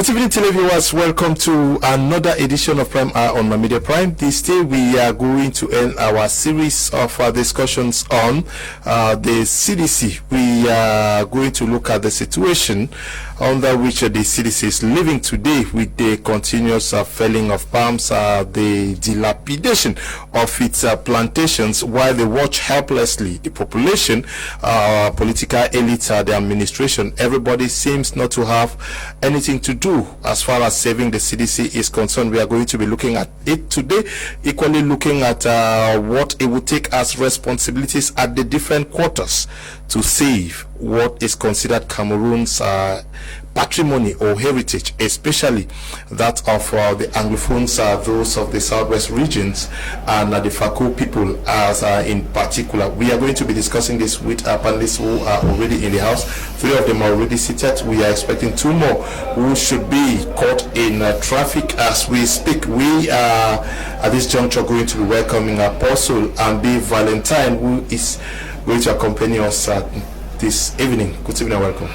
Good evening, televiewers. Welcome to another edition of Prime Hour on My Media Prime. This day we are going to end our series of discussions on the CDC. We are going to look at the situation under which the CDC is living today, with the continuous felling of palms, the dilapidation of its plantations, while they watch helplessly. The population, political elite, the administration, everybody seems not to have anything to do as far as saving the CDC is concerned. We are going to be looking at it today, equally looking at what it would take as responsibilities at the different quarters to save what is considered Cameroon's patrimony or heritage, especially that of the Anglophones, those of the southwest regions, and the Fcfa people as in particular. We are going to be discussing this with our panelists who are already in the house. 3 of them are already seated. We are expecting 2 more who should be caught in traffic as we speak. We are at this juncture going to be welcoming Apostle and B. Valentine, who is going to accompany us this evening. Good evening and welcome.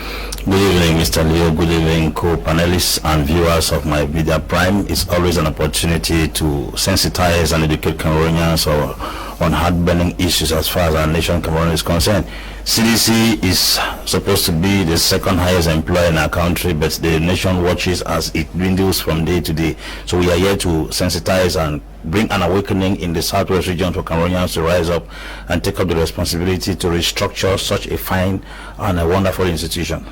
Good evening, Mr. Leo. Good evening, co-panelists and viewers of My Media Prime. It's always an opportunity to sensitize and educate Cameroonians on heart-burning issues as far as our nation, Cameroon, is concerned. CDC is supposed to be the second highest employer in our country, but the nation watches as it dwindles from day to day. So we are here to sensitize and bring an awakening in the southwest region for Cameroonians to rise up and take up the responsibility to restructure such a fine and a wonderful institution.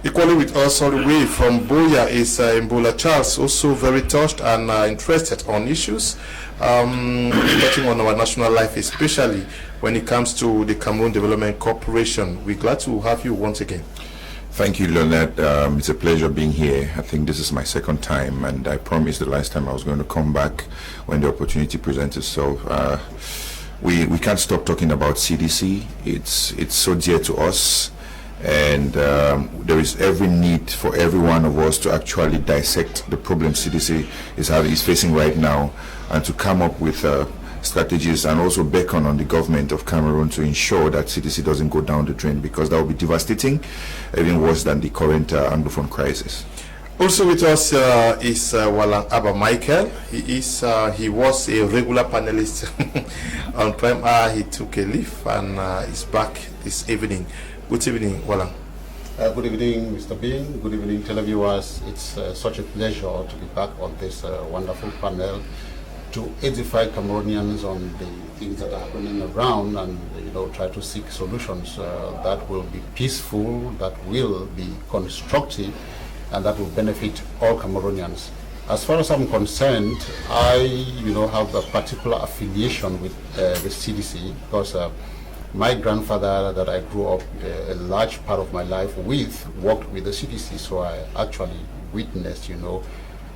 Equally with us all the way from Boya is Mbola Charles, also very touched and interested on issues touching on our national life, especially when it comes to the Cameroon Development Corporation. We're glad to have you once again. Thank you, Leonard. It's a pleasure being here. I think this is my second time, and I promised the last time I was going to come back when the opportunity presents itself. We can't stop talking about CDC. It's so dear to us. And there is every need for every one of us to actually dissect the problem CDC is facing right now, and to come up with strategies and also beckon on the government of Cameroon to ensure that CDC doesn't go down the drain, because that will be devastating, even worse than the current Anglophone crisis. Also with us is Walang Abba Michael. He was a regular panelist on Prime Hour. He took a leave and is back this evening. Good evening, Walang. Good evening, Mr. Bean. Good evening, televiewers. It's such a pleasure to be back on this wonderful panel to edify Cameroonians on the things that are happening around, and try to seek solutions that will be peaceful, that will be constructive, and that will benefit all Cameroonians. As far as I'm concerned, I have a particular affiliation with the CDC, because my grandfather that I grew up a large part of my life with worked with the CDC, so I actually witnessed,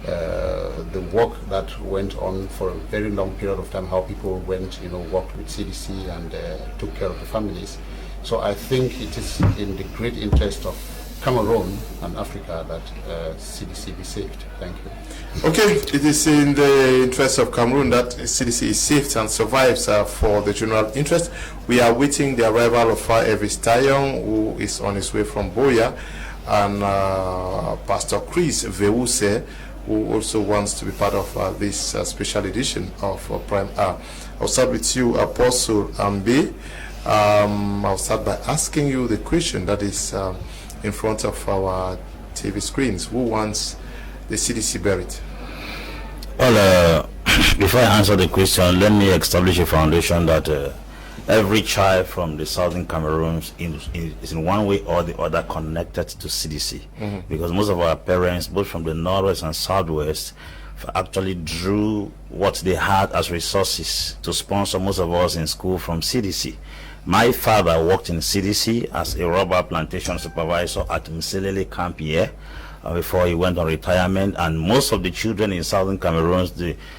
the work that went on for a very long period of time, how people went, worked with CDC and took care of the families. So I think it is in the great interest of Cameroon and Africa that CDC be saved. Thank you. Okay, it is in the interest of Cameroon that CDC is saved and survives for the general interest. We are waiting the arrival of Evis Tayon, who is on his way from Boya, and Pastor Crise Veuse, who also wants to be part of this special edition of Prime Hour. I'll start with you, Apostle Ambe. I'll start by asking you the question that is in front of our TV screens. Who wants the CDC buried? Well, before I answer the question, let me establish a foundation that every child from the southern Cameroon is in one way or the other connected to CDC, because most of our parents, both from the northwest and southwest, actually drew what they had as resources to sponsor most of us in school from CDC. My father worked in CDC as a rubber plantation supervisor at Mselele camp here before he went on retirement, and most of the children in southern Cameroon,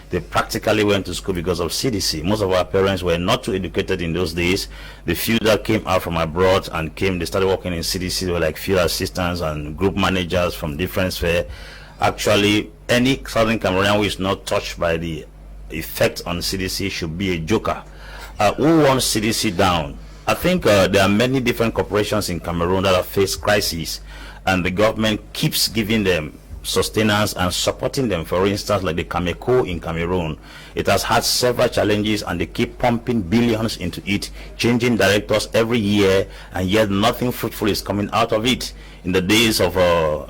they practically went to school because of CDC. Most of our parents were not too educated in those days. The few that came out from abroad and they started working in CDC, they were like field assistants and group managers from different spheres. Actually, any southern Cameroonian who is not touched by the effect on CDC should be a joker. Who wants CDC down? I think there are many different corporations in Cameroon that have faced crises, and the government keeps giving them sustenance and supporting them. For instance, like the Cameroon in Cameroon, it has had several challenges and they keep pumping billions into it, changing directors every year, and yet nothing fruitful is coming out of it. In the days of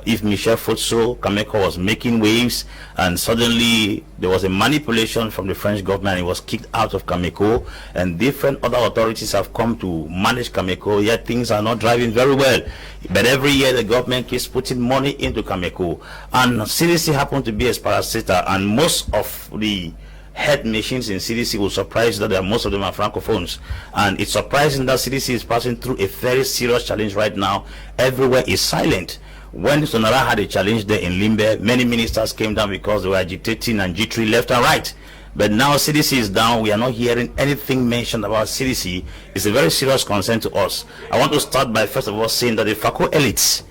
if Michel Futso, Cameroon was making waves, and suddenly there was a manipulation from the French government. It was kicked out of Cameroon, and different other authorities have come to manage Cameroon, yet things are not driving very well. But every year the government keeps putting money into Cameroon, and CDC happened to be a parasitor, and most of the head machines in CDC will surprise that most of them are francophones, and it's surprising that CDC is passing through a very serious challenge right now. Everywhere is silent. When Sonara had a challenge there in Limbe, many ministers came down because they were agitating and jittery left and right. But now CDC is down. We are not hearing anything mentioned about CDC. It's a very serious concern to us. I want to start by first of all saying that the FACO elites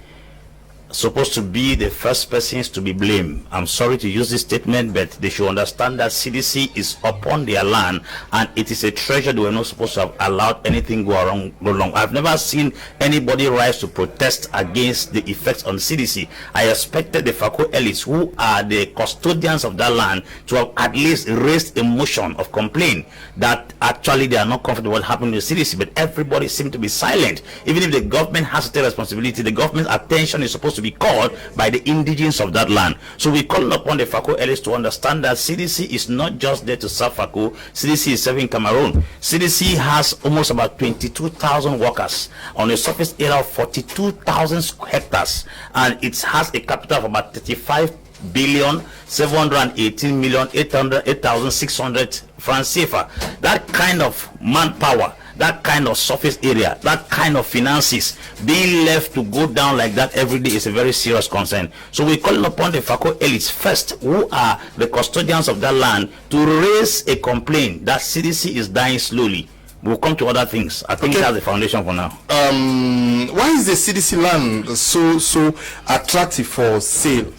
supposed to be the first persons to be blamed. I'm sorry to use this statement, but they should understand that CDC is upon their land, and it is a treasure. They were not supposed to have allowed anything go wrong. I've never seen anybody rise to protest against the effects on CDC. I expected the FACO elites, who are the custodians of that land, to have at least raised a motion of complaint that actually they are not comfortable with what happened to CDC, but everybody seemed to be silent. Even if the government has to take responsibility, the government's attention is supposed to be called by the indigenes of that land. So we call upon the FACO elites to understand that CDC is not just there to serve FACO. CDC is serving Cameroon. CDC has almost about 22,000 workers on a surface area of 42,000 hectares, and it has a capital of about 35,718,800,600 francs CFA. That kind of manpower, that kind of surface area, that kind of finances being left to go down like that every day is a very serious concern. So we call upon the FACO elites first, who are the custodians of that land, to raise a complaint that CDC is dying slowly. We'll come to other things. I think that's the foundation for now. Why is the CDC land so attractive for sale,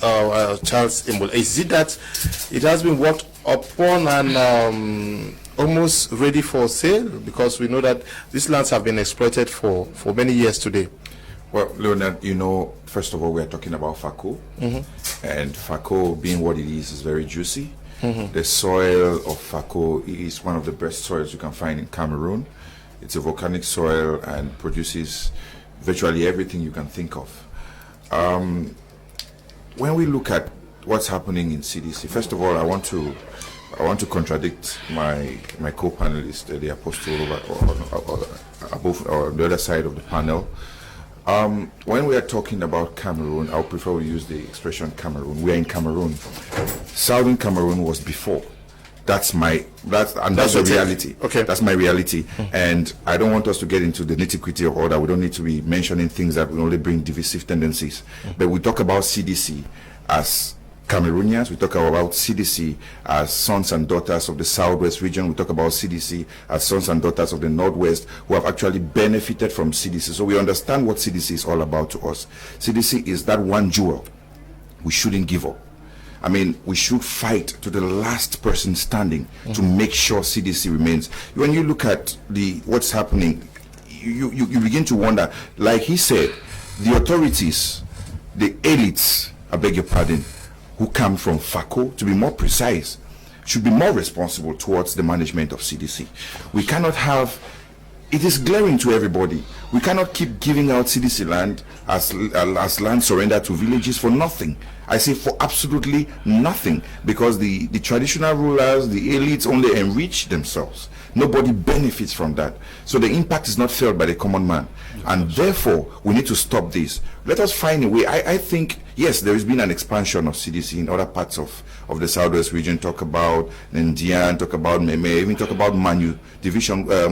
Charles Imbol? Is it that it has been worked upon and almost ready for sale? Because we know that these lands have been exploited for many years today. Well, Leonard, you know, first of all, we are talking about FACO, and FACO, being what it is very juicy. The soil of FACO is one of the best soils you can find in Cameroon. It's a volcanic soil and produces virtually everything you can think of. When we look at what's happening in CDC, first of all, I want to contradict my co-panelist, the apostle above or on the other side of the panel. When we are talking about Cameroon, I would prefer we use the expression Cameroon. We are in Cameroon. Southern Cameroon was before. That's the reality. Okay. That's my reality. And I don't want us to get into the nitty-gritty of all that. We don't need to be mentioning things that will only bring divisive tendencies. But we talk about CDC as Cameroonians, we talk about CDC as sons and daughters of the Southwest region, we talk about CDC as sons and daughters of the Northwest who have actually benefited from CDC. So we understand what CDC is all about to us. CDC is that one jewel we shouldn't give up. I mean, we should fight to the last person standing to make sure CDC remains. When you look at what's happening, you begin to wonder, like he said, the authorities, the elites, I beg your pardon, who come from FACO, to be more precise, should be more responsible towards the management of CDC. We cannot have, it is glaring to everybody, we cannot keep giving out CDC land as land surrender to villages for nothing. I say for absolutely nothing, because the traditional rulers, the elites only enrich themselves. Nobody benefits from that. So the impact is not felt by the common man. And therefore, we need to stop this. Let us find a way. I think, yes, there has been an expansion of CDC in other parts of the Southwest region. Talk about Ndian, talk about Meme, even talk about Manu division where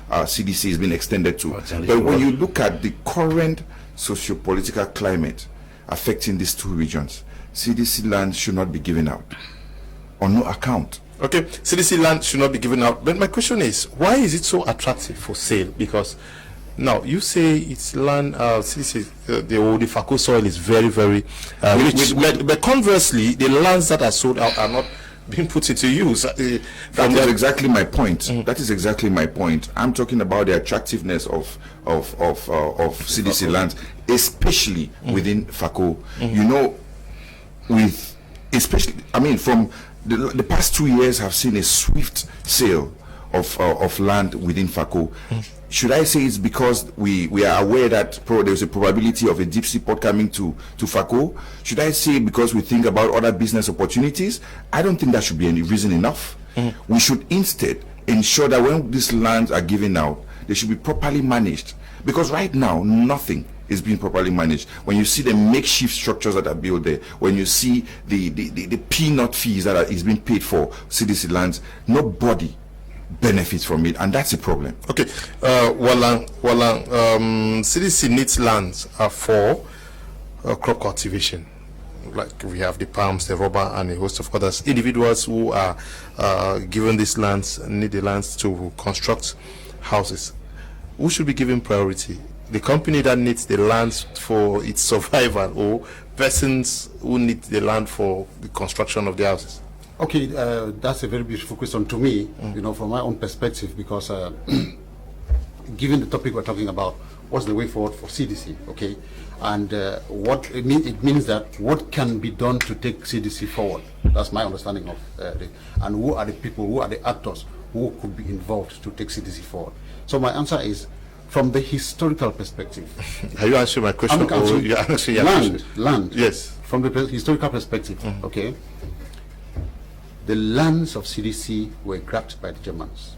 CDC has been extended to. But when you look at the current socio-political climate affecting these two regions, CDC land should not be given out on no account. Okay, CDC land should not be given out. But my question is, why is it so attractive for sale? Because now you say it's land, CDC, the FACO soil is very, very rich. But conversely, the lands that are sold out are not being put into use. That is exactly my point. That is exactly my point. I'm talking about the attractiveness of CDC lands, especially within FACO. You know, with especially, I mean, from the past 2 years, have seen a swift sale of land within FACO. Should I say it's because we are aware that there's a probability of a deep sea port coming to FACO? Should I say because we think about other business opportunities? I don't think that should be any reason enough. We should instead ensure that when these lands are given out, they should be properly managed. Because right now, nothing is being properly managed. When you see the makeshift structures that are built there, when you see the peanut fees that is being paid for CDC lands, nobody benefits from it, and that's a problem. Okay, CDC needs lands for crop cultivation. Like we have the palms, the rubber, and a host of others. Individuals who are given these lands need the lands to construct houses. Who should be given priority? The company that needs the lands for its survival, or persons who need the land for the construction of the houses? Okay, that's a very beautiful question to me, you know, from my own perspective, because given the topic we're talking about, what's the way forward for CDC, okay? And what it means that what can be done to take CDC forward. That's my understanding of and who are the people, who are the actors who could be involved to take CDC forward. So my answer is, from the historical perspective. Are you answering my question? Or you're answering your question? Land. Yes. From the historical perspective, okay? The lands of CDC were grabbed by the Germans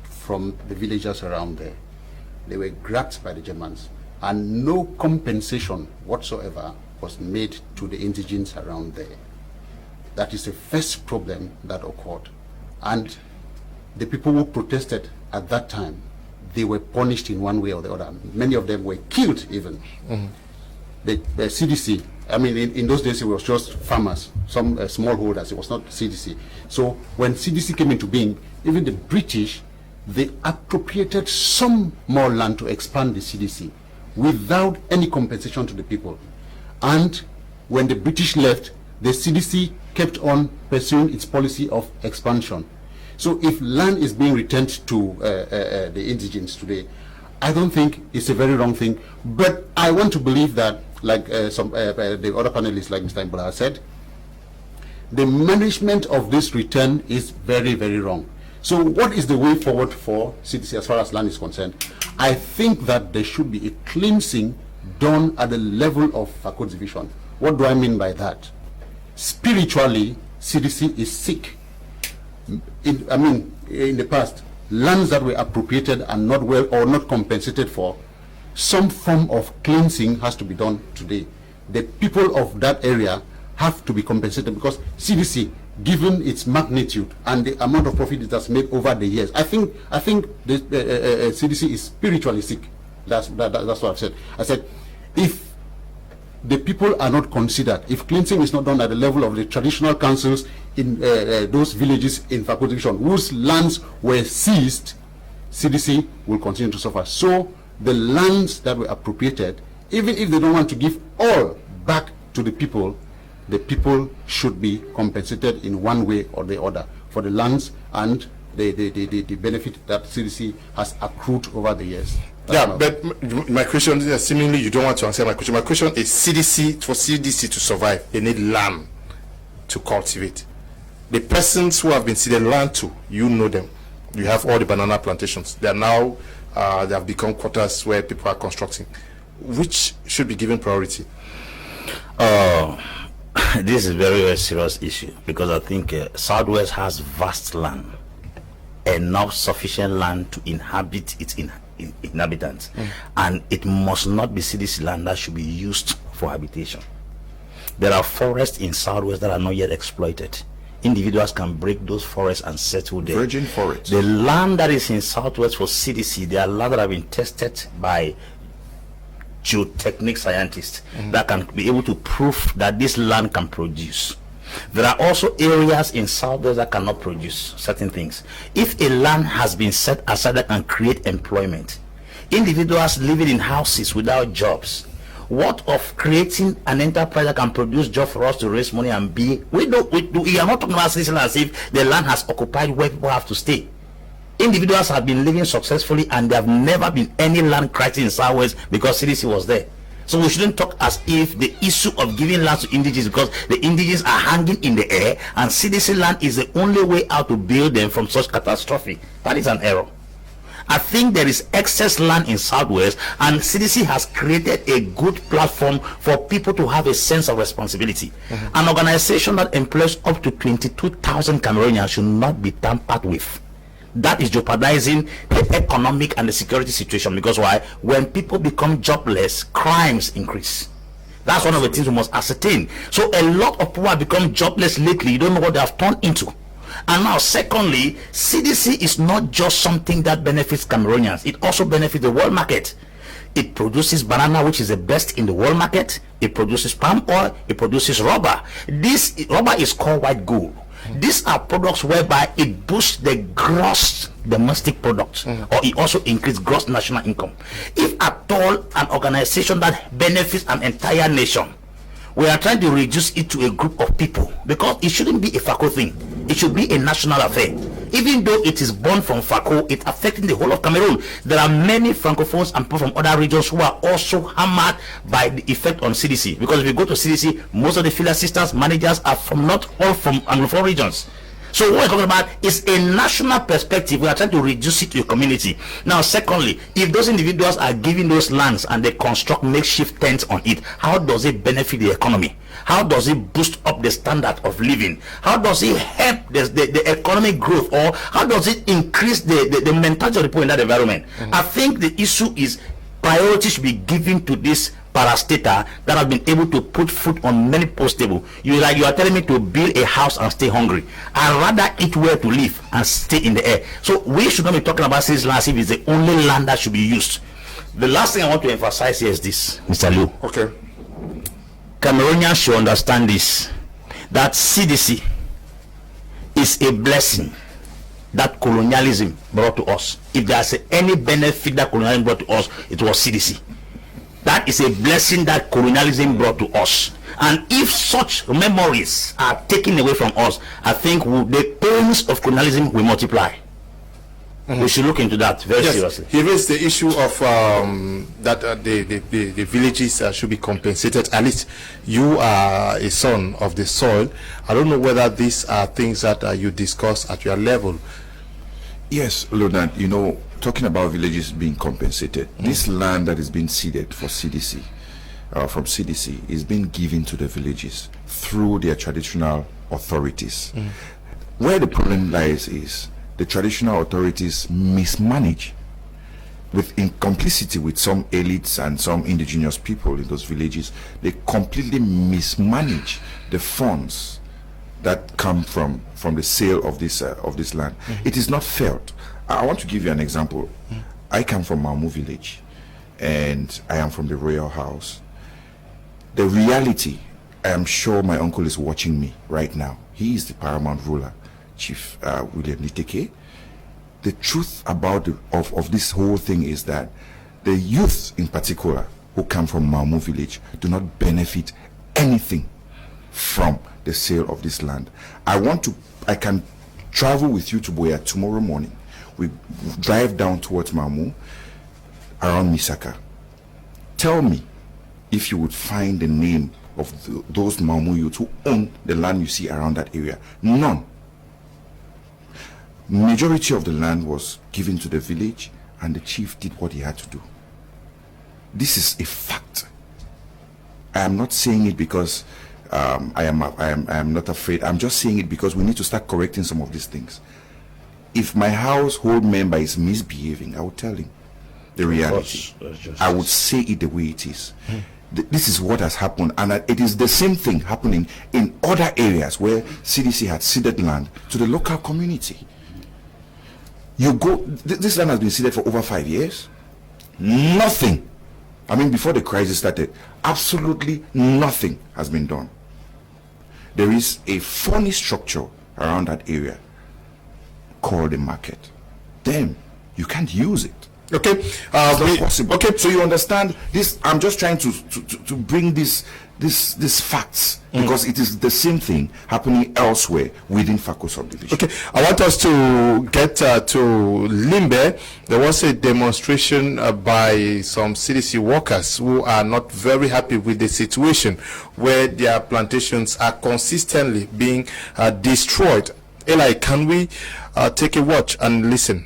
from the villagers around there. They were grabbed by the Germans, and no compensation whatsoever was made to the indigents around there. That is the first problem that occurred. And the people who protested at that time, they were punished in one way or the other. Many of them were killed even. The CDC, I mean, in those days it was just farmers, some smallholders, it was not CDC. So when CDC came into being, even the British, they appropriated some more land to expand the CDC without any compensation to the people. And when the British left, the CDC kept on pursuing its policy of expansion. So if land is being returned to the indigents today, I don't think it's a very wrong thing. But I want to believe that, like the other panelists, like Mr. Imbola said, the management of this return is very, very wrong. So what is the way forward for CDC as far as land is concerned? I think that there should be a cleansing done at the level of FACO division. What do I mean by that? Spiritually, CDC is sick. In the past, lands that were appropriated and not well or not compensated for, some form of cleansing has to be done today. The people of that area have to be compensated, because CDC, given its magnitude and the amount of profit it has made over the years, I think the CDC is spiritually sick. That's what I've said. I said, if the people are not considered, if cleansing is not done at the level of the traditional councils in those villages in FACO division whose lands were seized, CDC will continue to suffer. So the lands that were appropriated, even if they don't want to give all back to the people should be compensated in one way or the other for the lands and the benefit that CDC has accrued over the years. But my question is, seemingly you don't want to answer my question. My question is, for CDC to survive, they need land to cultivate. The persons who have been ceded land to, you know them. You have all the banana plantations. They are now, they have become quarters where people are constructing. Which should be given priority? This is a very, very serious issue, because I think Southwest has vast land, enough sufficient land to inhabit its inhabitants, and it must not be CDC land that should be used for habitation. There are forests in Southwest that are not yet exploited. Individuals can break those forests and settle there. Virgin forests. The land that is in Southwest for CDC, they are land that have been tested by geotechnic scientists that can be able to prove that this land can produce. There are also areas in Southwest that cannot produce certain things. If a land has been set aside that can create employment, individuals living in houses without jobs What of creating an enterprise that can produce jobs for us to raise money and be? We are not talking about citizens as if the land has occupied where people have to stay. Individuals have been living successfully and there have never been any land crisis in Southwest because CDC was there. So we shouldn't talk as if the issue of giving land to indigenous because the indigenous are hanging in the air and CDC land is the only way out to build them from such catastrophe. That is an error. I think there is excess land in Southwest and CDC has created a good platform for people to have a sense of responsibility. An organization that employs up to 22,000 Cameroonians should not be tampered with. That is jeopardizing the economic and the security situation, because why? When people become jobless, crimes increase. That's one of the things we must ascertain. So a lot of people have become jobless lately. You don't know what they have turned into. And now secondly, CDC is not just something that benefits Cameroonians, it also benefits the world market. It produces banana, which is the best in the world market. It produces palm oil. It produces rubber. This rubber is called white gold. These are products whereby it boosts the gross domestic product, or it also increases gross national income. If at all an organization that benefits an entire nation, we are trying to reduce it to a group of people, because it shouldn't be a FACO thing. It should be a national affair. Even though it is born from FACO, it's affecting the whole of Cameroon. There are many francophones and people from other regions who are also hammered by the effect on CDC, because if you go to CDC, most of the field assistants, managers are from not all from Anglophone regions. So what we're talking about is a national perspective. We are trying to reduce it to a community. Now secondly, if those individuals are given those lands and they construct makeshift tents on it, how does it benefit the economy? How does it boost up the standard of living? How does it help the economic growth, or how does it increase the mentality of the people in that environment? I think the issue is priority should be given to this parastater that have been able to put food on many people's table. You are telling me to build a house and stay hungry. I'd rather eat where to live and stay in the air. So we should not be talking about this land as if it's the only land that should be used. The last thing I want to emphasize here is this, Mr. Liu. Okay. Cameroonians should understand this, that CDC is a blessing that colonialism brought to us. If there's any benefit that colonialism brought to us, it was CDC. That is a blessing that colonialism brought to us. And if such memories are taken away from us, I think the pains of colonialism will multiply. We should look into that very seriously. He raised the issue of that the villages should be compensated. At least you are a son of the soil. I don't know whether these are things that you discuss at your level. Yes, Leonard, you know, talking about villages being compensated, this land that is being ceded for CDC, from CDC, is being given to the villages through their traditional authorities. Where the problem lies is the traditional authorities mismanage, in complicity with some elites and some indigenous people in those villages. They completely mismanage the funds that come from the sale of this land. It is not felt. I want to give you an example. I come from Mamu village, and I am from the royal house. The reality, I am sure my uncle is watching me right now. He is the paramount ruler, Chief William Niteke. The truth about of this whole thing is that the youth in particular who come from Mamu village do not benefit anything from the sale of this land. I can travel with you to Boya tomorrow morning. We drive down towards Mamu, around Misaka. Tell me if you would find the name of those Mamu youths who own the land you see around that area. None. Majority of the land was given to the village, and the chief did what he had to do. This is a fact. I am not saying it because I am not afraid. I'm just saying it because we need to start correcting some of these things. If my household member is misbehaving, I would tell him the reality. I would say it the way it is. This is what has happened, and it is the same thing happening in other areas where CDC had ceded land to the local community. You go, this land has been ceded for over 5 years. Nothing. I mean, before the crisis started, absolutely nothing has been done. There is a funny structure around that area called the market. Then you can't use it. Okay. It's not possible. Okay, so you understand this. I'm just trying to bring these facts because it is the same thing happening elsewhere within Fako subdivision. Okay, I want us to get to Limbe. There was a demonstration by some CDC workers who are not very happy with the situation where their plantations are consistently being destroyed. Eli, can we take a watch and listen?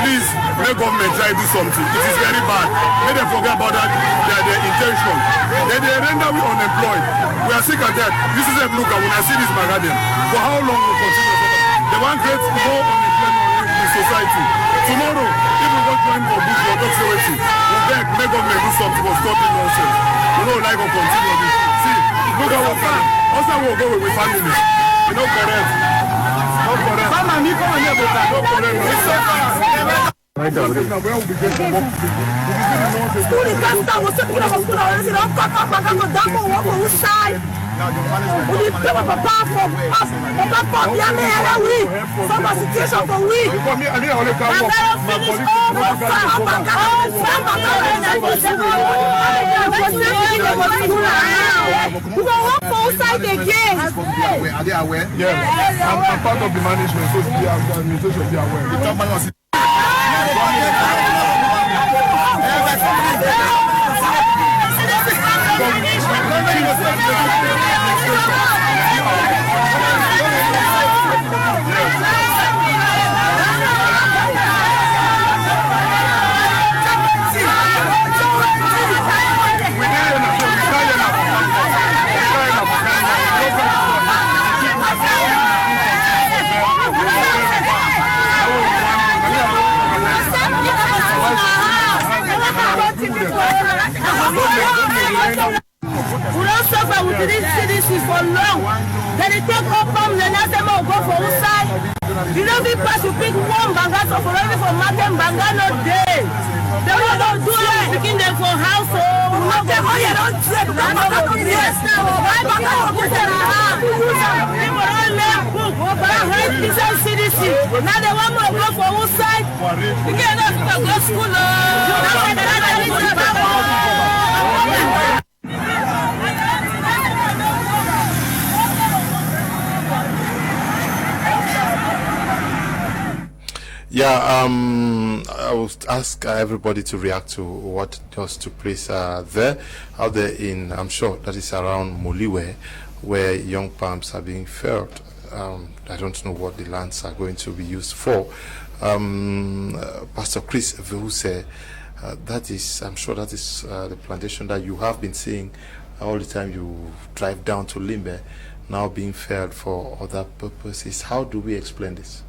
Please, let government try to do something. It is very bad. Let them forget about that, their intention. They render we unemployed. We are sick of that. This is a look at when I see this Magadan. For how long will continue? They want to create more unemployment in the society. Tomorrow, if we go join for bush or toxicity, we beg, let government do something for stopping nonsense. We don't like to continue this. See, look at what happened. Also, we'll go with families. You know, correct. No correct. Are they aware? Yes, I'm part of the management, so the administration be aware. We don't suffer with this CDC for long. Then they take up from the last time go for outside. You know, we pass to pick one banga so for every for market banga no day. They will not do it. Picking them for household. Okay, oh yeah, don't trip. Yes, now. Why banga no put them around? People don't let book. But I heard this on CDC. Now they want more go for outside. We can't go to school. Yeah, I will ask everybody to react to what just took place out there in, I'm sure that is around Moliwe, where young palms are being felled. I don't know what the lands are going to be used for. Pastor Chris Vehuse, that is, I'm sure that is the plantation that you have been seeing all the time you drive down to Limbe, now being felled for other purposes. How do we explain this?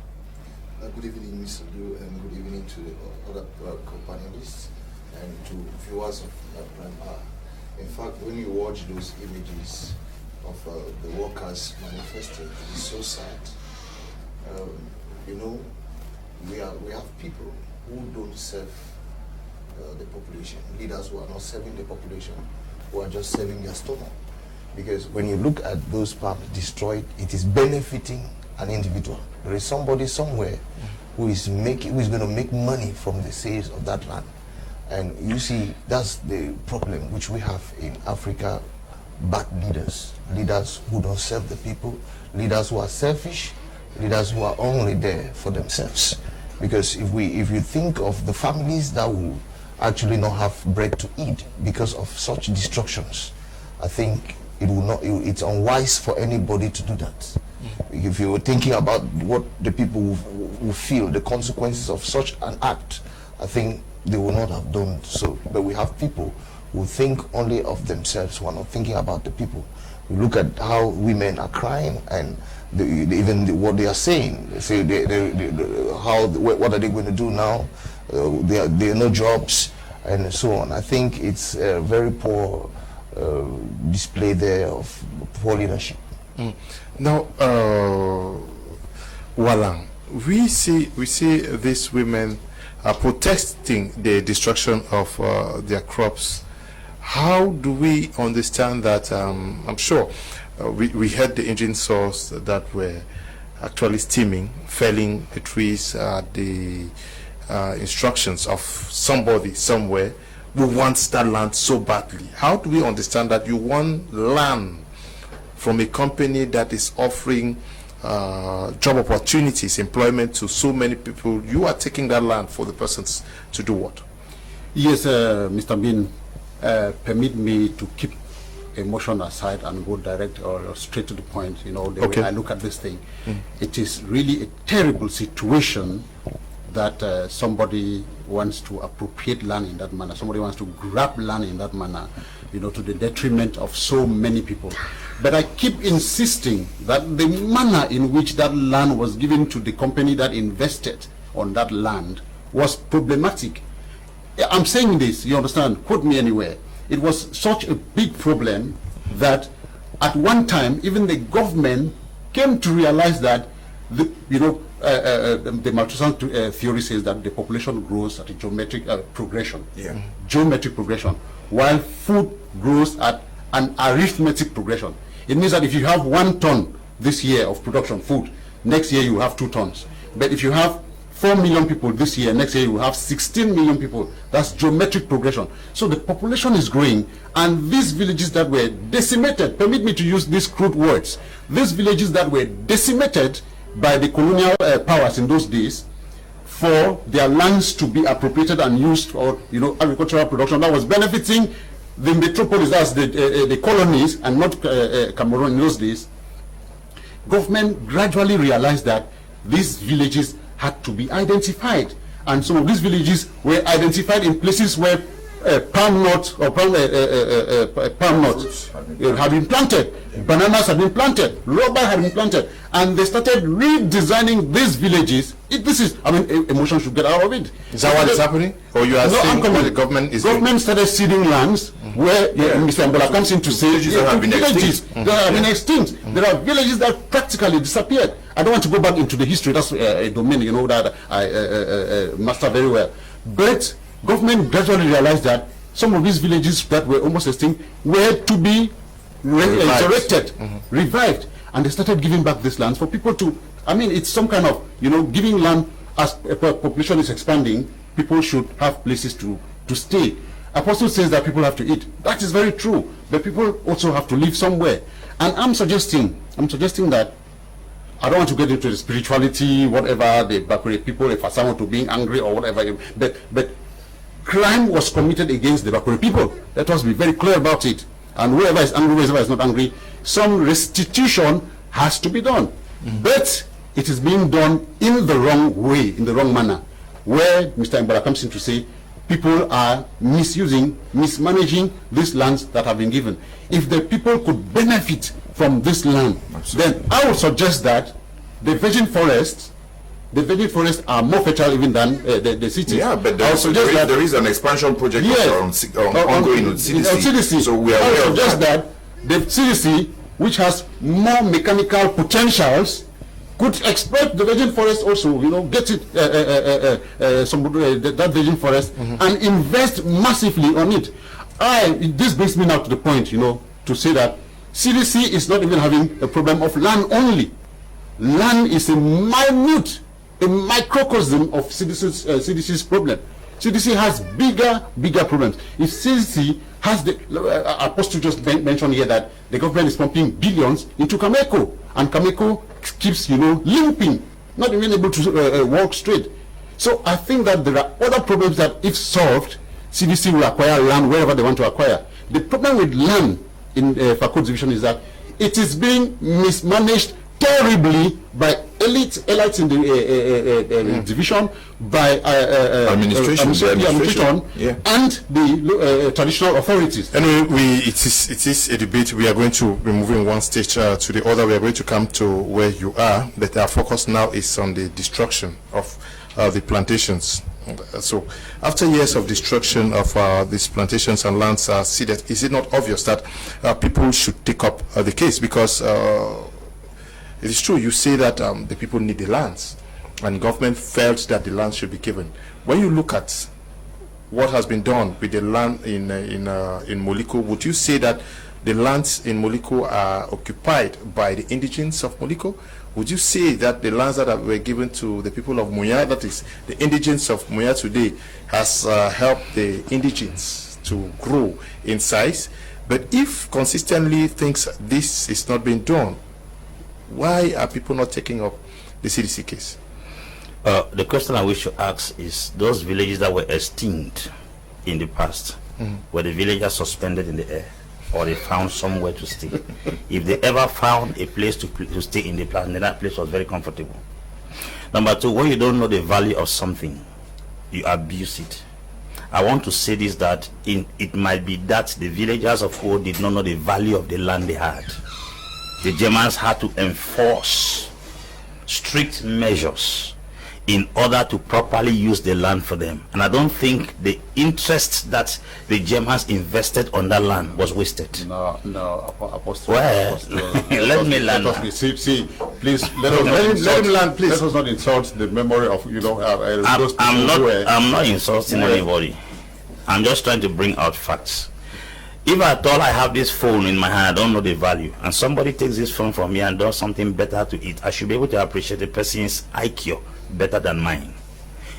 Good evening, Mr. Lu, and good evening to the other co-panelists and to viewers of Prime Hour. In fact, when you watch those images of the workers manifesting, it's so sad. You know, we have people who don't serve the population, leaders who are not serving the population, who are just serving their stomach. Because when you look at those farms destroyed, it is benefiting an individual. There is somebody somewhere who is going to make money from the sales of that land. And you see, that's the problem which we have in Africa. Bad leaders who don't serve the people, leaders who are selfish, leaders who are only there for themselves. Because if you think of the families that will actually not have bread to eat because of such destructions, I think it's unwise for anybody to do that. If you were thinking about what the people will feel, the consequences of such an act, I think they will not have done so. But we have people who think only of themselves, who are not thinking about the people. We look at how women are crying and what they are saying. They say what are they going to do now? There are no jobs and so on. I think it's very poor display there of poor leadership. Now, Walang, we see these women protesting the destruction of their crops. How do we understand that? I'm sure we heard the engine saws that were actually steaming, felling the trees, the instructions of somebody somewhere who wants that land so badly. How do we understand that you want land from a company that is offering job opportunities, employment to so many people? You are taking that land for the persons to do what? Yes, Mr. Bean, permit me to keep emotion aside and go direct or straight to the point. You know, the way I look at this thing, it is really a terrible situation that somebody wants to appropriate land in that manner. Somebody wants to grab land in that manner, you know, to the detriment of so many people. But I keep insisting that the manner in which that land was given to the company that invested on that land was problematic. I'm saying this, you understand, quote me anywhere. It was such a big problem that at one time even the government came to realize that the Malthusian theory says that the population grows at a geometric progression. Geometric progression, while food grows at an arithmetic progression. It means that if you have 1 ton this year of production food, next year you have 2 tons. But if you have 4 million people this year, next year you have 16 million people. That's geometric progression. So the population is growing, and these villages that were decimated, permit me to use these crude words, these villages that were decimated by the colonial powers in those days for their lands to be appropriated and used for, you know, agricultural production that was benefiting the metropolis, that's the colonies, and not Cameroon in those days. Government gradually realized that these villages had to be identified, and some of these villages were identified in places where palm nuts or palm nuts had been planted, bananas had been planted, rubber had been planted, and they started redesigning these villages. This is, I mean, emotion should get out of it. Is that what is happening? Or you are saying what the government is doing? Government started seeding lands where Mr. Mbola comes in to say villages that have been extinct. That have been extinct. There are villages that practically disappeared. I don't want to go back into the history. That's a domain, you know, that I master very well. But government gradually realized that some of these villages that were almost extinct were to be resurrected, revived, and they started giving back these lands for people to, I mean, it's some kind of, you know, giving land as a population is expanding. People should have places to stay. Apostle says that people have to eat. That is very true, but people also have to live somewhere. And I'm suggesting that, I don't want to get into the spirituality, whatever, the Bakure people, if someone to being angry or whatever, but crime was committed against the Bakure people. Let us be very clear about it. And whoever is angry, whoever is not angry, some restitution has to be done. But it is being done in the wrong way, in the wrong manner, where Mr. Mbola comes in to say people are misusing, mismanaging these lands that have been given. If the people could benefit from this land, then I would suggest that the virgin forests are more fertile even than the cities. Yeah, but there is an expansion project ongoing with CDC. So we are aware of that. The CDC, which has more mechanical potentials, could exploit the virgin forest also, you know, get it, that virgin forest, and invest massively on it. This brings me now to the point, you know, to say that CDC is not even having a problem of land only. Land is a microcosm of CDC's problem. CDC has bigger problems. If CDC has the, Apostle just mentioned here that the government is pumping billions into Cameco, and Cameco keeps, you know, limping, not even able to walk straight. So I think that there are other problems that, if solved, CDC will acquire land wherever they want to acquire. The problem with land in Fakot division is that it is being mismanaged terribly by elites in the division, by administration, and the traditional authorities. Anyway, it is a debate. We are going to be moving one stage to the other. We are going to come to where you are, but our focus now is on the destruction of the plantations. So, after years of destruction of these plantations and lands ceded, is it not obvious that people should take up the case? Because it is true, you say that the people need the lands, and government felt that the land should be given. When you look at what has been done with the land in Moliko, would you say that the lands in Moliko are occupied by the indigenes of Moliko? Would you say that the lands that were given to the people of Muya, that is the indigenes of Muya today, has helped the indigenes to grow in size? But if consistently this is not being done, why are people not taking up the CDC case? The question I wish to ask is, those villages that were extinct in the past, were the villagers suspended in the air, or they found somewhere to stay? If they ever found a place to stay in the plant, then that place was very comfortable. Number two, when you don't know the value of something, you abuse it. I want to say this, that it might be that the villagers of old did not know the value of the land they had. The Germans had to enforce strict measures in order to properly use the land for them. And I don't think the interest that the Germans invested on that land was wasted. No, Apostle. Well, let me land. See, please, let him land, please. Let us not insult the memory of, those people. I'm not insulting anybody. I'm just trying to bring out facts. If at all I have this phone in my hand, I don't know the value, and somebody takes this phone from me and does something better to it, I should be able to appreciate the person's IQ better than mine.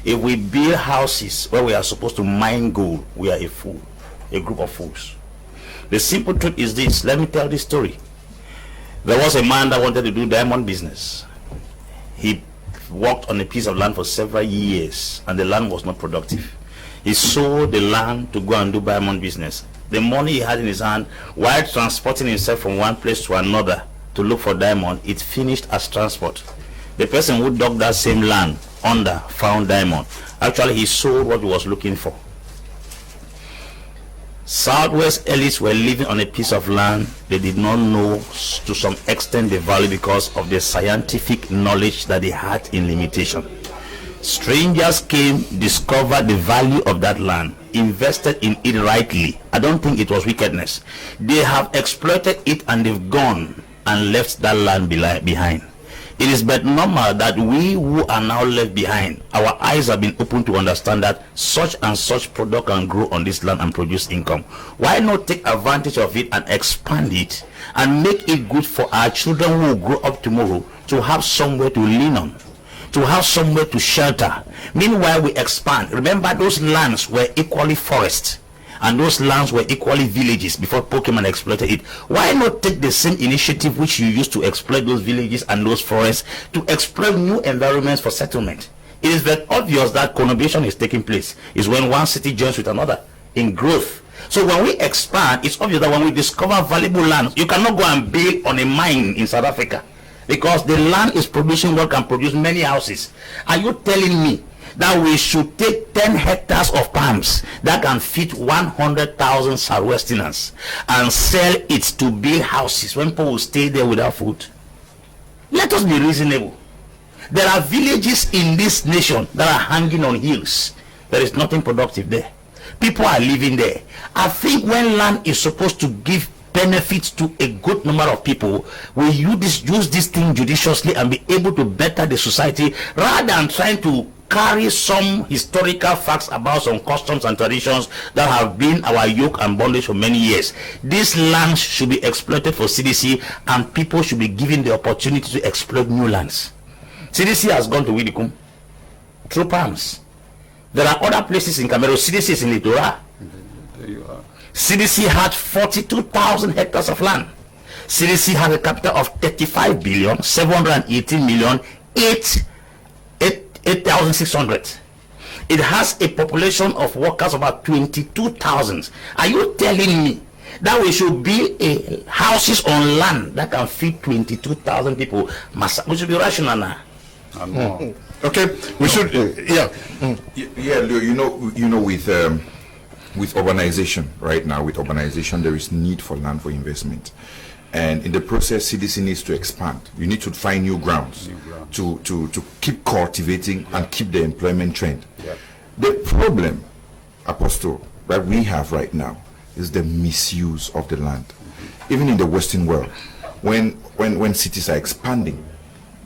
If we build houses where we are supposed to mine gold, we are a group of fools. The simple truth is this. Let me tell this story. There was a man that wanted to do diamond business. He worked on a piece of land for several years, and the land was not productive. He sold the land to go and do diamond business. The money he had in his hand, while transporting himself from one place to another to look for diamond, it finished as transport. The person who dug that same land under found diamond. Actually, he sold what he was looking for. Southwest elites were living on a piece of land they did not know to some extent the value because of the scientific knowledge that they had in limitation. Strangers came, discovered the value of that land, invested in it rightly. I don't think it was wickedness. They have exploited it and they've gone and left that land behind. It is but normal that we who are now left behind, our eyes have been opened to understand that such and such product can grow on this land and produce income. Why not take advantage of it and expand it and make it good for our children who will grow up tomorrow to have somewhere to lean on, to have somewhere to shelter? Meanwhile, we expand. Remember, those lands were equally forests, and those lands were equally villages before Pokemon exploited it. Why not take the same initiative which you used to exploit those villages and those forests to exploit new environments for settlement? It is very obvious that conurbation is taking place. Is when one city joins with another in growth. So when we expand, it's obvious that when we discover valuable lands, you cannot go and build on a mine in South Africa, because the land is producing what can produce many houses. Are you telling me that we should take 10 hectares of palms that can fit 100,000 Southwesterners and sell it to build houses when people will stay there without food? Let us be reasonable. There are villages in this nation that are hanging on hills. There is nothing productive there. People are living there. I think when land is supposed to give benefits to a good number of people, will you use this thing judiciously and be able to better the society, rather than trying to carry some historical facts about some customs and traditions that have been our yoke and bondage for many years. These lands should be exploited for CDC, and people should be given the opportunity to exploit new lands. CDC has gone to Widikum through palms. There are other places in Cameroon. CDC is in Littoral. There you are. CDC had 42,000 hectares of land. CDC has a capital of 35 billion, 718 million, 8,600. It has a population of workers about 22,000. Are you telling me that we should build houses on land that can feed 22,000 people? We should be rational now. Okay, we should. Yeah, with urbanization right now, there is need for land for investment. And in the process, CDC needs to expand. You need to find new grounds, to keep cultivating and keep the employment trend. The problem, Apostle, that we have right now is the misuse of the land. Even in the Western world, when cities are expanding,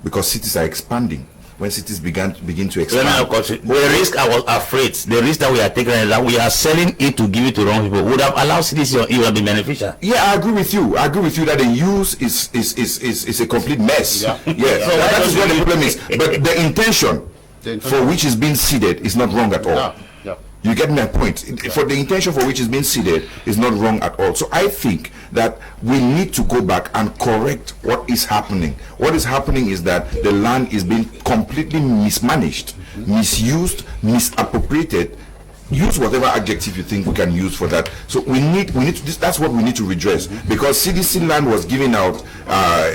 because cities are expanding, when cities begin to expand. The risk I was afraid, the risk that we are taking, that we are selling it to give it to wrong people, would have allowed cities to even be beneficial. Yeah, I agree with you. I agree with you that the use is a complete mess. Yeah. So that is what the problem is. But the intention for which is being seeded is not wrong at all. You get my point. For the intention for which is being seeded is not wrong at all. So I think that we need to go back and correct what is happening. What is happening is that the land is being completely mismanaged, misused, misappropriated. Use whatever adjective you think we can use for that. So we need to, that's what we need to redress, because CDC land was given out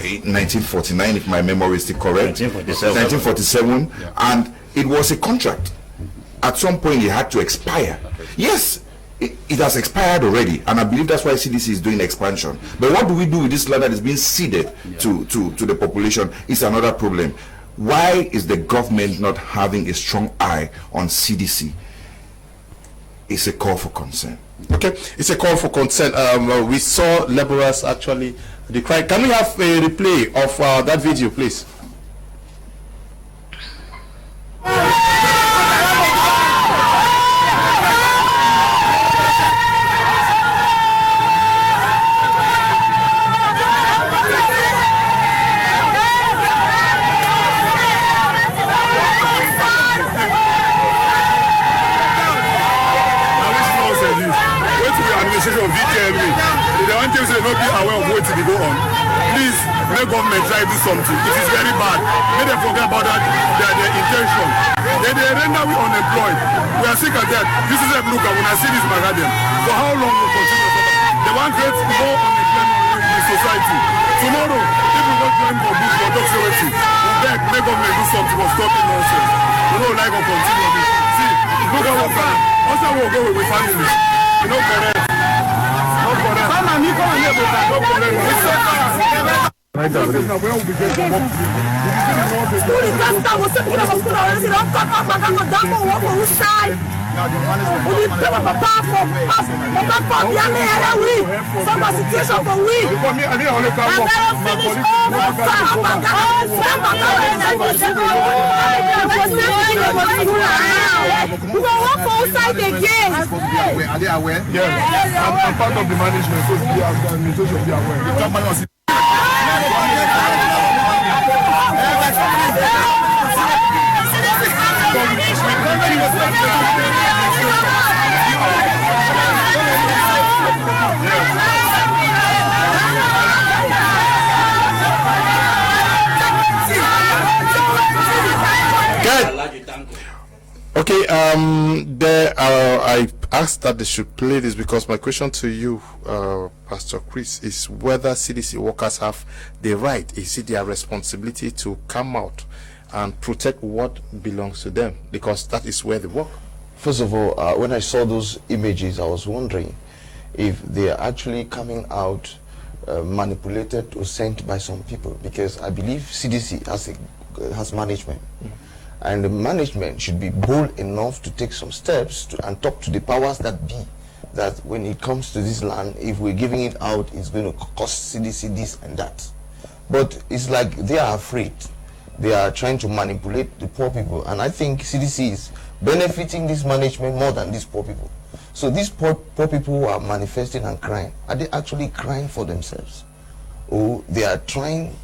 in 1949, if my memory is still correct. 1947, and it was a contract. At some point it had to expire. Yes, it has expired already, and I believe that's why CDC is doing expansion. But what do we do with this land that is being ceded to the population is another problem. Why is the government not having a strong eye on CDC? It's a call for concern. Okay, it's a call for concern. We saw laborers actually decry. Can we have a replay of that video, please? Government try to do something. It is very bad. May they forget about that, their intention. They render we unemployed. We are sick of that. This is a look at when I see this Magadan. For how long will continue? They want to create more unemployment in the society. Tomorrow, if we want to join for bush or dog security, we beg, may government do something for stopping nonsense. We don't like to continue this. See, look at what happened. Also, we'll go with families. You know, correct. Not correct. Right over there. Are they aware? Yes, I'm part of the management, so the administration should be aware. Okay, I asked that they should play this because my question to you, Pastor Chris, is whether CDC workers have the right, is it their responsibility to come out and protect what belongs to them, because that is where they work? First of all, when I saw those images, I was wondering if they are actually coming out manipulated or sent by some people, because I believe CDC has management. And the management should be bold enough to take some steps and talk to the powers that be, that when it comes to this land, if we're giving it out, it's going to cost CDC this and that. But it's like they are afraid. They are trying to manipulate the poor people. And I think CDC is benefiting this management more than these poor people. So these poor people who are manifesting and crying, are they actually crying for themselves? Or they are trying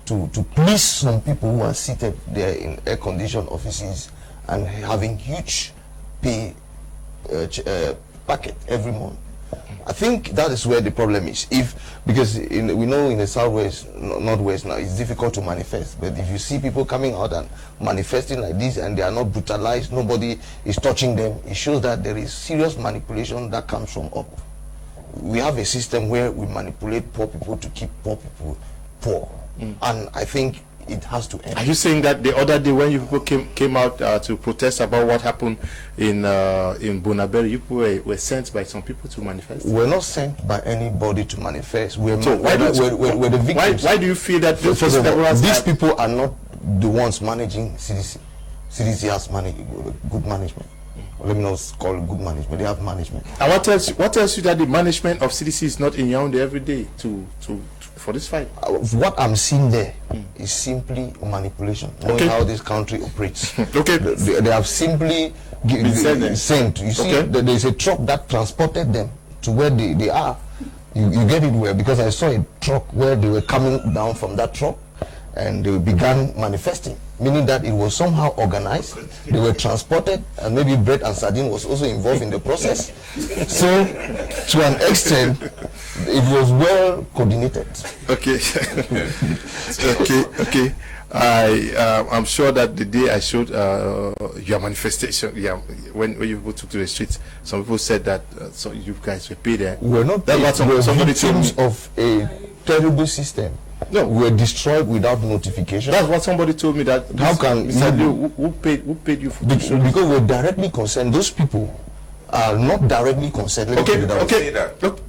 to please some people who are seated there in air-conditioned offices and having huge pay packet every month? I think that is where the problem is. Because we know in the southwest, northwest now, it's difficult to manifest. But if you see people coming out and manifesting like this and they are not brutalized, nobody is touching them, it shows that there is serious manipulation that comes from up. We have a system where we manipulate poor people to keep poor people poor. And I think it has to end. Are you saying that the other day when you people came out to protest about what happened in Bonaberi, you people were sent by some people to manifest? We're not sent by anybody to manifest. We're So why we're the victims. Why do you feel that these people are not the ones managing CDC? CDC has good management. Let me not call it good management. They have management. And what tells you that the management of CDC is not in Yaoundé every day for this fight? What I'm seeing there is simply manipulation, knowing how this country operates. Okay. They have simply sent. You see, there is a truck that transported them to where they are. You get it well, because I saw a truck where they were coming down from that truck and they began manifesting, meaning that it was somehow organized. They were transported, and maybe bread and sardine was also involved in the process. So, to an extent, it was well coordinated. Okay. okay. I'm sure that the day I showed your manifestation, when you people took to the streets, some people said that so you guys were paid there. We're not paid. We're victims of a terrible system. No, we were destroyed without notification. That's what somebody told me. That how can who paid you for because we're directly concerned. Those people are not directly concerned. Okay. Look,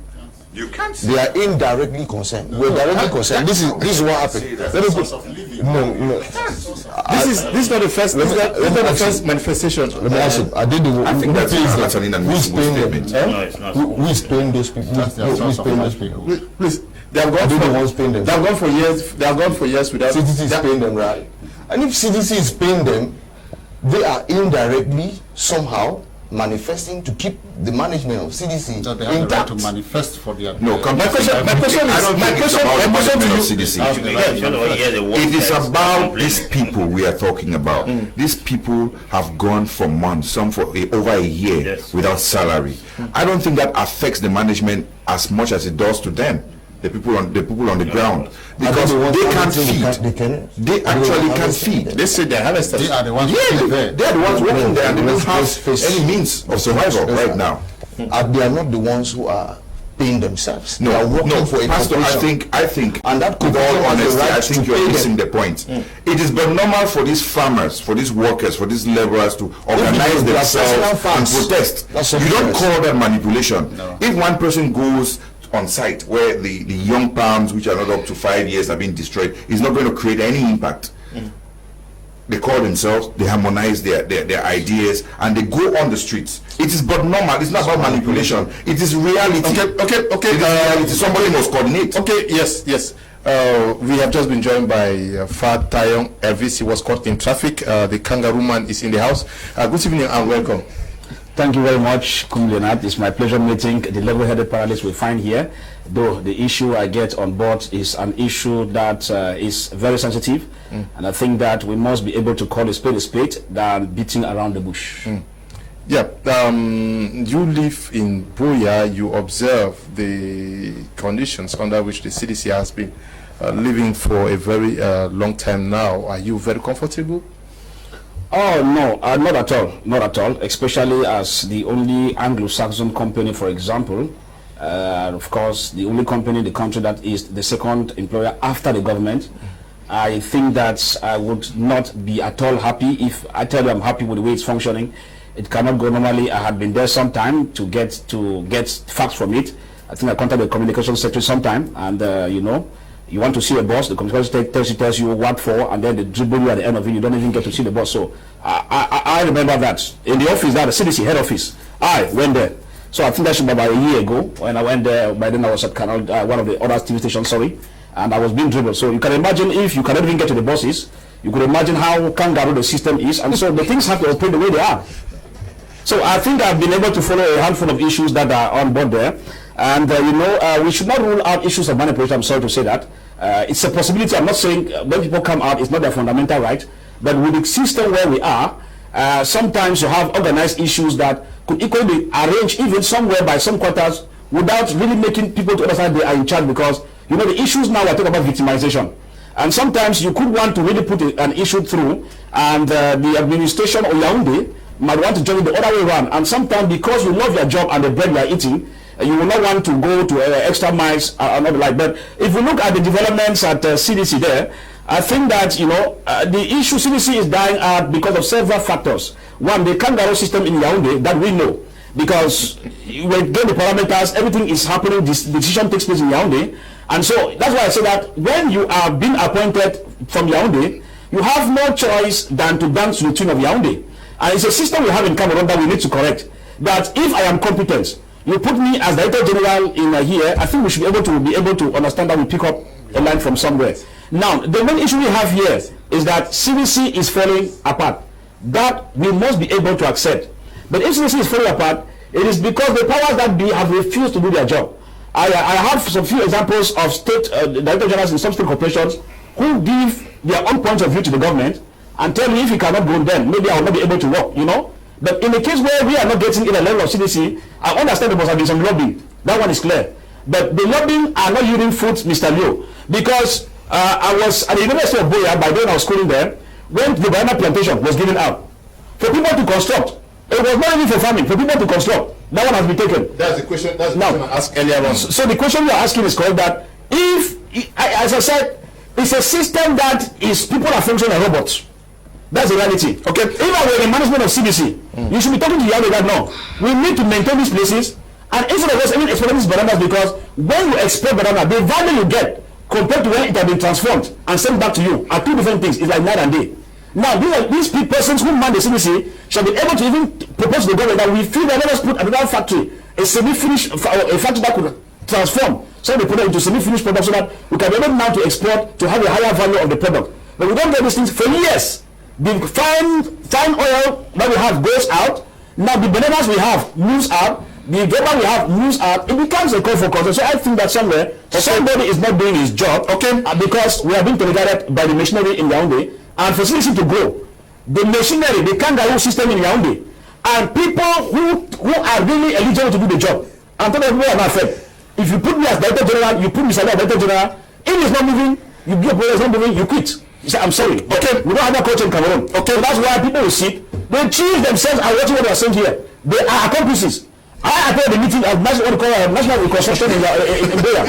you can't. They are indirectly concerned. We're directly concerned. This is what happened. No. This is not the first. This is not the first manifestation. Let me ask you. I did the. I think that's an inadmissible statement. No, it's not. Who is paying those people? Who's paying those people? Please. They have gone for years. They have gone for years without. CDC is paying them, right? And if CDC is paying them, they are indirectly somehow manifesting to keep the management of CDC so they have intact. The right to manifest for their. No, my question to CDC. It is about these people we are talking about. These people have gone for months, some for over a year without salary. I don't think that affects the management as much as it does to them. The people on the ground, because they can't feed. They actually can't feed. They say they have a They are the ones. They are the ones working there, and they don't have any means of survival right now. They are not the ones who are paying themselves. No, they are working for a Pastor, I think, and that with all honesty, I think you're missing the point. It is but normal for these farmers, for these workers, for these laborers to organize themselves and protest. You don't call that manipulation. No. If one person goes on site where the young palms, which are not up to 5 years, have been destroyed, is not going to create any impact. They call themselves, they harmonize their ideas, and they go on the streets. It is but normal. It's not about manipulation. It is reality. Okay. It is reality. Somebody must coordinate. Okay. Yes. We have just been joined by Fat Tayon Elvis. He was caught in traffic. The kangaroo man is in the house. Good evening and welcome. Thank you very much, Leonard. It's my pleasure meeting the level-headed panelists we find here, though the issue I get on board is an issue that is very sensitive, and I think that we must be able to call a spade than beating around the bush. Yeah, you live in Buea, you observe the conditions under which the CDC has been living for a very long time now. Are you very comfortable? Oh no, not at all, especially as the only Anglo-Saxon company, for example, of course the only company in the country that is the second employer after the government. I think that I would not be at all happy if I tell you I'm happy with the way it's functioning. It cannot go normally. I had been there some time to get facts from it. I think I contacted the communication secretary sometime, and you want to see a boss, the communication secretary tells you what for, and then they dribble you at the end of it. You don't even get to see the boss. So I remember that in the office, that the CDC head office, I went there. So I think that should be about a year ago when I went there. By then I was at Canal, one of the other TV stations, and I was being dribbled. So you can imagine, if you cannot even get to the bosses, you could imagine how kangaroo the system is, and so the things have to operate the way they are. So I think I've been able to follow a handful of issues that are on board there. And we should not rule out issues of manipulation. I'm sorry to say that. It's a possibility. I'm not saying when people come out, it's not their fundamental right. But with the system where we are, sometimes you have organized issues that could equally be arranged even somewhere by some quarters without really making people to understand they are in charge, because the issues now are talking about victimization. And sometimes you could want to really put an issue through, and the administration or Yaoundé might want to join it the other way around. And sometimes because you love your job and the bread you are eating, you will not want to go to extra miles and all the like. But if we look at the developments at CDC there, I think that, you know, the issue CDC is dying out because of several factors. One, the kangaroo system in Yaoundé that we know, because when get the parameters, everything is happening, this decision takes place in Yaoundé. And so that's why I say that when you are being appointed from Yaoundé, you have no choice than to dance to the tune of Yaoundé. And it's a system we have in Cameroon that we need to correct. That if I am competent, you put me as Director General in here, I think we should be able to understand that we pick up a line from somewhere. Now, the main issue we have here is that CDC is falling apart. That we must be able to accept. But if CDC is falling apart, it is because the powers that be have refused to do their job. I have some few examples of state Director Generals in some state corporations who give their own points of view to the government and tell you if you cannot go then, maybe I will not be able to work, you know. But in the case where we are not getting in a level of CDC, I understand there must have been some lobbying. That one is clear. But the lobbying are not yielding fruit, Mr. Leo, because I was at the University of Boya, by then I was schooling there, when the banana plantation was given out for people to construct. It was not even for farming, for people to construct. That one has been taken. That's the question. That's the question I asked earlier on. So the question you are asking is correct, that if, as I said, it's a system that is people are functioning as robots. That's the reality. Okay. If I were in management of CDC, you should be talking to Yahweh that no, we need to maintain these places, and instead of us even exporting these bananas, because when you export banana, the value you get compared to when it has been transformed and sent back to you are two different things. It's like night and day. Now, these persons who man the CDC shall be able to even propose to the government that we feel that let us put another factory, a semi-finished, a factory that could transform some of the product into semi-finished product so that we can be able now to export to have a higher value of the product. But we don't get these things for years. The fine oil that we have goes out. Now the bananas we have moves out. The rubber we have moves out. It becomes a call for concern. So I think that somewhere somebody is not doing his job. Okay, because we are being tolerated by the machinery in Yaoundé, and for CDC to grow, the machinery, the kangaroo system in Yaoundé, and people who are really eligible to do the job. I'm talking about people are not fed. If you put me as Director General, you put me as Director General. If it's not moving, you give a not moving, you quit. You say, I'm sorry. Okay, we don't have that culture in Cameroon. Okay, so that's why people will sit. The chiefs themselves are watching what they are saying here. They are accomplices. I attended the meeting of National Reconstruction in Boya.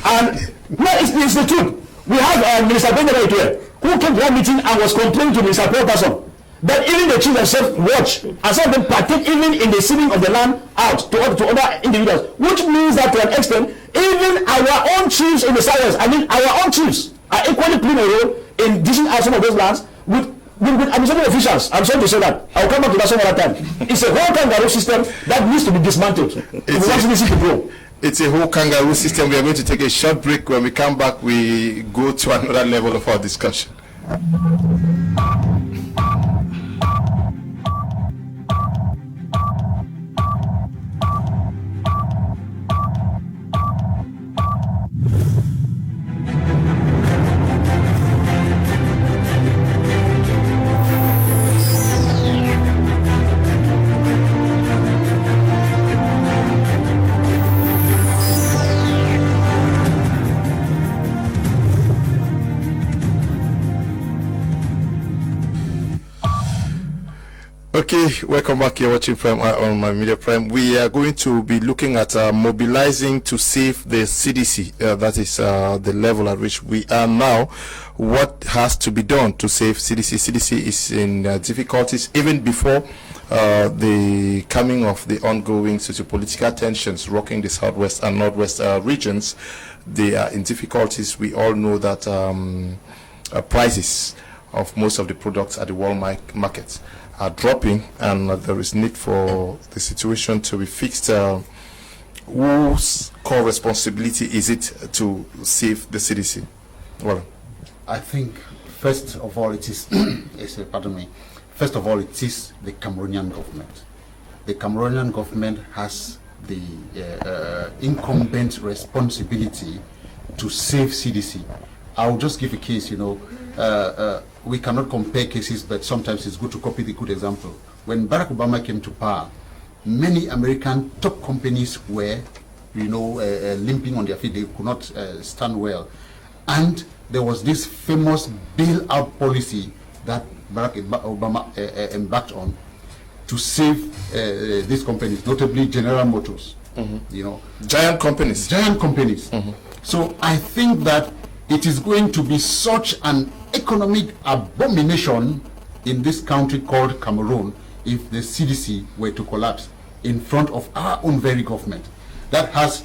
And no, it's the truth. We have Minister Benjamin here, who came to that meeting and was complaining to Minister Paul Person that even the chiefs themselves watch, and some of them partake even in the sealing of the land out to other individuals, which means that to an extent, even our own chiefs in the southwest, I mean our own chiefs, are equally playing a role in dishing out some of those lands with administrative officials. I'm sorry to say that. I'll come back to that some other time. It's a whole kangaroo system that needs to be dismantled. It's a whole kangaroo system. We are going to take a short break. When we come back, we go to another level of our discussion. Okay, welcome back. You're watching Prime on my Media Prime. We are going to be looking at mobilizing to save the CDC. That is the level at which we are now. What has to be done to save CDC? CDC is in difficulties even before the coming of the ongoing socio-political tensions rocking the southwest and northwest regions. They are in difficulties. We all know that prices of most of the products at the world markets are dropping, and there is need for the situation to be fixed. Whose core responsibility is it to save the CDC? Well, I think first of all it is first of all it is the Cameroonian government. The Cameroonian government has the incumbent responsibility to save CDC. I'll just give a case, we cannot compare cases, but sometimes it's good to copy the good example. When Barack Obama came to power, many American top companies were, limping on their feet. They could not stand well. And there was this famous bailout policy that Barack Obama embarked on to save these companies, notably General Motors. Giant companies. So I think that it is going to be such an economic abomination in this country called Cameroon if the CDC were to collapse in front of our own very government. That has,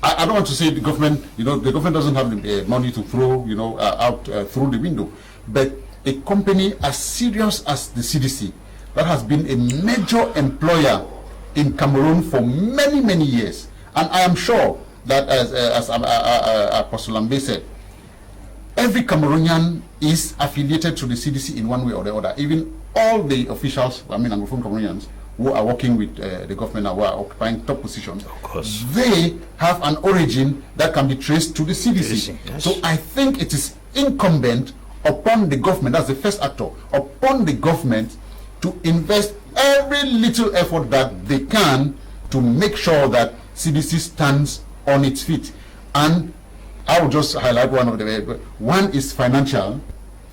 I don't want to say the government, the government doesn't have the money to throw, out through the window, but a company as serious as the CDC, that has been a major employer in Cameroon for many, many years. And I am sure that, as Apostle Lambe said, every Cameroonian is affiliated to the CDC in one way or the other. Even all the officials, Anglophone Cameroonians, who are working with the government and who are occupying top positions, of course, they have an origin that can be traced to the CDC. Yes. So I think it is incumbent upon the government, that's the first actor, upon the government to invest every little effort that they can to make sure that CDC stands on its feet. And I will just highlight one of the, one is financial.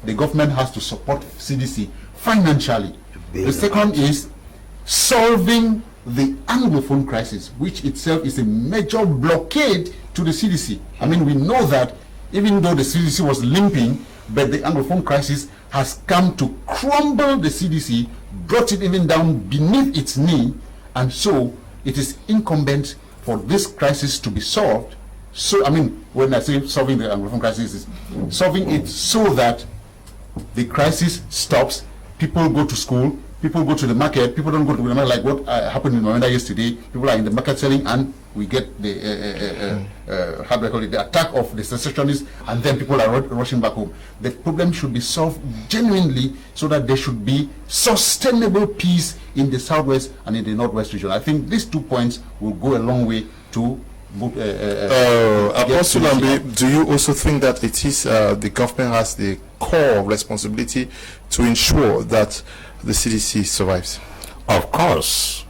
The government has to support CDC financially. The second is solving the Anglophone crisis, which itself is a major blockade to the CDC. We know that even though the CDC was limping, but the Anglophone crisis has come to crumble the CDC, brought it even down beneath its knee, and so it is incumbent for this crisis to be solved. So, when I say solving the Anglophone crisis, is solving it so that the crisis stops, people go to school, people go to the market, people don't go to the market like what happened in Rwanda yesterday. People are in the market selling, and we get the the attack of the secessionists, and then people are rushing back home. The problem should be solved genuinely so that there should be sustainable peace in the southwest and in the northwest region. I think these 2 points will go a long way to Apostle Lambe, do you also think that it is the government has the core responsibility to ensure that the CDC survives? Of course.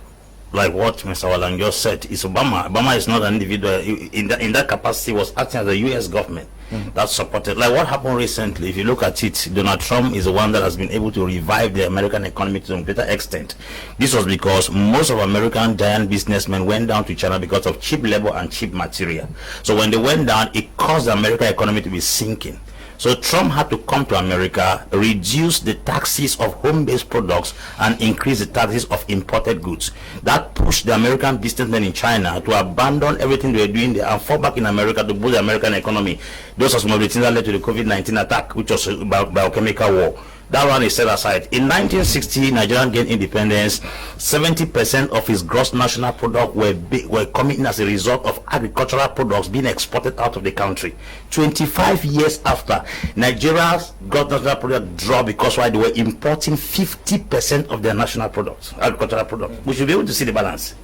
Like what Mr. Walang just said, is Obama. Obama is not an individual. In that capacity, was acting as the U.S. government that supported. Like what happened recently, if you look at it, Donald Trump is the one that has been able to revive the American economy to a greater extent. This was because most of American giant businessmen went down to China because of cheap labor and cheap material. So when they went down, it caused the American economy to be sinking. So Trump had to come to America, reduce the taxes of home-based products and increase the taxes of imported goods. That pushed the American businessmen in China to abandon everything they were doing there and fall back in America to boost the American economy. Those are some of the things that led to the COVID-19 attack, which was about biochemical war. That one is set aside. In 1960, Nigeria gained independence. 70% of its gross national product were coming in as a result of agricultural products being exported out of the country. 25 years after, Nigeria's gross national product dropped because why? They were importing 50% of their national products, agricultural products. We should be able to see the balance.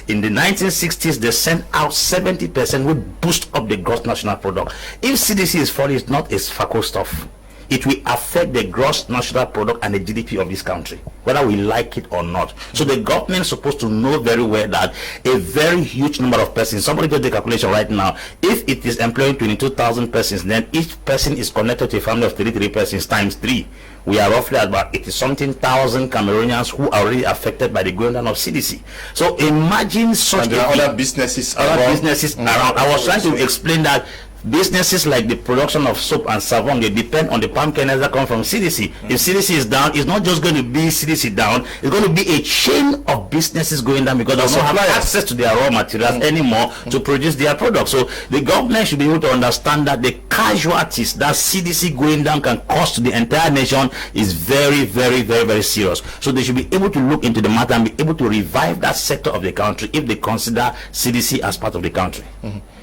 In the 1960s, they sent out 70%, would boost up the gross national product. If CDC is falling, it's not a FACO stuff. It will affect the gross national product and the GDP of this country, whether we like it or not. So the government is supposed to know very well that a very huge number of persons, somebody did the calculation right now, if it is employing 22,000 persons, then each person is connected to a family of 33 persons times 3. We are roughly at about 80-something thousand Cameroonians who are already affected by the going down of CDC. So imagine such and there are other businesses around. I was trying to explain that businesses like the production of soap and savon, they depend on the palm kernels that come from CDC. If CDC is down, it's not just going to be CDC down, it's going to be a chain of businesses going down because they don't have access to their raw materials anymore to produce their products. So the government should be able to understand that the casualties that CDC going down can cause to the entire nation is very, very, very, very serious. So they should be able to look into the matter and be able to revive that sector of the country if they consider CDC as part of the country.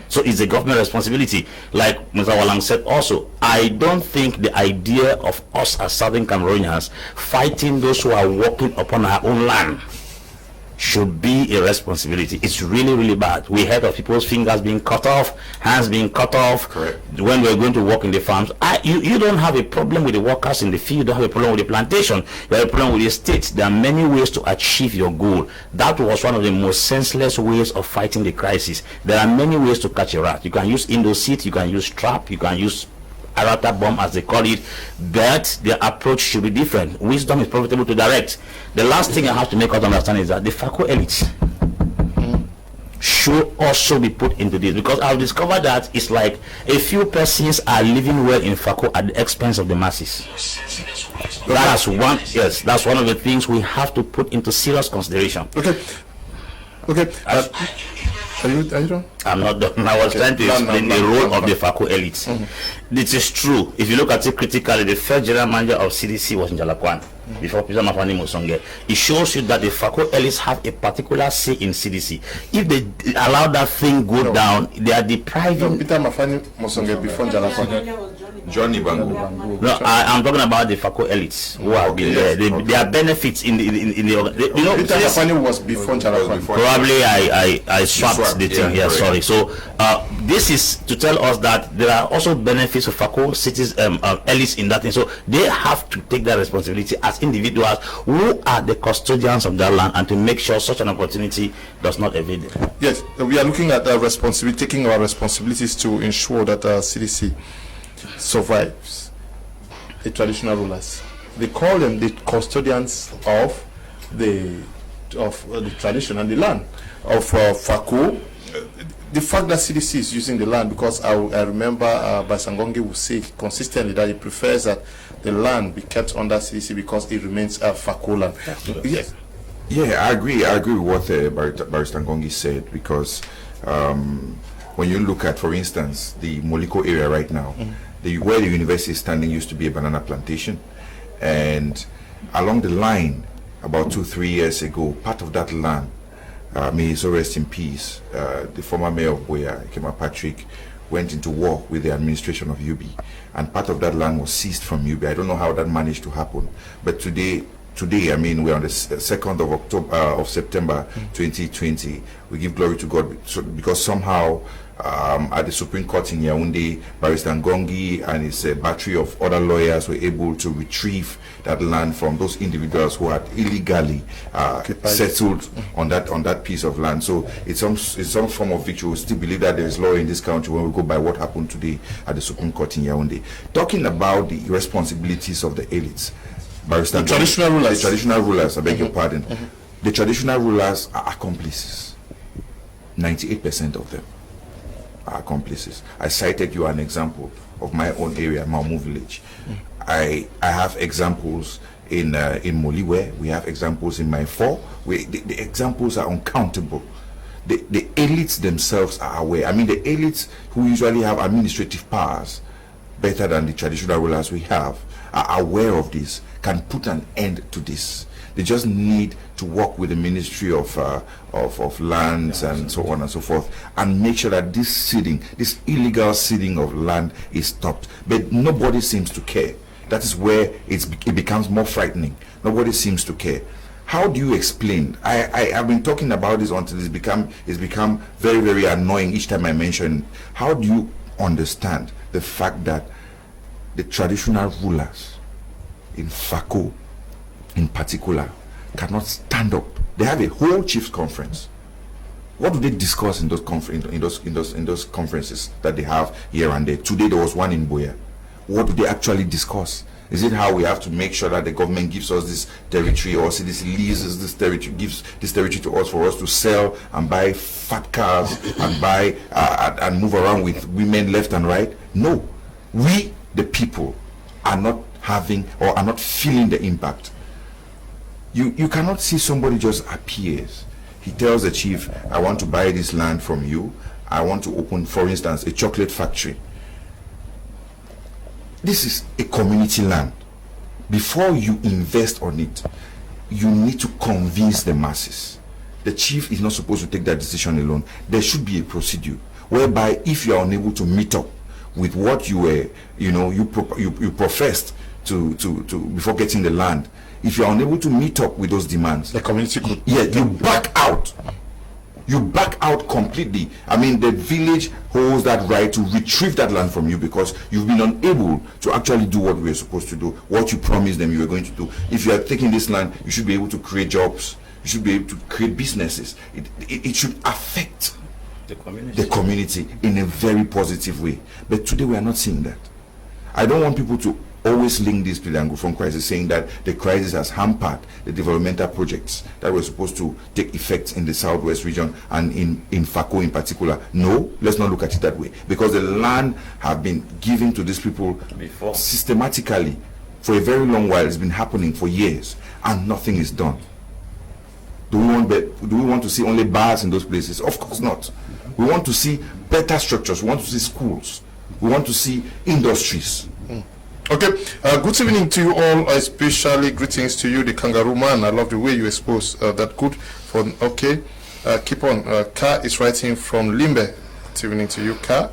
So it's a government responsibility. Like Mr. Walang said also, I don't think the idea of us as Southern Cameroonians fighting those who are walking upon our own land should be a responsibility. It's really, really bad. We heard of people's fingers being cut off, hands being cut off. Correct. When we're going to work in the farms. You don't have a problem with the workers in the field. You don't have a problem with the plantation. You have a problem with the state. There are many ways to achieve your goal. That was one of the most senseless ways of fighting the crisis. There are many ways to catch a rat. You can use Indoseed, you can use trap, you can use Arata bomb as they call it, but their approach should be different. Wisdom is profitable to direct. The last thing I have to make us understand is that the FACO elite should also be put into this, because I've discovered that it's like a few persons are living well in Fako at the expense of the masses. That's one. Yes, that's one of the things we have to put into serious consideration. Okay. Are you done? I'm not done. I was trying to explain the role of the Fako elites. This is true. If you look at it critically, the first general manager of CDC was in Jalakwan before President Mafani Musonge. It shows you that the Fako elites have a particular say in CDC. If they allow that thing go down, they are depriving. Peter Mafani Musonge before Jalakwan. Johnny Bangu. No, I'm talking about the Fako elites who have been there. There are benefits in the you know. Peter Mafani was before Jalakwan. Probably I swapped the thing here. Sorry. So this is to tell us that there are also benefits of Fako cities elites in that thing. So they have to take that responsibility as individuals who are the custodians of that land, and to make sure such an opportunity does not evade them. Yes, we are looking at taking our responsibilities to ensure that CDC survives the traditional rulers. They call them the custodians of the tradition and the land of Fako. The fact that CDC is using the land, because I remember Basangongi will say consistently that he prefers that the land be kept under CDC because it remains Fako land. Yes. Yeah, I agree with what Barrister Ngongi said, because when you look at, for instance, the Moliko area right now, where the university is standing used to be a banana plantation, and along the line, about 2-3 years ago, part of that land, may he so rest in peace, the former mayor of Boya, Kmer Patrick, went into war with the administration of UB, and part of that land was seized from UB. I don't know how that managed to happen, but today, I mean, we're on the 2nd of September 2020. We give glory to God because somehow at the Supreme Court in Yaoundé, Barrister Ngongi and his battery of other lawyers were able to retrieve that land from those individuals who had illegally settled on that piece of land. So it's some form of victory. We still believe that there is law in this country when we go by what happened today at the Supreme Court in Yaoundé. Talking about the responsibilities of the elites, Barrister, the traditional rulers, I beg your pardon. The traditional rulers are accomplices. 98% of them are accomplices. I cited you an example of my own area, Maumu village. I have examples in Moliwe. We have examples in my the examples are uncountable. The elites themselves are aware. I mean, the elites who usually have administrative powers better than the traditional rulers we have are aware of this, can put an end to this. They just need to work with the Ministry of Lands and so on and so forth, and make sure that this illegal ceding of land is stopped. But nobody seems to care. That is where it becomes more frightening. Nobody seems to care. How do you explain? I have been talking about this until it's become very, very annoying each time I mention it. How do you understand the fact that the traditional rulers in Fako, in particular, cannot stand up? They have a whole chiefs conference. What do they discuss in those conferences that they have here and there? Today there was one in Boya. What do they actually discuss? Is it how we have to make sure that the government gives us this territory, or CDC leases this territory, gives this territory to us for us to sell and buy fat cars and buy and move around with women left and right? No, we the people are not having or are not feeling the impact. You cannot see somebody just appears. He tells the chief, I want to buy this land from you. I want to open, for instance, a chocolate factory. This is a community land. Before you invest on it, you need to convince the masses. The chief is not supposed to take that decision alone. There should be a procedure whereby if you are unable to meet up with what you were, you professed to before getting the land, if you are unable to meet up with those demands, the community could, you back out. You back out completely. I mean, the village holds that right to retrieve that land from you because you've been unable to actually do what we were supposed to do, what you promised them you were going to do. If you are taking this land, you should be able to create jobs. You should be able to create businesses. It should affect the community in a very positive way. But today we are not seeing that. I don't want people to always link this to the Anglophone crisis, saying that the crisis has hampered the developmental projects that were supposed to take effect in the southwest region and in Fako in particular. No, let's not look at it that way, because the land have been given to these people before systematically for a very long while. It's been happening for years and nothing is done. Do we want to see only bars in those places? Of course not. We want to see better structures. We want to see schools. We want to see industries. Okay, good evening to you all, especially greetings to you, the Kangaroo Man. I love the way you expose that good for, okay, keep on. Ka is writing from Limbe. Good evening to you, Ka.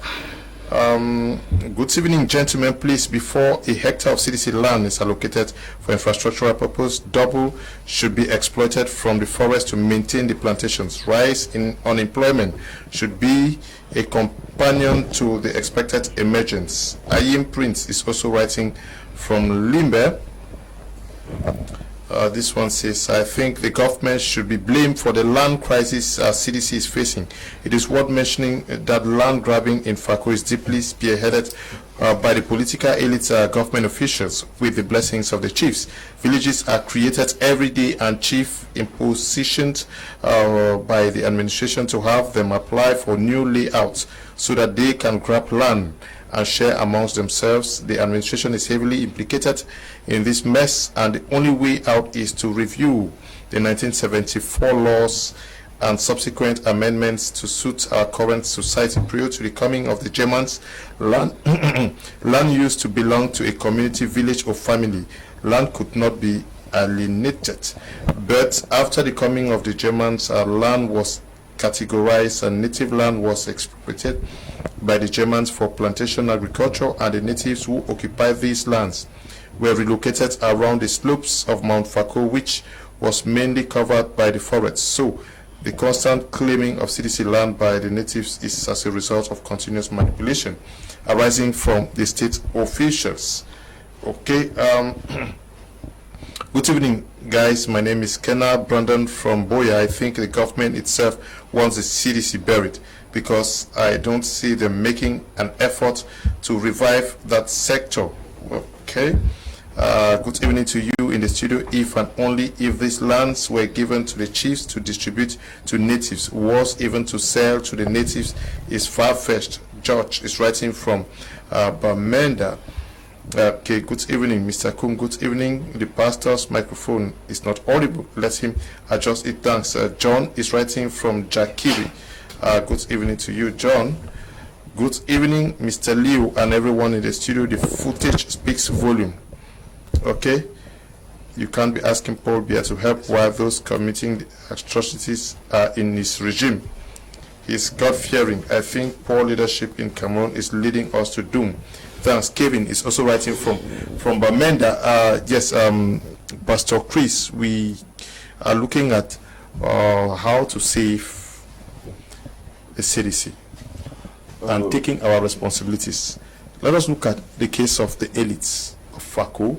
Good evening, gentlemen. Please, before a hectare of CDC land is allocated for infrastructural purpose, double should be exploited from the forest to maintain the plantations. Rise in unemployment should be a companion to the expected emergence. Ayim Prince is also writing from Limbe. This one says, I think the government should be blamed for the land crisis CDC is facing. It is worth mentioning that land grabbing in Fako is deeply spearheaded by the political elite government officials with the blessings of the chiefs. Villages are created every day and chief impositioned by the administration to have them apply for new layouts so that they can grab land and share amongst themselves. The administration is heavily implicated in this mess, and the only way out is to review the 1974 laws and subsequent amendments to suit our current society. Prior to the coming of the Germans, land used to belong to a community, village, or family. Land could not be alienated. But after the coming of the Germans, our land was categorized and native land was expropriated by the Germans for plantation agriculture, and the natives who occupied these lands were relocated around the slopes of Mount Fako, which was mainly covered by the forest. So the constant claiming of CDC land by the natives is as a result of continuous manipulation arising from the state officials. Okay, good evening, guys. My name is Kmer Brandon from Boya. I think the government itself wants the CDC buried because I don't see them making an effort to revive that sector. Okay. Good evening to you in the studio. If and only if these lands were given to the chiefs to distribute to natives, was even to sell to the natives, is far-fetched. George is writing from Bamenda. Okay, good evening, Mr. Kum. Good evening. The pastor's microphone is not audible. Let him adjust it. Thanks. John is writing from Jakiri. Good evening to you, John. Good evening, Mr. Liu and everyone in the studio. The footage speaks volume. Okay, you can't be asking Paul Biya to help while those committing the atrocities are in his regime. He is God-fearing. I think poor leadership in Cameroon is leading us to doom. Thanks. Kevin is also writing from Bamenda. Yes, Pastor Chris, we are looking at how to save the CDC and taking our responsibilities. Let us look at the case of the elites of Fako,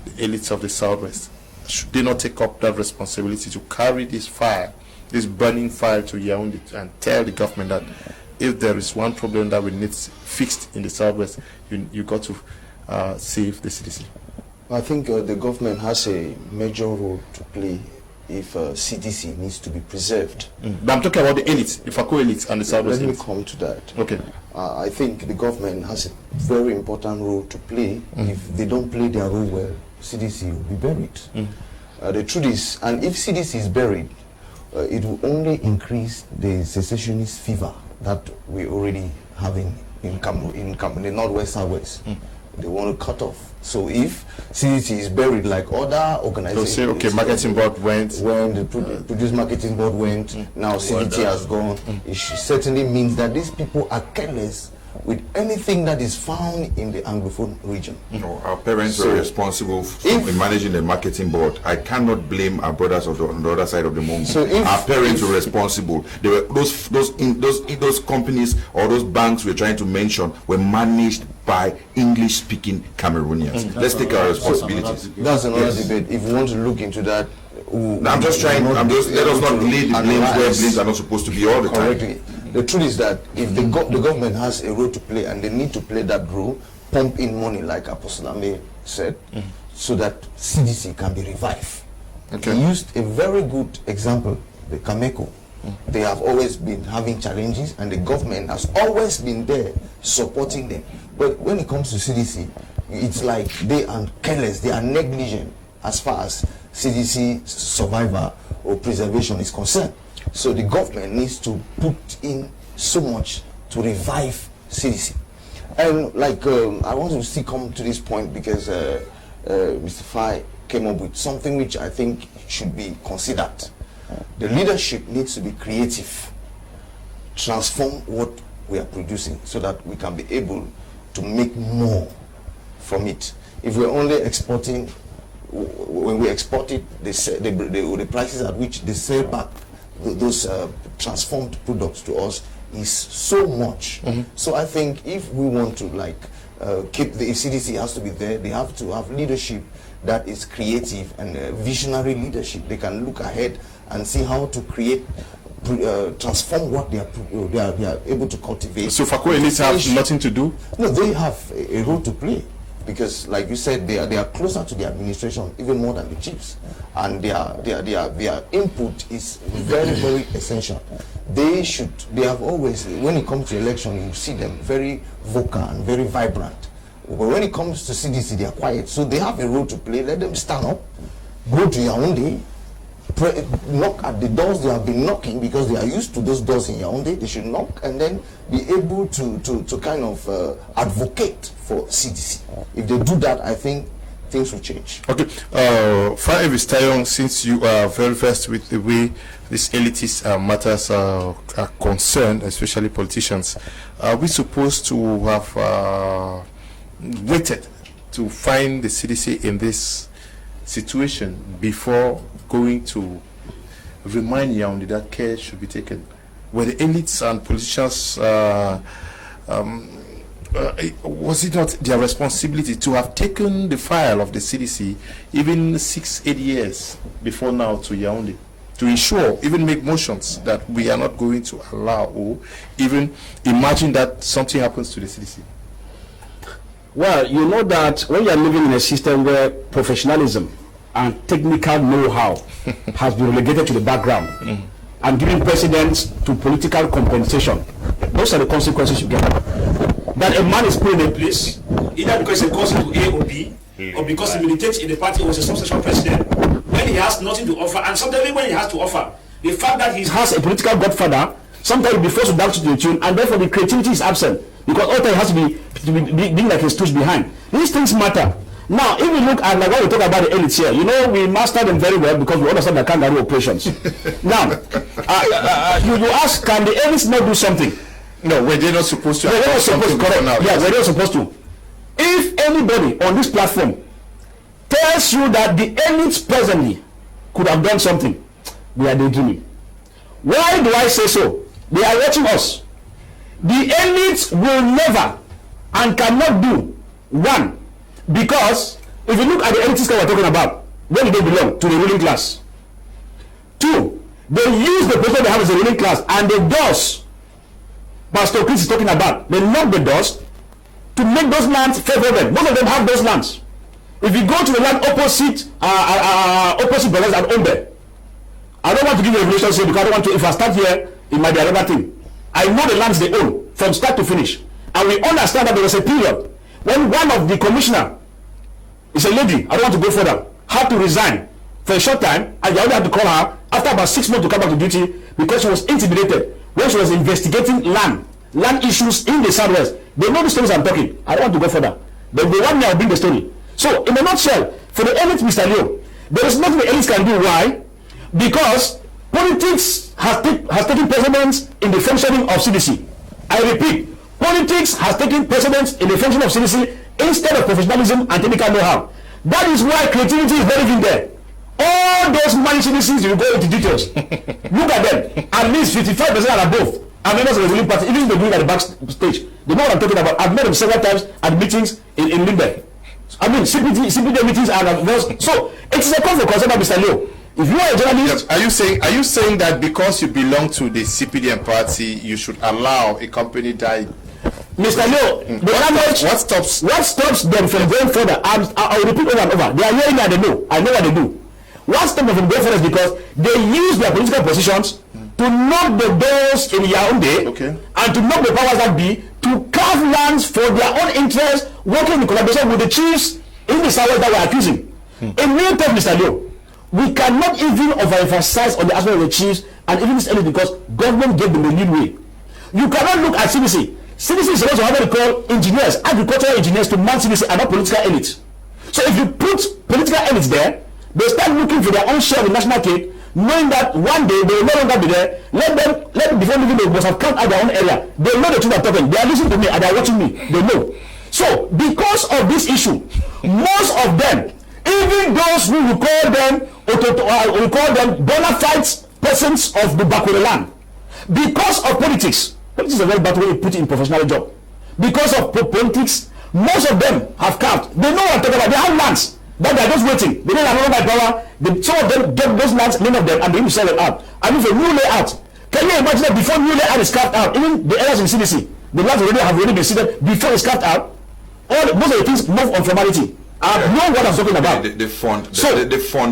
the elites of the Southwest. Should they not take up that responsibility to carry this fire, this burning fire to Yaoundé and tell the government that if there is one problem that we need fixed in the Southwest, you got to save the CDC? I think the government has a major role to play if CDC needs to be preserved. But I'm talking about the elites, the Fako elites and the Southwest elites. Let me come to that. Okay. I think the government has a very important role to play. If they don't play their role well, CDC will be buried. The truth is, and if CDC is buried, it will only increase the secessionist fever that we already have in the Northwest, Southwest. They want to cut off. So if CDC is buried like other organizations, so say, okay, marketing board went. When the produce marketing board went, now CDT has gone. It certainly means that these people are careless with anything that is found in the Anglophone region. No, our parents were responsible in managing the marketing board. I cannot blame our brothers on the other side of the moon. So our parents were responsible. They were those companies or those banks we're trying to mention were managed by English-speaking Cameroonians. Let's take our responsibilities. That's another debate. If you want to look into that, I'm just trying. Let us not lay the blames where blames are not supposed to be all the time. The truth is that if the government has a role to play and they need to play that role, pump in money like Apostle Ame said, so that CDC can be revived. Okay. He used a very good example, the Kameko. They have always been having challenges, and the government has always been there supporting them. But when it comes to CDC, it's like they are careless, they are negligent as far as CDC survival or preservation is concerned. So the government needs to put in so much to revive CDC. And like I want to still come to this point because Mr. Fai came up with something which I think should be considered. The leadership needs to be creative, transform what we are producing so that we can be able to make more from it. If we're only exporting, when we export it, the prices at which they sell back those transformed products to us is so much. So I think if we want to keep the CDC has to be there, they have to have leadership that is creative and visionary leadership. They can look ahead and see how to create, transform what they are able to cultivate. So Fakwe elites have nothing to do? No, they have a role to play because, like you said, they are closer to the administration even more than the chiefs, and their input is very, very essential. They have always, when it comes to election, you see them very vocal and very vibrant. But when it comes to CDC, they are quiet. So they have a role to play. Let them stand up, go to Yaoundé, knock at the doors they have been knocking because they are used to those doors in Yaoundé. They should knock and then be able to kind of advocate for CDC. If they do that, I think things will change. Okay. Fai Vistayon, since you are very versed with the way these elitist matters are concerned, especially politicians, are we supposed to have waited to find the CDC in this situation before going to remind Yaoundé that care should be taken? Were the elites and politicians, was it not their responsibility to have taken the file of the CDC even 6-8 years before now to Yaoundé, to ensure, even make motions that we are not going to allow or even imagine that something happens to the CDC? Well, you know that when you are living in a system where professionalism and technical know-how has been relegated to the background and giving precedence to political compensation, those are the consequences you get. That a man is put in a place, either because he goes into A or B, or because he militates in the party or was a substantial president, when he has nothing to offer, and sometimes when he has to offer, the fact that he has a political godfather, sometimes he be forced to dance to the tune, and therefore the creativity is absent, because all time has to be being like a stooge behind. These things matter. Now, if we look at, like when we talk about the elites here, you know, we master them very well because we understand the kangaroo operations. Now, you ask, can the elites not do something? No, were they not supposed to? They were not supposed to. Correct. Now, yeah, they were supposed to. If anybody on this platform tells you that the elites presently could have done something, we are daydreaming. Why do I say so? They are watching us. The elites will never and cannot do one, because if you look at the elitists that we're talking about, where do they belong? To the ruling class. Two, they use the position they have as a ruling class, and the doors Pastor Chris is talking about, they knock the doors to make those lands favorable. Most of them have those lands. If you go to the land opposite brothers and Ombe, I don't want to give you a revelation here because I don't want to. If I start here, it might be another thing. I know the lands they own from start to finish, and we understand that there was a period when one of the commissioner is a lady. I don't want to go further. Had to resign for a short time, and you only had to call her after about 6 months to come back to duty because she was intimidated when she was investigating land issues in the Southwest. They know the stories I'm talking. I don't want to go further, but they want me to bring the story. So, in a nutshell, for the elites, Mr. Leo, there is nothing the elites can do. Why? Because politics has taken precedence in the functioning of CDC. I repeat, politics has taken precedence in the function of CDC instead of professionalism and technical know-how. That is why creativity is very in there. All those money CDCs, you go into details. Look at them. At least 55% and above are members of the ruling party, even if they do it at the backstage. They know what I'm talking about. I've met them several times at meetings in Limbe. I mean, CPD meetings are so it's a cause for concern, Mr. Leo. If you are a journalist, are you saying that because you belong to the CPDM party, you should allow a company that Mr. Leo, what stops them from going further? I'll repeat over and over. They are hearing and they know. I know what they do. What stops them from going further is because they use their political positions to knock the doors in Yaoundé and to knock the powers that be to carve lands for their own interests, working in collaboration with the chiefs in the south that we are accusing. In real terms, Mr. Leo, we cannot even overemphasize on the aspect of the chiefs and even this early because government gave them the leeway. You cannot look at CDC. CDC is supposed to have what they call engineers, agricultural engineers to man CDC and not political elites. So if you put political elites there, they start looking for their own share of the national cake, knowing that one day they will no longer be there. Let them before leaving, they must have come out their own area. They know the truth I'm talking. They are listening to me and they are watching me. They know. So because of this issue, most of them, even those who we call them bona fide persons of the Bakwere land, because of politics is a very bad way to put it in professional job. Because of politics, most of them have carved. They know what I'm talking about. They have lands that they are just waiting. They don't have by power. Some of them get those lands, many of them, and they will sell it out. And if a new layout, can you imagine that before new layout is carved out, even the areas in CDC, the lands have already been seeded before it's carved out. Most of the things move on formality. I know what I'm talking about. They fund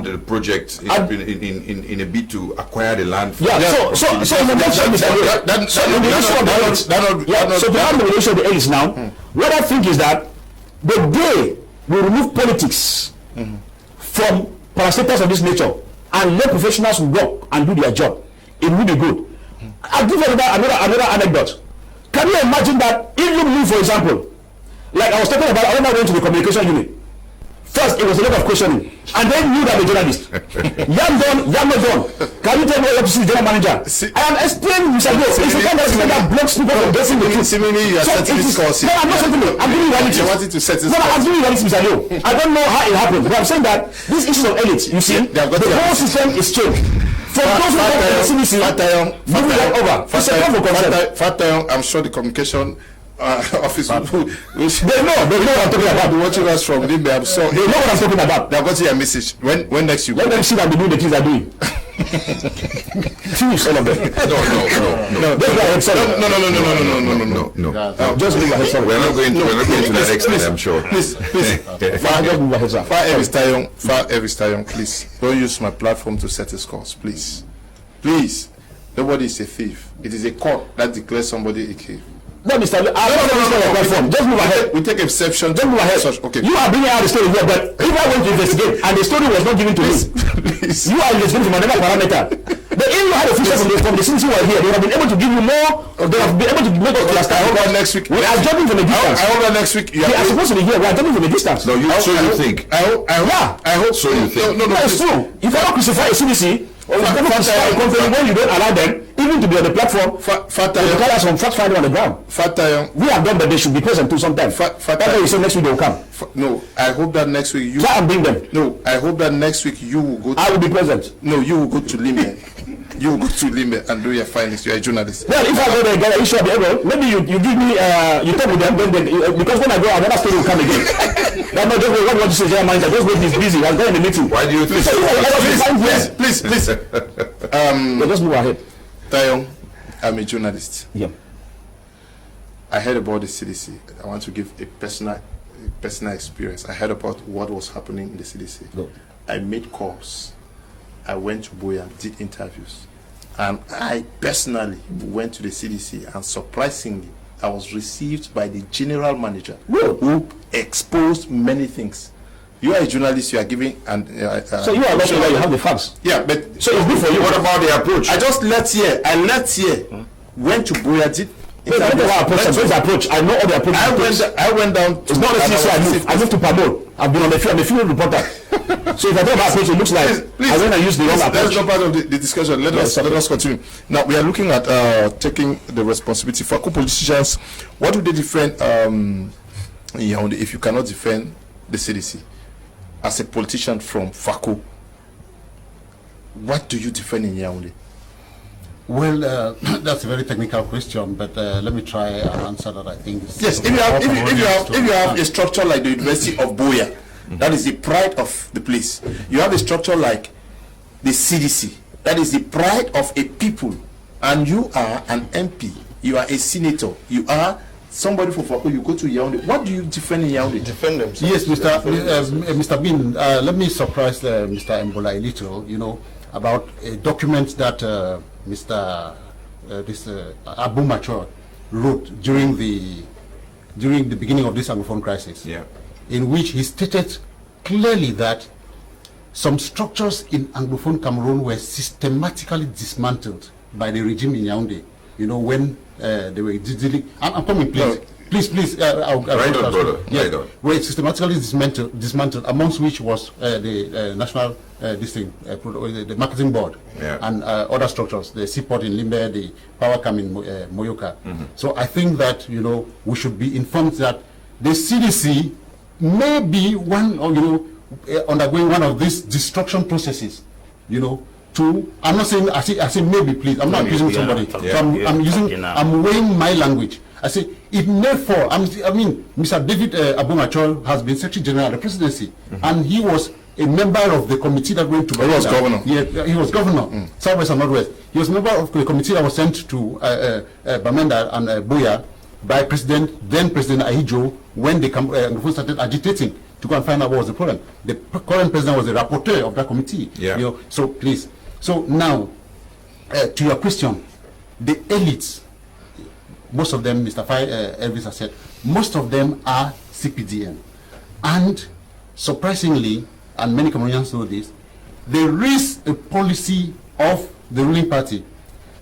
the project in a bid to acquire the land. So in the nutshell, so to have the relation of the aids now, what I think is that the day we remove politics from parastatals of this nature and let professionals work and do their job, it will be good. I'll give you another anecdote. Can you imagine that if you move, for example, like I was talking about, I went to the communication unit. First, it was a lot of questioning, and then knew that the journalist. Yam John, can you tell me what to see the general manager? I am explaining, Mr. Go. It's the kind of thing that blocks people from getting the truth. Seemingly, you are setting this course. No, I'm not setting it. I'm giving reality. You wanted to set this No, I'm giving reality, Mr. Go. I don't know how it happened, but I'm saying that these issues of elites, you see, the whole system is changed. For those who work in the CDC, moving that over. I'm sure the communication office they know what I'm talking about. Watching us from Limbe, I'm sorry. They know what I'm talking about. They've got your message. When next you let them see that they do the things they're doing. Finish all of them. No. Just leave my head sorry. We're not going to that extent, I'm sure. Please. Far Evis Tayon, please. Don't use my platform to set a course, please. Please. Nobody is a thief. It is a court that declares somebody a thief. No, Mr. I'm not platform. Just move ahead. We take exception. Just move ahead. Okay. You are bringing out the story here, but if I went to investigate and the story was not given to me, you are investigating from another parameter. But if you had officials from the CDC who are here, they have been able to give you more, or they have been able to make us understand. I hope that next week. We are jumping from a distance. I hope that next week. They are supposed to be here. We are jumping from a distance. No, you think. I hope so. You think. No, it's true. If I don't crucify a CDC, or when you don't allow them even to be on the platform, they call us from fact finding on the ground. We have done, but they should be present too sometimes. That's why you say next week they will come. No, I hope that next week you try and bring them. No, I hope that next week you will go. I will be present. No, you will go to Limbe. You will go to Limbe and do your findings. You are a journalist. Well, if I go there, get an issue of the able, maybe you give me you talk with them, then because when I go, another story will come again. No, just wait. What you say, general manager? Just wait. He's busy. I'm going in the meeting. Why do you think? Please. Just move ahead. Tayon, I'm a journalist. Yeah. I heard about the CDC. I want to give a personal experience. I heard about what was happening in the CDC. Go. I made calls. I went to Boya, did interviews. And I personally went to the CDC, and surprisingly, I was received by the general manager who exposed many things. You are a journalist, you are giving and so you are lucky that you have the facts. Yeah, but so it's good for you. What about the approach? I just left here. Went to Boya, did approach. I know all the approaches. I went down. It's not the CDC. I moved to Pablo. I've been on the field. I'm a field reporter. So if I talk about approach, it looks like I went and used the wrong approach. That's not part of the discussion. Let us continue. Now we are looking at taking the responsibility for politicians. What do they defend? If you cannot defend the CDC as a politician from Fako, what do you defend in Yaoundé? Well, that's a very technical question, but let me try and answer that. I think. Yes, if you have a structure like the University of Boya, that is the pride of the place. You have a structure like the CDC, that is the pride of a people, and you are an MP, you are a senator, you are somebody from Fako, you go to Yaoundé. What do you defend in Yaoundé? Defend themselves. Yes, Mr. Bean, let me surprise Mr. Mbola a little, about a document that Abu Machor wrote during the beginning of this Anglophone crisis, in which he stated clearly that some structures in Anglophone Cameroon were systematically dismantled by the regime in Yaoundé. When they were dealing. I'm coming, please. Please. Right on, brother. Yes, right on. were systematically dismantled, amongst which was the national the marketing board and other structures, the seaport in Limbe, the power cam in Moyoka. So I think that we should be informed that the CDC may be undergoing one of these destruction processes. I'm not saying I say maybe, please. I'm not accusing somebody. I'm weighing my language. I say it may fall. Mr. David Abu Machor has been Secretary General of the Presidency, and he was a member of the committee that went to. He was governor. Yeah, he was governor, Southwest and Northwest. He was a member of the committee that was sent to Bamenda and Buya by then President Ahijo when the Anglophone started agitating to go and find out what was the problem. The current president was the rapporteur of that committee. So please. So now, to your question, the elites, most of them, Mr. Elvis has said, most of them are CPDM. And surprisingly, and many Cameroonians know this, there is a policy of the ruling party.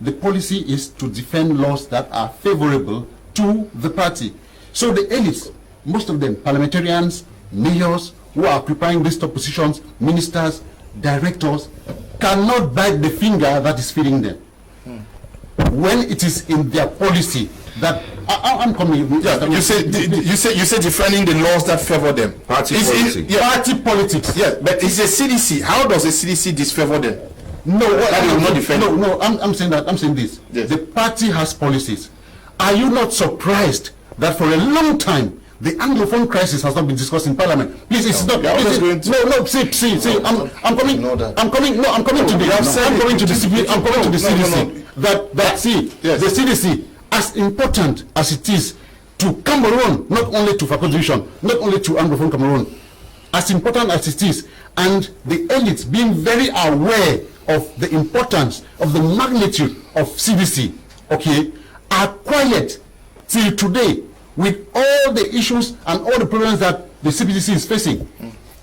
The policy is to defend laws that are favorable to the party. So the elites, most of them, parliamentarians, mayors, who are occupying these top positions, ministers, directors, cannot bite the finger that is feeding them. When it is in their policy that I'm coming. You say defending the laws that favor them. Party politics. Party politics. Yes, but it's a CDC. How does the CDC disfavor them? No, I'm saying that. I'm saying this. Yes. The party has policies. Are you not surprised that for a long time the Anglophone crisis has not been discussed in Parliament? Please, it's not. See. I'm coming to the CDC. The CDC, as important as it is to Cameroon, not only to Fako Division, not only to Anglophone Cameroon, as important as it is, and the elites being very aware of the importance of the magnitude of CDC, are quiet till today with all the issues and all the problems that the CDC is facing.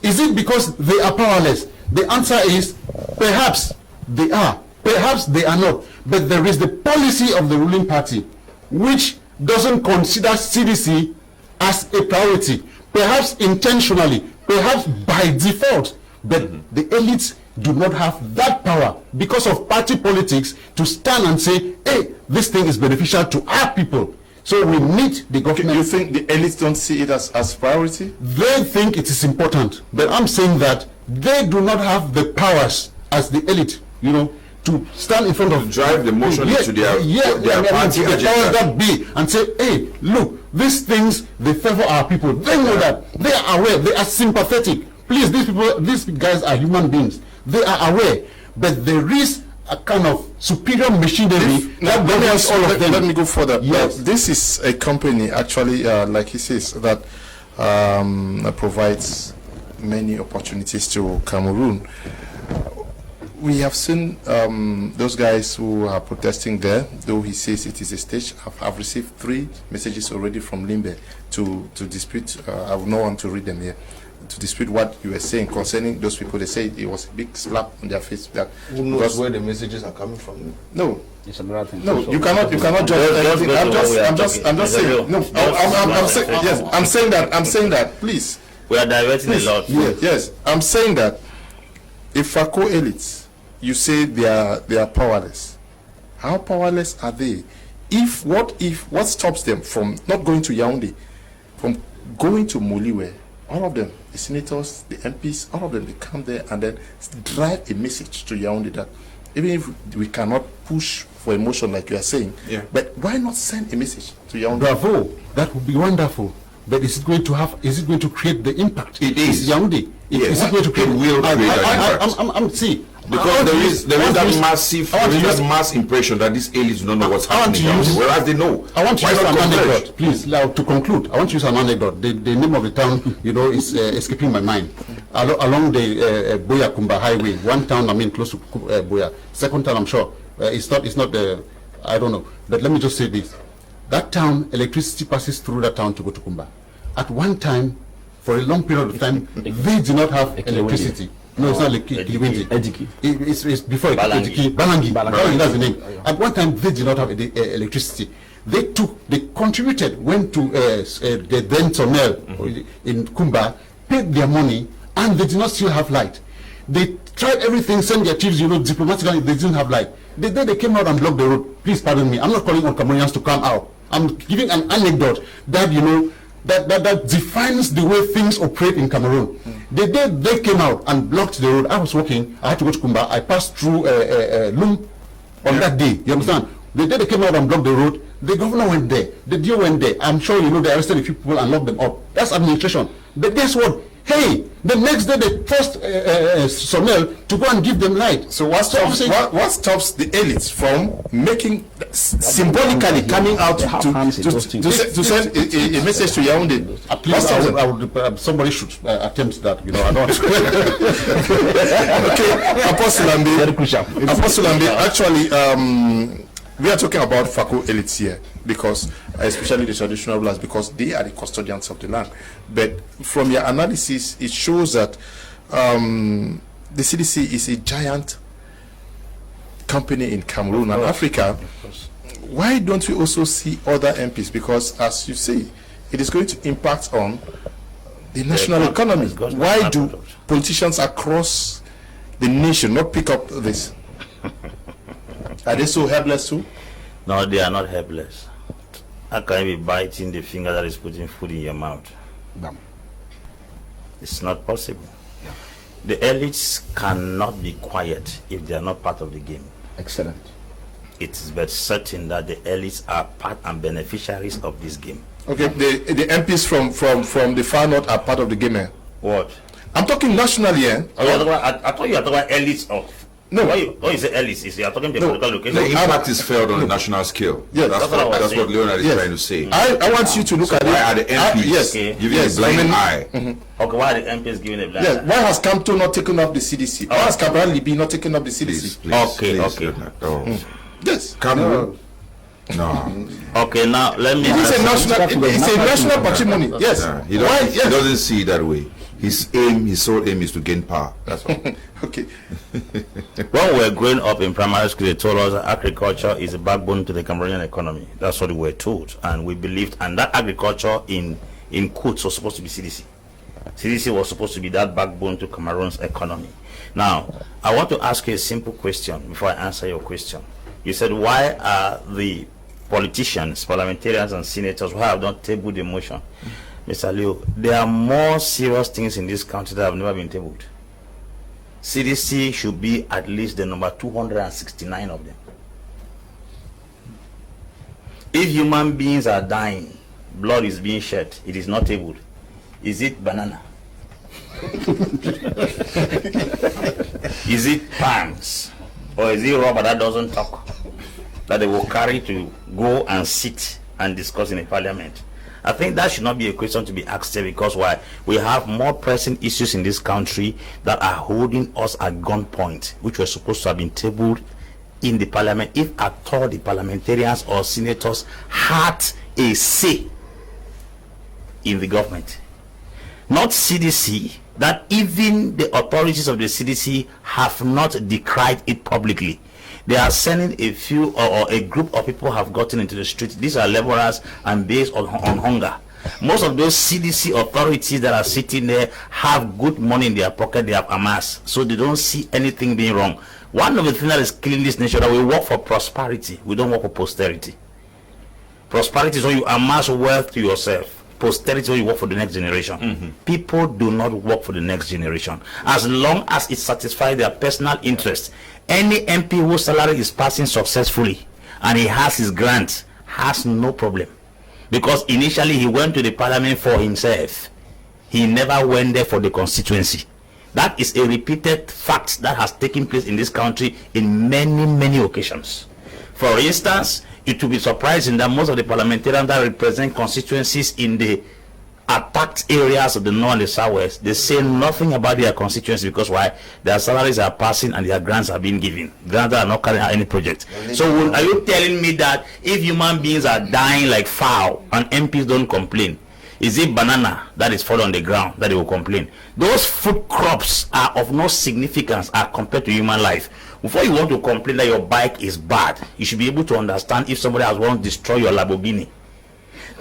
Is it because they are powerless? The answer is perhaps they are, perhaps they are not. But there is the policy of the ruling party which doesn't consider CDC as a priority, perhaps intentionally, perhaps by default. But the elites do not have that power because of party politics to stand and say, hey, this thing is beneficial to our people. So we need the government. You think the elites don't see it as priority? They think it is important, but I'm saying that they do not have the powers as the elite, to stand in front of drive the motion into their party the powers that be and say, hey, look, these things, they favor our people. They know that. They are aware. They are sympathetic. Please, these guys are human beings. They are aware. But there is a kind of superior machinery that governs all of them. Let me go further. Yes. This is a company, actually, like he says, that provides many opportunities to Cameroon. We have seen those guys who are protesting there, though he says it is a stage. I've received 3 messages already from Limbe to dispute. I have no one to read them here. To dispute what you were saying concerning those people. They say it was a big slap on their face. That who knows where the messages are coming from? No. It's another thing. No, you cannot judge anything. I'm just saying. No, I'm saying that. Please. We are diverting a lot. Yes, I'm saying that if Fako elites, you say they are powerless. How powerless are they? What stops them from not going to Yaoundé, from going to Moliwe? All of them, the senators, the MPs, all of them, they come there and then drive a message to Yaoundé that even if we cannot push for emotion like you are saying, but why not send a message to Yaoundé? Bravo, that would be wonderful. But is it going to create the impact? It is. Yaoundé. Is it going to create? It will create an impact. Because there is that mass impression that these elites don't know what's happening, whereas they know. I want to use an anecdote, please. To conclude, I want to use an anecdote. The name of the town, is escaping my mind. Along the Boya Kumba Highway, one town, close to Boya. Second town, I'm sure it's not. I don't know. But let me just say this: that town, electricity passes through that town to go to Kumba. At one time, for a long period of time, they did not have electricity. No, it's not Ediki. It's before Ediki. Balangi. That's the name. At one time, they did not have electricity. They contributed, went to the then Sonel in Kumba, paid their money, and they did not still have light. They tried everything, sent their chiefs, diplomatically, they didn't have light. The day they came out and blocked the road, please pardon me, I'm not calling on Cameroonians to come out. I'm giving an anecdote that, that defines the way things operate in Cameroon. The day they came out and blocked the road, I was walking, I had to go to Kumba, I passed through Lum on that day, you understand? The day they came out and blocked the road, the governor went there, the DO went there. I'm sure they arrested a few people and locked them up. That's administration. But guess what? Hey, the next day they forced Sonel to go and give them light. So what stops the elites from making symbolically coming out to send a message to Yaoundé? At least I would, somebody should attempt that. I don't. Okay, Apostle Lambe. Actually, we are talking about Fako elites here, because especially the traditional rulers, because they are the custodians of the land. But from your analysis, it shows that the CDC is a giant company in Cameroon and Africa. Why don't we also see other MPs? Because, as you say, it is going to impact on the national economy. Why do politicians across the nation not pick up this? Are they so helpless too? No, they are not helpless. How can you be biting the finger that is putting food in your mouth? It's not possible. The elites cannot be quiet if they are not part of the game. Excellent. It is but certain that the elites are part and beneficiaries of this game. Okay, the MPs from the far north are part of the game. What? I'm talking nationally. I thought you were talking about elites of. No, why you say elites? You are talking the political location. The impact is felt on a national scale. Yes, that's what Leonard is trying to say. I want you to look at it. Why are the MPs giving a blind eye? Okay, why are the MPs giving a blind eye? Why has Camto not taken up the CDC? Why has Cameroun Libby not taken up the CDC? Please. Yes. Cameroon. No. Okay, now let me. It's a national patrimony. Yes. He doesn't see it that way. His sole aim is to gain power. That's all. Okay. When we were growing up in primary school, they told us that agriculture is the backbone to the Cameroonian economy. That's what we were told, and we believed. And that agriculture, in quotes, was supposed to be CDC. CDC was supposed to be that backbone to Cameroon's economy. Now, I want to ask you a simple question before I answer your question. You said, why are the politicians, parliamentarians, and senators who have not tabled the motion? Mr. Leo, there are more serious things in this country that have never been tabled. CDC should be at least the number 269 of them. If human beings are dying, blood is being shed, it is not tabled. Is it banana? Is it pants? Or is it rubber that doesn't talk, that they will carry to go and sit and discuss in a parliament? I think that should not be a question to be asked here, because why? We have more pressing issues in this country that are holding us at gunpoint, which were supposed to have been tabled in the parliament if at all the parliamentarians or senators had a say in the government. Not CDC, that even the authorities of the CDC have not decried it publicly. They are sending a few or a group of people have gotten into the street. These are laborers and based on hunger. Most of those CDC authorities that are sitting there have good money in their pocket, they have amassed, so they don't see anything being wrong. One of the things that is killing this nation, that we work for prosperity, we don't work for posterity. Prosperity is when you amass wealth to yourself. Posterity is when you work for the next generation. People do not work for the next generation. As long as it satisfies their personal interest, any MP whose salary is passing successfully and he has his grant has no problem, because initially he went to the parliament for himself. He never went there for the constituency. That is a repeated fact that has taken place in this country in many, many occasions. For instance, it will be surprising that most of the parliamentarians that represent constituencies in the attacked areas of the north and the southwest, they say nothing about their constituency, because why? Their salaries are passing and their grants are being given. Grants are not carrying out any project. So are you telling me that if human beings are dying like fowl and MPs don't complain, is it banana that is falling on the ground that they will complain? Those food crops are of no significance compared to human life. Before you want to complain that your bike is bad, you should be able to understand if somebody has want to destroy your Lamborghini.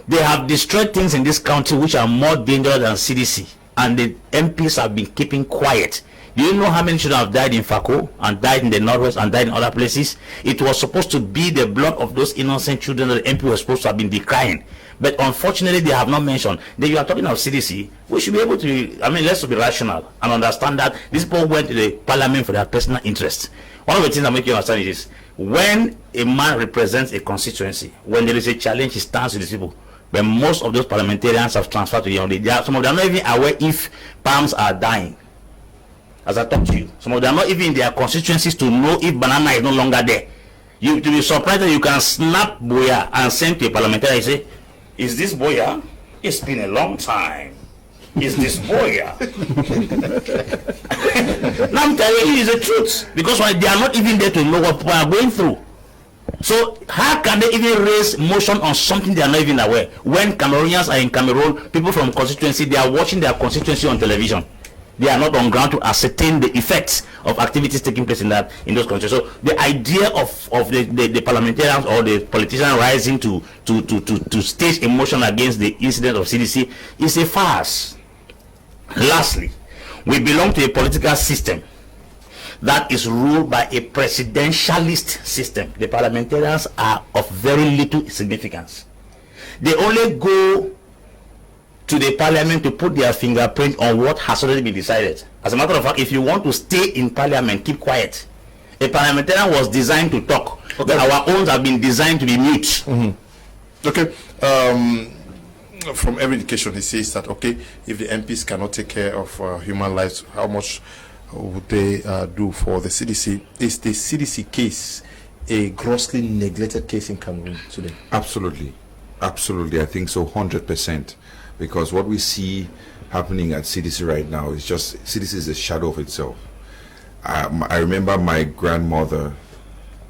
They have destroyed things in this country which are more dangerous than CDC, and the MPs have been keeping quiet. Do you know how many children have died in Fako and died in the northwest and died in other places? It was supposed to be the blood of those innocent children that the MP was supposed to have been decrying. But unfortunately, they have not mentioned. Then you are talking of CDC. We should be able to, let's be rational and understand that these people went to the parliament for their personal interest. One of the things that make you understand is when a man represents a constituency, when there is a challenge, he stands with these people. But most of those parliamentarians have transferred to Yaoundé. Some of them are not even aware if palms are dying. As I talk to you, some of them are not even in their constituencies to know if banana is no longer there. You to be surprised that you can snap boya and send to a parliamentarian and say, "Is this boya? It's been a long time. Is this boya?" Now I'm telling you, it's the truth, because why? They are not even there to know what people are going through. So how can they even raise motion on something they are not even aware? When Cameroonians are in Cameroon, people from constituency, they are watching their constituency on television. They are not on ground to ascertain the effects of activities taking place in those countries. So the idea of the parliamentarians or the politicians rising to stage a motion against the incident of CDC is a farce. Lastly, we belong to a political system that is ruled by a presidentialist system. The parliamentarians are of very little significance. They only go to the parliament to put their fingerprint on what has already been decided. As a matter of fact, if you want to stay in parliament, keep quiet. A parliamentarian was designed to talk, but our own have been designed to be mute. Okay. From every indication, he says that, okay, if the MPs cannot take care of human lives, how much would they do for the CDC? Is the CDC case a grossly neglected case in Cameroon today? Absolutely. I think so, 100%. Because what we see happening at CDC right now is just, CDC is a shadow of itself. I remember my grandmother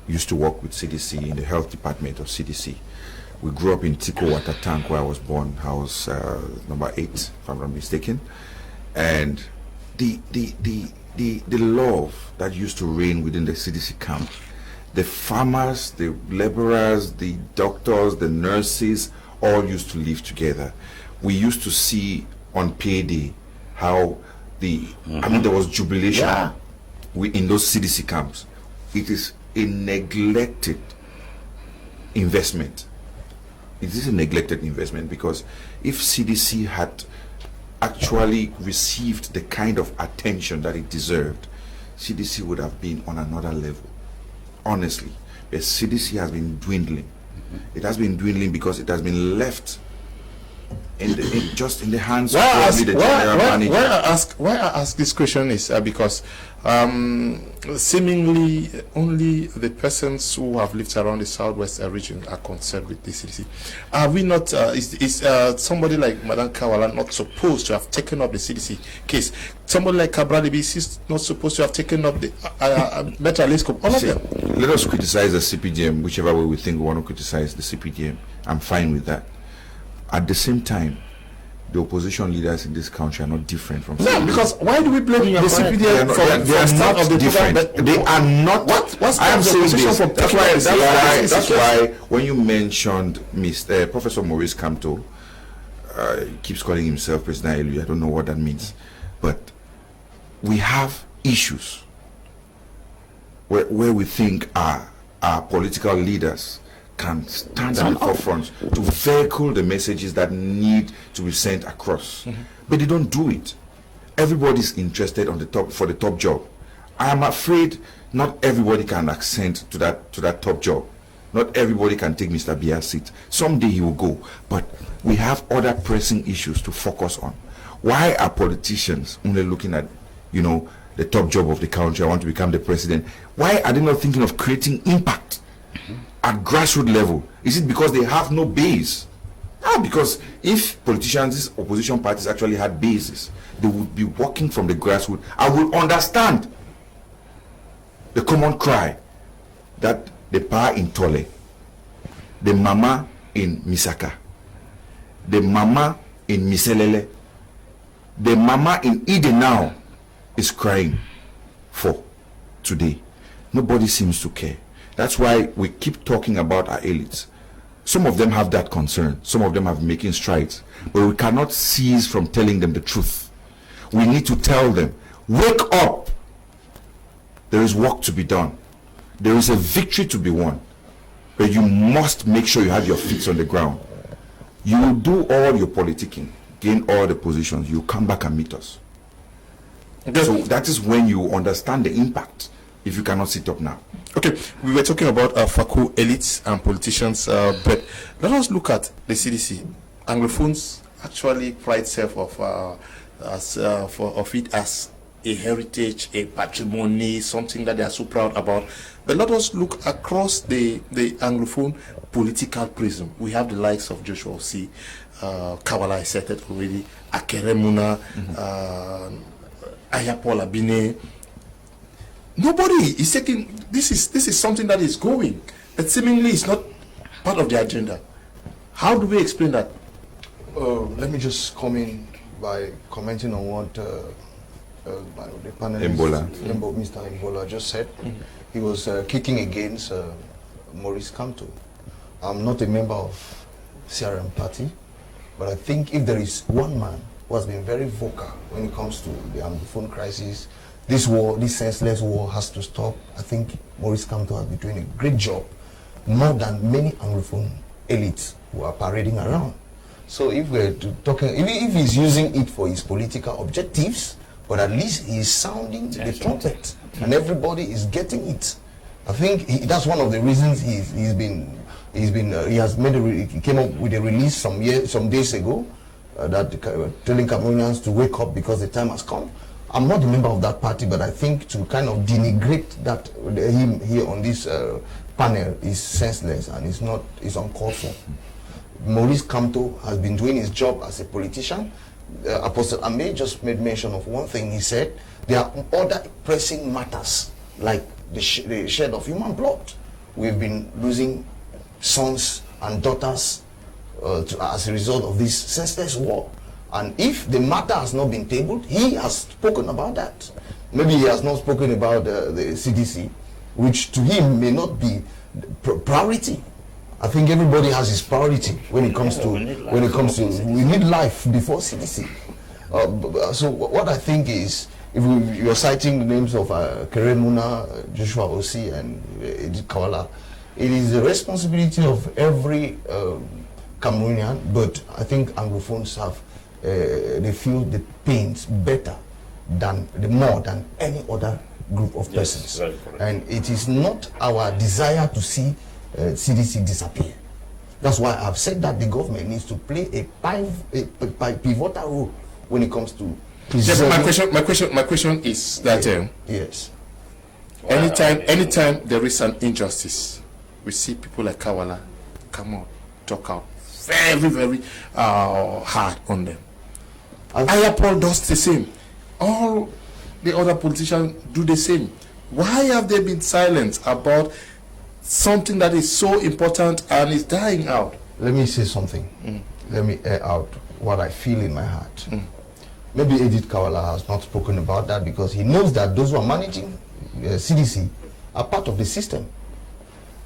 used to work with CDC in the health department of CDC. We grew up in Tiko Water Tank, where I was born, house number 8, if I'm not mistaken. And the love that used to reign within the CDC camp, the farmers, the laborers, the doctors, the nurses, all used to live together. We used to see on payday how there was jubilation in those CDC camps. It is a neglected investment. It is a neglected investment, because if CDC had actually received the kind of attention that it deserved, CDC would have been on another level, honestly. But CDC has been dwindling. It has been dwindling because it has been left just in the hands of the general manager. Why I ask this question is because seemingly only the persons who have lived around the southwest region are concerned with this CDC. Are we not? Is somebody like Madame Kawala not supposed to have taken up the CDC case? Somebody like Cabralibi is not supposed to have taken up the Metralescope. All of them. Let us criticize the CPDM whichever way we think we want to criticize the CPDM. I'm fine with that. At the same time, the opposition leaders in this country are not different from CPDM. Because why do we blame the CPDM they are not different. They are not. What's I am saying this. That's why when you mentioned Professor Maurice Kamto, keeps calling himself President Elu. I don't know what that means, but we have issues where we think our political leaders can stand at the forefront to vehicle the messages that need to be sent across. But they don't do it. Everybody's interested on the top for the top job. I am afraid not everybody can ascend to that top job. Not everybody can take Mr. Bia's seat. Someday he will go. But we have other pressing issues to focus on. Why are politicians only looking at you know, the top job of the country, I want to become the president. Why are they not thinking of creating impact at grassroots level? Is it because they have no base? Because if politicians, these opposition parties actually had bases, they would be working from the grassroots. I would understand the common cry that the pa in Tole, the mama in Misaka, the mama in Miselele, the mama in Eden now is crying for today. Nobody seems to care. That's why we keep talking about our elites. Some of them have that concern. Some of them are making strides. But we cannot cease from telling them the truth. We need to tell them, wake up. There is work to be done. There is a victory to be won. But you must make sure you have your feet on the ground. You will do all your politicking, gain all the positions. You come back and meet us. So that is when you understand the impact, if you cannot sit up now. Okay, we were talking about Faku elites and politicians, but let us look at the CDC. Anglophones actually pride itself of it as a heritage, a patrimony, something that they are so proud about. But let us look across the Anglophone political prism. We have the likes of Joshua Osei, Kawala, I said it already, Akeremuna, Ayapol Abine. Nobody is taking this is something that is going, but seemingly it's not part of the agenda. How do we explain that? Let me just come in by commenting on what the panelist Mr. Mbola just said. He was kicking against Maurice Kamto. I'm not a member of CRM party, but I think if there is one man who has been very vocal when it comes to the Anglophone crisis, this war, this senseless war has to stop. I think Maurice Kamto has been doing a great job, more than many Anglophone elites who are parading around. So if we're talking, if he's using it for his political objectives, but at least he's sounding the trumpet, and everybody is getting it. I think that's one of the reasons he came up with a release some days ago that telling Cameroonians to wake up because the time has come. I'm not a member of that party, but I think to kind of denigrate that him here on this panel is senseless and it's uncalled for. Maurice Kamto has been doing his job as a politician. Apostle Ame just made mention of one thing. He said there are other pressing matters like the shed of human blood. We've been losing sons and daughters as a result of this senseless war. And if the matter has not been tabled, he has spoken about that. Maybe he has not spoken about the CDC, which to him may not be priority. I think everybody has his priority when it comes to we need life before CDC. So what I think is, if you're citing the names of Keremuna, Joshua Osei, and Edith Kawala, it is the responsibility of every Cameroonian. But I think Anglophones have they feel the pains better more than any other group of persons. And it is not our desire to see CDC disappear. That's why I've said that the government needs to play a pivotal role when it comes to preserving. Yeah, my question is that yes, anytime there is an injustice, we see people like Kawala come out, talk out very, very hard on them. Ayapol does the same. All the other politicians do the same. Why have they been silent about something that is so important and is dying out? Let me say something. Let me air out what I feel in my heart. Maybe Edith Kawala has not spoken about that because he knows that those who are managing CDC are part of the system.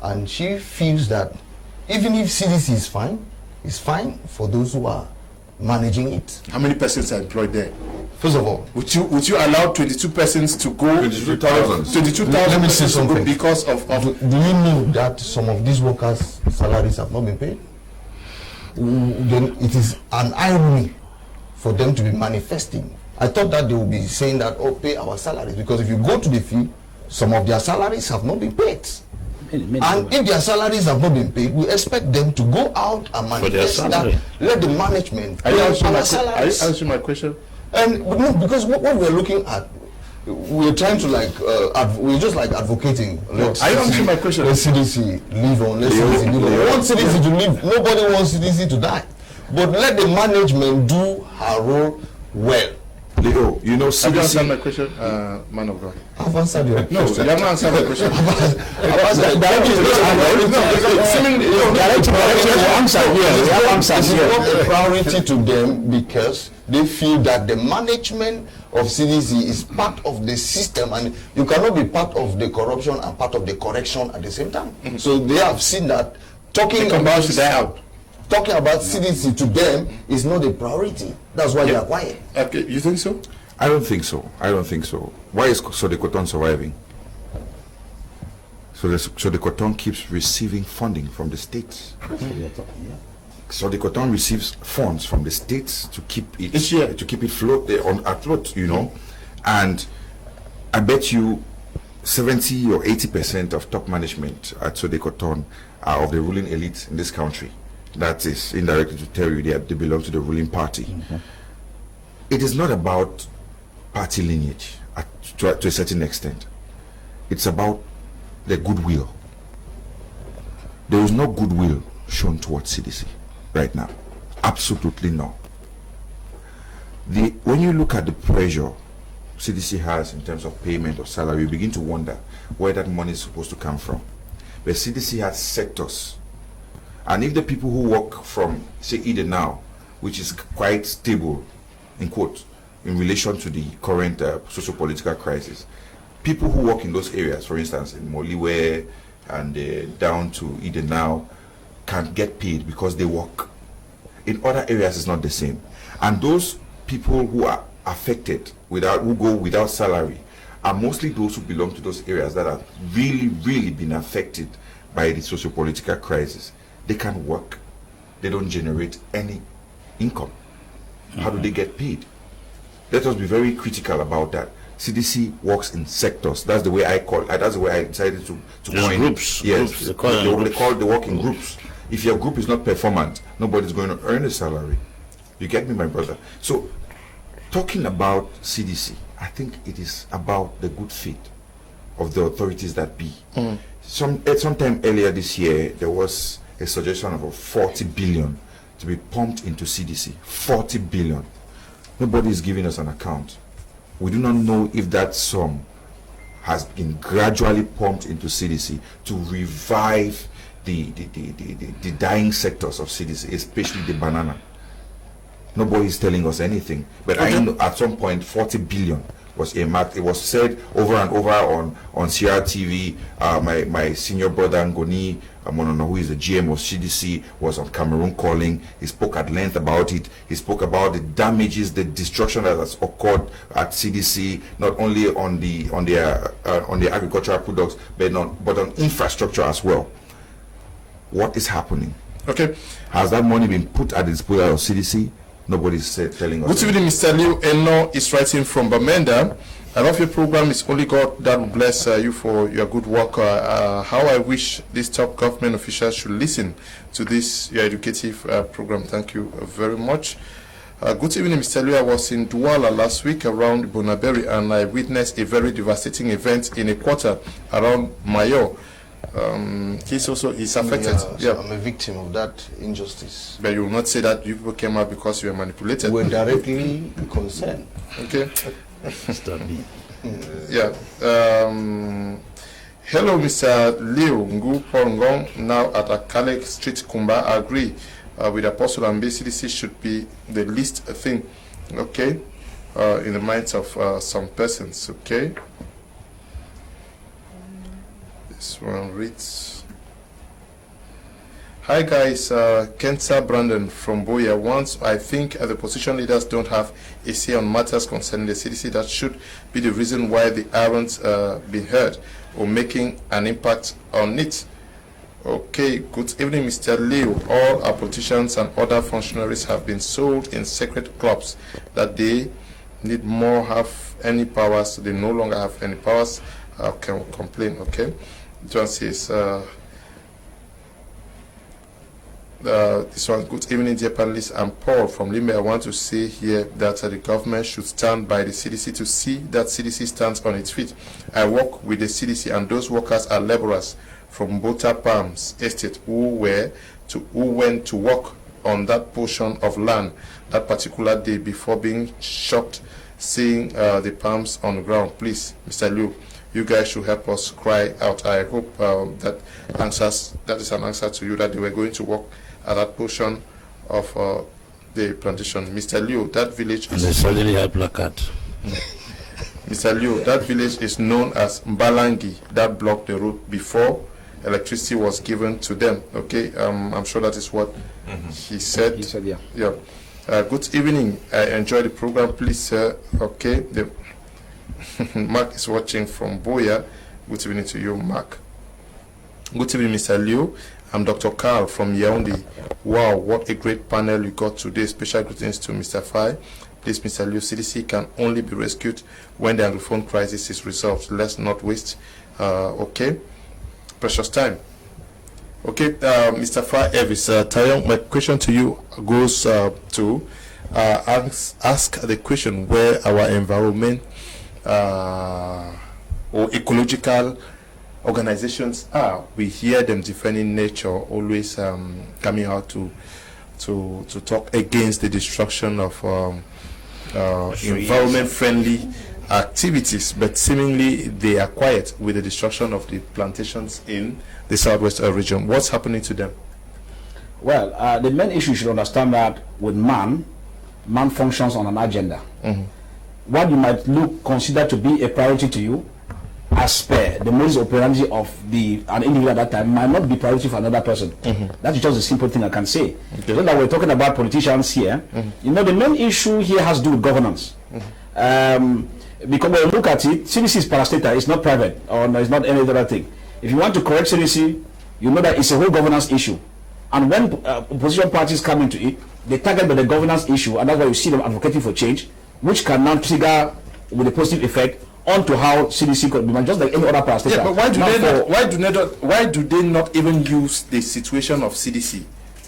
And she feels that even if CDC is fine, it's fine for those who are managing it. How many persons are employed there? First of all, would you allow 22 persons to go? 22,000. 22,000. Let me say something. Because of do you know that some of these workers' salaries have not been paid? Then it is an irony for them to be manifesting. I thought that they would be saying that, oh, pay our salaries, because if you go to the field, some of their salaries have not been paid. And if their salaries have not been paid, we expect them to go out and manifest that. Let the management pay our salaries. Are you answering my question? And no, because what we're looking at, we're trying to like, we're just like advocating. I don't see my question. Let CDC live on. Let CDC live on. We want CDC to live. Nobody wants CDC to die. But let the management do her role well. Leo, you know, Have you CDC. answered my question, man of God? I've answered your No, you have not answered my question. It's not a priority to them because they feel that the management of CDC is part of the system, and you cannot be part of the corruption and part of the correction at the same time. So they have seen that talking about CDC to them is not a priority. That's why they are quiet. Okay, you think so? I don't think so. I don't think so. Why is Sodecoton surviving? So Sodecoton keeps receiving funding from the states. Sodecoton receives funds from the states to keep it afloat, you know. And I bet you 70 or 80% of top management at Sodecoton are of the ruling elite in this country. That is indirectly to tell you they belong to the ruling party. It is not about party lineage to a certain extent. It's about the goodwill. There is no goodwill shown towards CDC right now. Absolutely no. When you look at the pressure CDC has in terms of payment of salary, you begin to wonder where that money is supposed to come from. But CDC has sectors. And if the people who work from, say, Eden now, which is quite stable, in quote, in relation to the current socio-political crisis, people who work in those areas, for instance, in Moliwe and down to Eden now, can't get paid because they work. In other areas, it's not the same. And those people who are affected, who go without salary, are mostly those who belong to those areas that have really, really been affected by the socio-political crisis. They can't work. They don't generate any income. How do they get paid? Let us be very critical about that. CDC works in sectors. That's the way I call it. That's the way I decided to go in. Groups. Yes, Groups. they work in groups. If your group is not performant, nobody's going to earn a salary. You get me, my brother? So, talking about CDC, I think it is about the good faith of the authorities that be. Sometime earlier this year, there was a suggestion of 40 billion to be pumped into CDC. 40 billion. Nobody is giving us an account. We do not know if that sum has been gradually pumped into CDC to revive the dying sectors of CDC, especially the banana. Nobody is telling us anything. But I know at some point 40 billion was earmarked. It was said over and over on CRTV. My senior brother Ngoni Monono, who is the GM of CDC, was on Cameroon calling. He spoke at length about it. He spoke about the damages, the destruction that has occurred at CDC, not only on the agricultural products, but on infrastructure as well. What is happening? Okay. Has that money been put at the disposal of CDC? Nobody's telling us. Good evening, Mr. Liu. Eno is writing from Bamenda. I love your program. It's only God that will bless you for your good work. How I wish these top government officials should listen to this your educative program. Thank you very much. Good evening, Mr. Liu. I was in Douala last week around Bonaberi, and I witnessed a very devastating event in a quarter around Mayo. He's affected. Yeah, I'm a victim of that injustice. But you will not say that you people came out because you were manipulated. We're directly concerned. Okay. Stop me. Yeah. Hello, Mr. Liu Ngu Porongong, now at Akale Street, Kumba. I agree with Apostle and CDC should be the least thing, okay, in the minds of some persons, okay. This one reads, hi guys, Kensa Brandon from Boya. Once I think the position leaders don't have a say on matters concerning the CDC, that should be the reason why they aren't being heard or making an impact on it. Okay, good evening, Mr. Liu. All our politicians and other functionaries have been sold in secret clubs that they need more have any powers. They no longer have any powers. Can complain, okay? John says, This one, good evening, dear panelists. I'm Paul from Limbe. I want to say here that the government should stand by the CDC to see that CDC stands on its feet. I work with the CDC, and those workers are laborers from Bota Palms Estate who went to work on that portion of land that particular day before being shocked seeing the palms on the ground. Please, Mr. Liu, you guys should help us cry out. I hope that is an answer to you, that they were going to work at that portion of the plantation. Mr. Liu, that village is... And they suddenly had placard. Mr. Liu, that village is known as Mbalangi, that blocked the road before electricity was given to them. Okay, I'm sure that is what he said. He said, yeah. Yeah. Good evening. I enjoy the program. Please, sir. Okay. Mark is watching from Boya. Good evening to you, Mark. Good evening, Mr. Liu. I'm Dr. Carl from Yaoundé. Wow, what a great panel you got today. Special greetings to Mr. Fai. Please, Mr. Liu, CDC can only be rescued when the Anglophone crisis is resolved. Let's not waste, okay, precious time. Okay, Mr. Fai Evis, Tayong, my question to you goes to ask the question where our environment or ecological organizations are. We hear them defending nature, always coming out to talk against the destruction of environment-friendly activities, but seemingly they are quiet with the destruction of the plantations in the southwest region. What's happening to them? Well, the main issue, you should understand that with man functions on an agenda. What you might consider to be a priority to you, as per the modus operandi of an individual at that time, might not be priority for another person. That's just a simple thing I can say. Okay. So that we're talking about politicians here, you know, the main issue here has to do with governance. Because when you look at it, CDC is parastatal, it's not private, or no, it's not any other thing. If you want to correct CDC, you know that it's a whole governance issue. And when opposition parties come into it, they target by the governance issue, and that's why you see them advocating for change, which can now trigger with a positive effect onto how CDC could be just like any other parastatal. Yeah, but why do they not even use the situation of CDC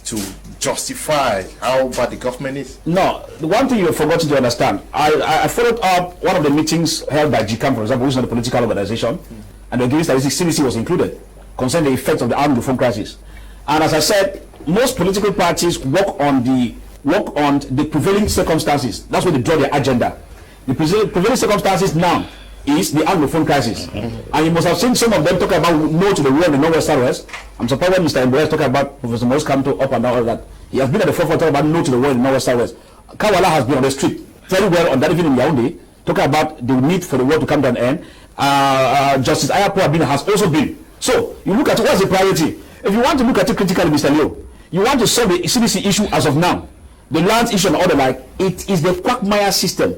to justify how bad the government is? No, the one thing you've forgotten to understand, I followed up one of the meetings held by GCAM, for example, which is not a political organization, and the giving statistics, CDC was included, concerning the effects of the Anglophone crisis. And as I said, most political parties work on the prevailing circumstances. That's where they draw their agenda. The prevailing circumstances now is the Anglophone crisis. And you must have seen some of them talking about no to the war in the Northwest Southwest. I'm surprised when Mr. Mbele is talking about Professor Morris Kamto up and down all that. He has been at the forefront talking about no to the war in the Northwest Southwest. Kawala has been on the street very well on that even in Yaoundé, talking about the need for the war to come to an end. Justice Ayapo Abina has also been. So you look at what's the priority. If you want to look at it critically, Mr. Leo, you want to solve the CDC issue as of now, the lands issue and all the like, it is the quagmire system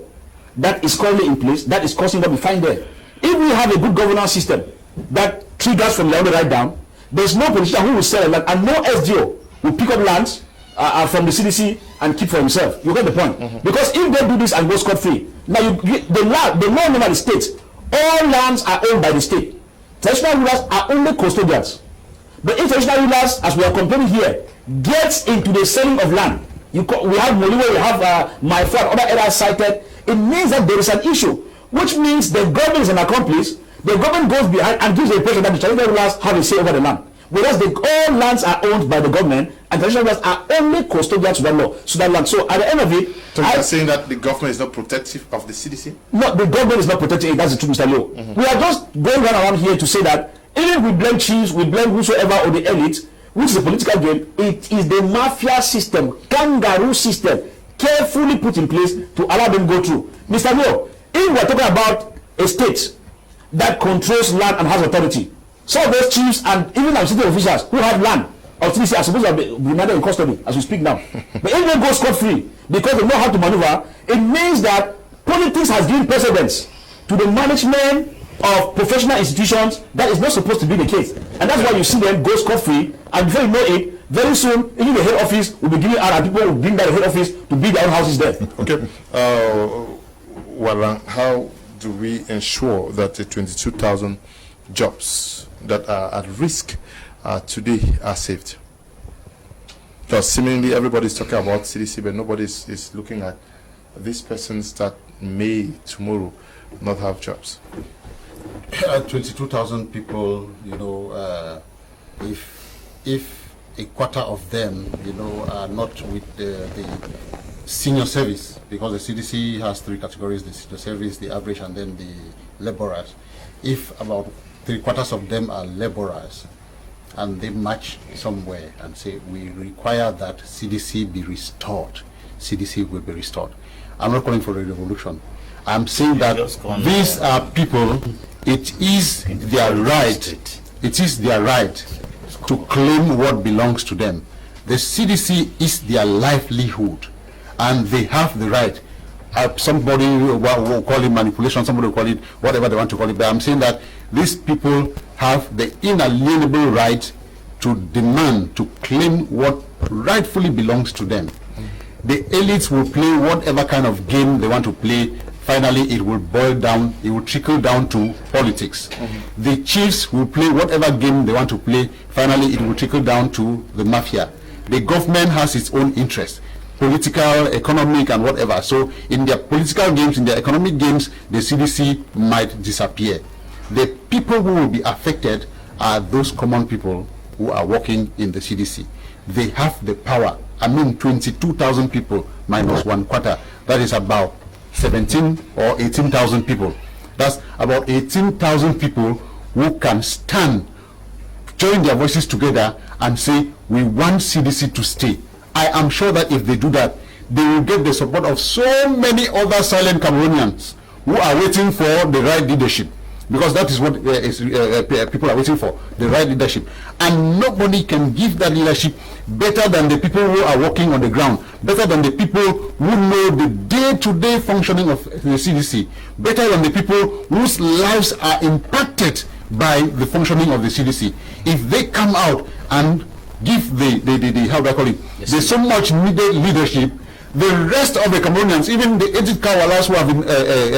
that is currently in place that is causing what we find there. If we have a good governance system that triggers from Yaoundé right down, there's no politician who will sell a land, and no SDO will pick up lands from the CDC and keep for himself. You get the point? Because if they do this and go scot-free, now the law over the state, all lands are owned by the state. Traditional rulers are only custodians. But if traditional rulers, as we are complaining here, gets into the selling of land, we have Moliwe, we have my friend, other areas cited, it means that there is an issue, which means the government is an accomplice. The government goes behind and gives the impression that the traditional rulers have a say over the land, whereas all lands are owned by the government, and traditional rulers are only custodians to that law, so that land. So at the end of it, so you're saying that the government is not protective of the CDC? No, the government is not protecting it. That's the truth, Mr. Leo. We are just going around here to say that even if we blame chiefs, we blame whosoever or the elite, which is a political game, it is the mafia system, kangaroo system, carefully put in place to allow them go through. Mr. Leo, if we are talking about a state that controls land and has authority, some of those chiefs and even our city officials who have land or CDC are supposed to be remanded in custody as we speak now. But if they go scot-free because they know how to maneuver, it means that politics has given precedence to the management of professional institutions. That is not supposed to be the case, and that's why you see them go scot-free, and before you know it, very soon even the head office will be giving out and people will bring down the head office to build their own houses there. Okay. Well, how do we ensure that the 22,000 jobs that are at risk today are saved? Because seemingly everybody's talking about CDC, but nobody is looking at these persons that may tomorrow not have jobs. 22,000 people, if a quarter of them, are not with the senior service, because the CDC has three categories: the senior service, the average, and then the laborers. If about 3/4 of them are laborers, and they match somewhere and say, we require that CDC be restored, CDC will be restored. I'm not calling for a revolution. I'm saying that these are people, it is their right, to claim what belongs to them. The CDC is their livelihood, and they have the right. Somebody will call it manipulation, somebody will call it whatever they want to call it, but I'm saying that these people have the inalienable right to demand, to claim what rightfully belongs to them. The elites will play whatever kind of game they want to play. Finally, it will boil down, it will trickle down to politics. The chiefs will play whatever game they want to play. Finally, it will trickle down to the mafia. The government has its own interest, political, economic, and whatever. So in their political games, in their economic games, the CDC might disappear. The people who will be affected are those common people who are working in the CDC. They have the power. 22,000 people minus 1/4. That is about 17 or 18,000 people. That's about 18,000 people who can stand, join their voices together and say, we want CDC to stay. I am sure that if they do that, they will get the support of so many other silent Cameroonians who are waiting for the right leadership. Because that is what people are waiting for, the right leadership. And nobody can give that leadership better than the people who are working on the ground, better than the people who know the day-to-day functioning of the CDC, better than the people whose lives are impacted by the functioning of the CDC. If they come out and give the how do I call it, there's so much needed leadership, the rest of the Cameroonians, even the aged Kawalas who have been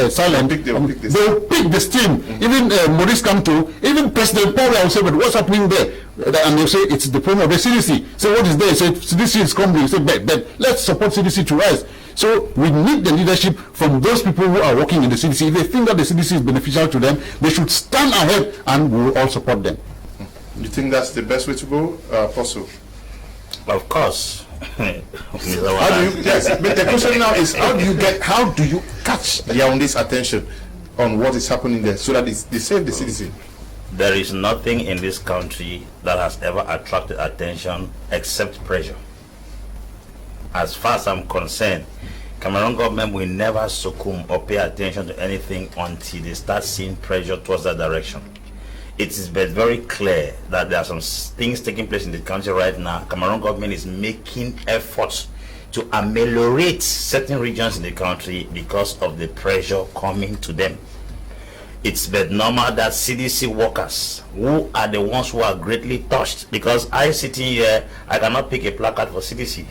silent, they'll pick the steam. Even Maurice Kamto, even President Paul will say, but what's happening there? And they'll say, it's the problem of the CDC. So what is there? Say, CDC is crumbling. Say, but let's support CDC to rise. So we need the leadership from those people who are working in the CDC. If they think that the CDC is beneficial to them, they should stand ahead and we will all support them. You think that's the best way to go, Apostle? Of course. How do you, yes, but the question now is, how do you catch Yaounde's attention on what is happening there so that they save the CDC? There is nothing in this country that has ever attracted attention except pressure. As far as I'm concerned, Cameroon government will never succumb or pay attention to anything until they start seeing pressure towards that direction. It is very clear that there are some things taking place in the country right now. Cameroon government is making efforts to ameliorate certain regions in the country because of the pressure coming to them. It's but normal that CDC workers, who are the ones who are greatly touched, because I sitting here, I cannot pick a placard for CDC.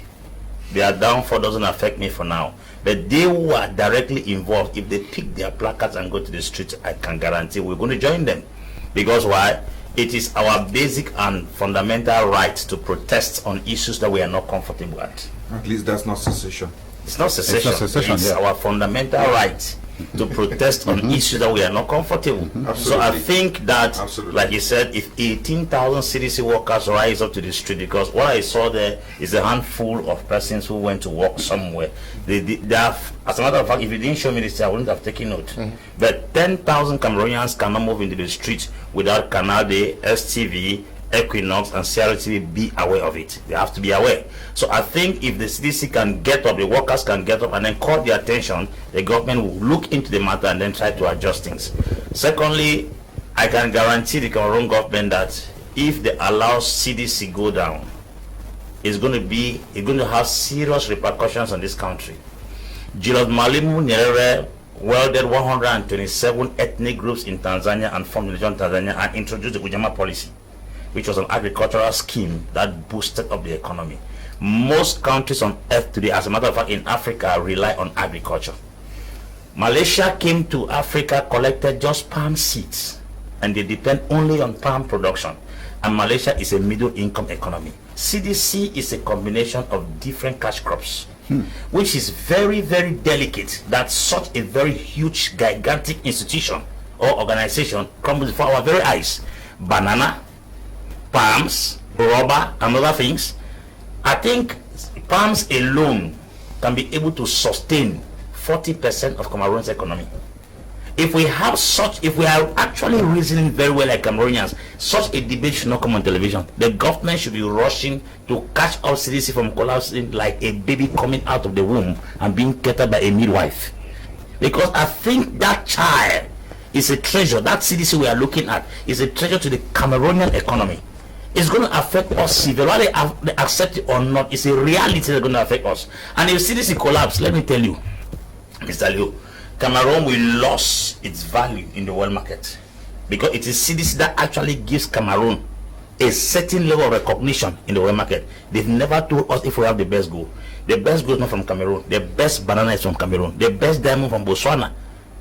Their downfall doesn't affect me for now. But they who are directly involved, if they pick their placards and go to the streets, I can guarantee we're going to join them. Because why? It is our basic and fundamental right to protest on issues that we are not comfortable at. At least that's not secession. It's not secession. It's our fundamental right to protest on issues that we are not comfortable. So I think that, like you said, if 18,000 CDC workers rise up to the street, because what I saw there is a handful of persons who went to work somewhere. They have, as a matter of fact, if you didn't show me this, I wouldn't have taken note. But 10,000 Cameroonians cannot move into the street without Canal Day, STV, Equinox, and CRTV be aware of it. They have to be aware. So I think if the CDC can get up, the workers can get up and then call their attention, the government will look into the matter and then try to adjust things. Secondly, I can guarantee the Cameroon government that if they allow CDC go down, it's going to have serious repercussions on this country. Julius Malimu Nyerere welded 127 ethnic groups in Tanzania and formed the nation Tanzania and introduced the Ujamaa policy, which was an agricultural scheme that boosted up the economy. Most countries on earth today, as a matter of fact in Africa, rely on agriculture. Malaysia came to Africa, collected just palm seeds, and they depend only on palm production. and Malaysia is a middle-income economy. CDC is a combination of different cash crops, which is very, very delicate that such a very huge, gigantic institution or organization comes before our very eyes. Banana, palms, rubber, and other things. I think palms alone can be able to sustain 40% of Cameroon's economy. If we have such, if we are actually reasoning very well like Cameroonians, such a debate should not come on television. The government should be rushing to catch up CDC from collapsing like a baby coming out of the womb and being catered by a midwife. Because I think that child is a treasure. That CDC we are looking at is a treasure to the Cameroonian economy. It's going to affect us severely, whether they accept it or not. It's a reality that's going to affect us. And if CDC collapse, let me tell you, Mr. Liu, Cameroon will lose its value in the world market, because it is CDC that actually gives Cameroon a certain level of recognition in the world market. They've never told us if we have the best gold. The best gold is not from Cameroon. The best banana is from Cameroon. The best diamond from Botswana.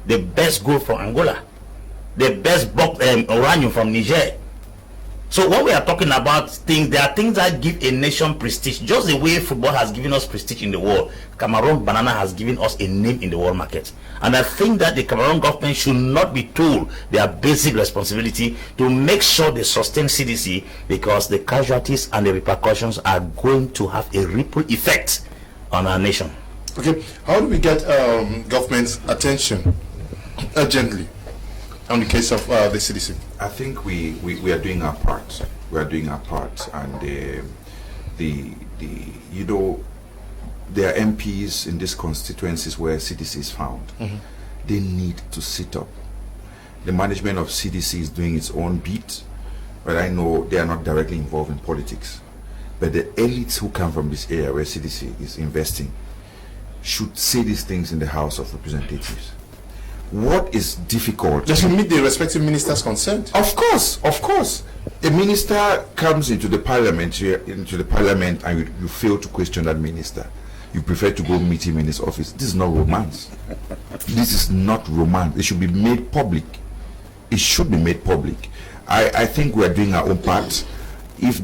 The best gold from Angola. The best uranium from Niger. So when we are talking about things, there are things that give a nation prestige. Just the way football has given us prestige in the world, Cameroon banana has given us a name in the world market. And I think that the Cameroon government should not be told their basic responsibility to make sure they sustain CDC, because the casualties and the repercussions are going to have a ripple effect on our nation. Okay, how do we get government's attention urgently on the case of the CDC? I think we are doing our part. We are doing our part, and you know, there are MPs in these constituencies where CDC is found. They need to sit up. The management of CDC is doing its own bit, but I know they are not directly involved in politics. But the elites who come from this area where CDC is investing should say these things in the House of Representatives. What is difficult? Just to meet the respective ministers concerned. Of course, of course. A minister comes into the parliament, and you fail to question that minister. You prefer to go meet him in his office. This is not romance. This is not romance. It should be made public. It should be made public. I think we are doing our own part. If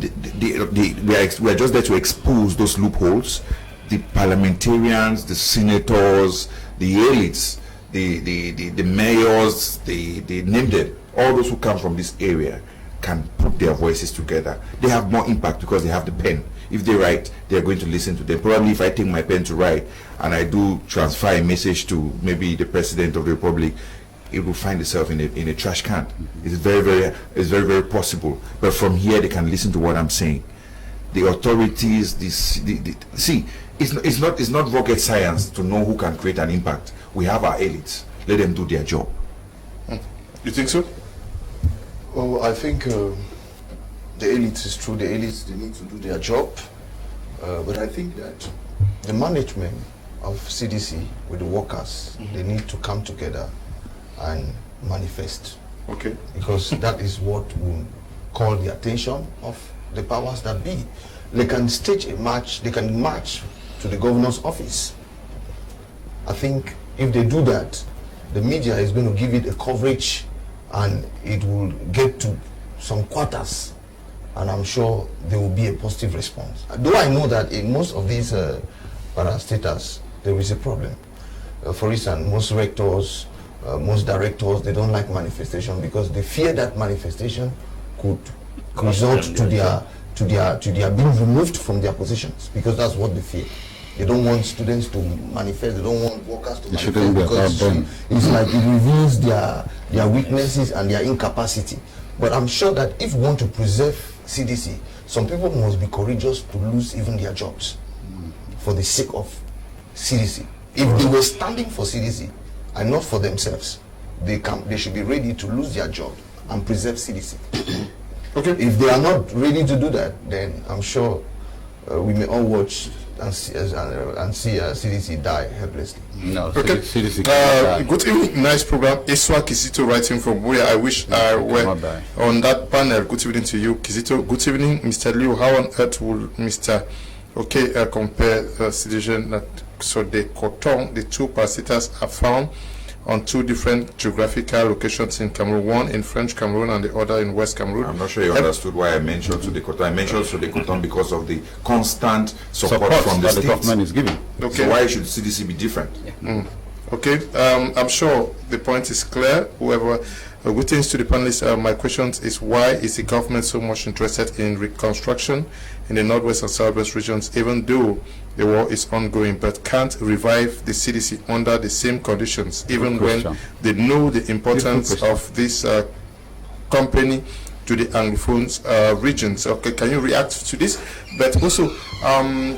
we are just there to expose those loopholes, the parliamentarians, the senators, the elites, the mayors, they named it, all those who come from this area can put their voices together. They have more impact because they have the pen. If they write, they are going to listen to them. Probably if I take my pen to write and I do transfer a message to maybe the President of the Republic, it will find itself in a trash can. It's very possible. But from here, they can listen to what I'm saying. The authorities, see, it's not rocket science to know who can create an impact. We have our elites. Let them do their job. You think so? Oh, I think the elites is true. The elites, they need to do their job. But I think that the management of CDC with the workers, they need to come together and manifest. Okay. Because that is what will call the attention of the powers that be. They can stage a march, they can march to the governor's office. I think if they do that, the media is going to give it a coverage and it will get to some quarters, and I'm sure there will be a positive response. Though I know that in most of these parastatals, there is a problem. For instance, most rectors, most directors, they don't like manifestation because they fear that manifestation could result to their being removed from their positions, because that's what they fear. They don't want students to manifest, they don't want workers to manifest, because it's like it reveals their weaknesses and their incapacity. But I'm sure that if we want to preserve CDC, some people must be courageous to lose even their jobs for the sake of CDC. If they were standing for CDC and not for themselves, they should be ready to lose their job and preserve CDC. Okay. If they are not ready to do that, then I'm sure we may all watch and see CDC die helplessly. No, Okay. CDC good evening, nice program. Iswa Kizito writing from where I wish I were on that panel. Good evening to you, Kizito. Good evening, Mr. Liu. How on earth will Mr. compare citizen that so the Coton, the two parasitas are found on two different geographical locations in Cameroon, one in French Cameroon and the other in West Cameroon. I'm not sure you understood why I mentioned Sudekoton. I mentioned Sudekoton because of the constant support from the that the government is giving. Okay. So why should CDC be different? Yeah. Okay, I'm sure the point is clear. Whoever greetings to the panelists. My question is, why is the government so much interested in reconstruction in the northwest and southwest regions, even though the war is ongoing, but can't revive the CDC under the same conditions, even when they know the importance of this company to the Anglophone regions? Okay, can you react to this? But also,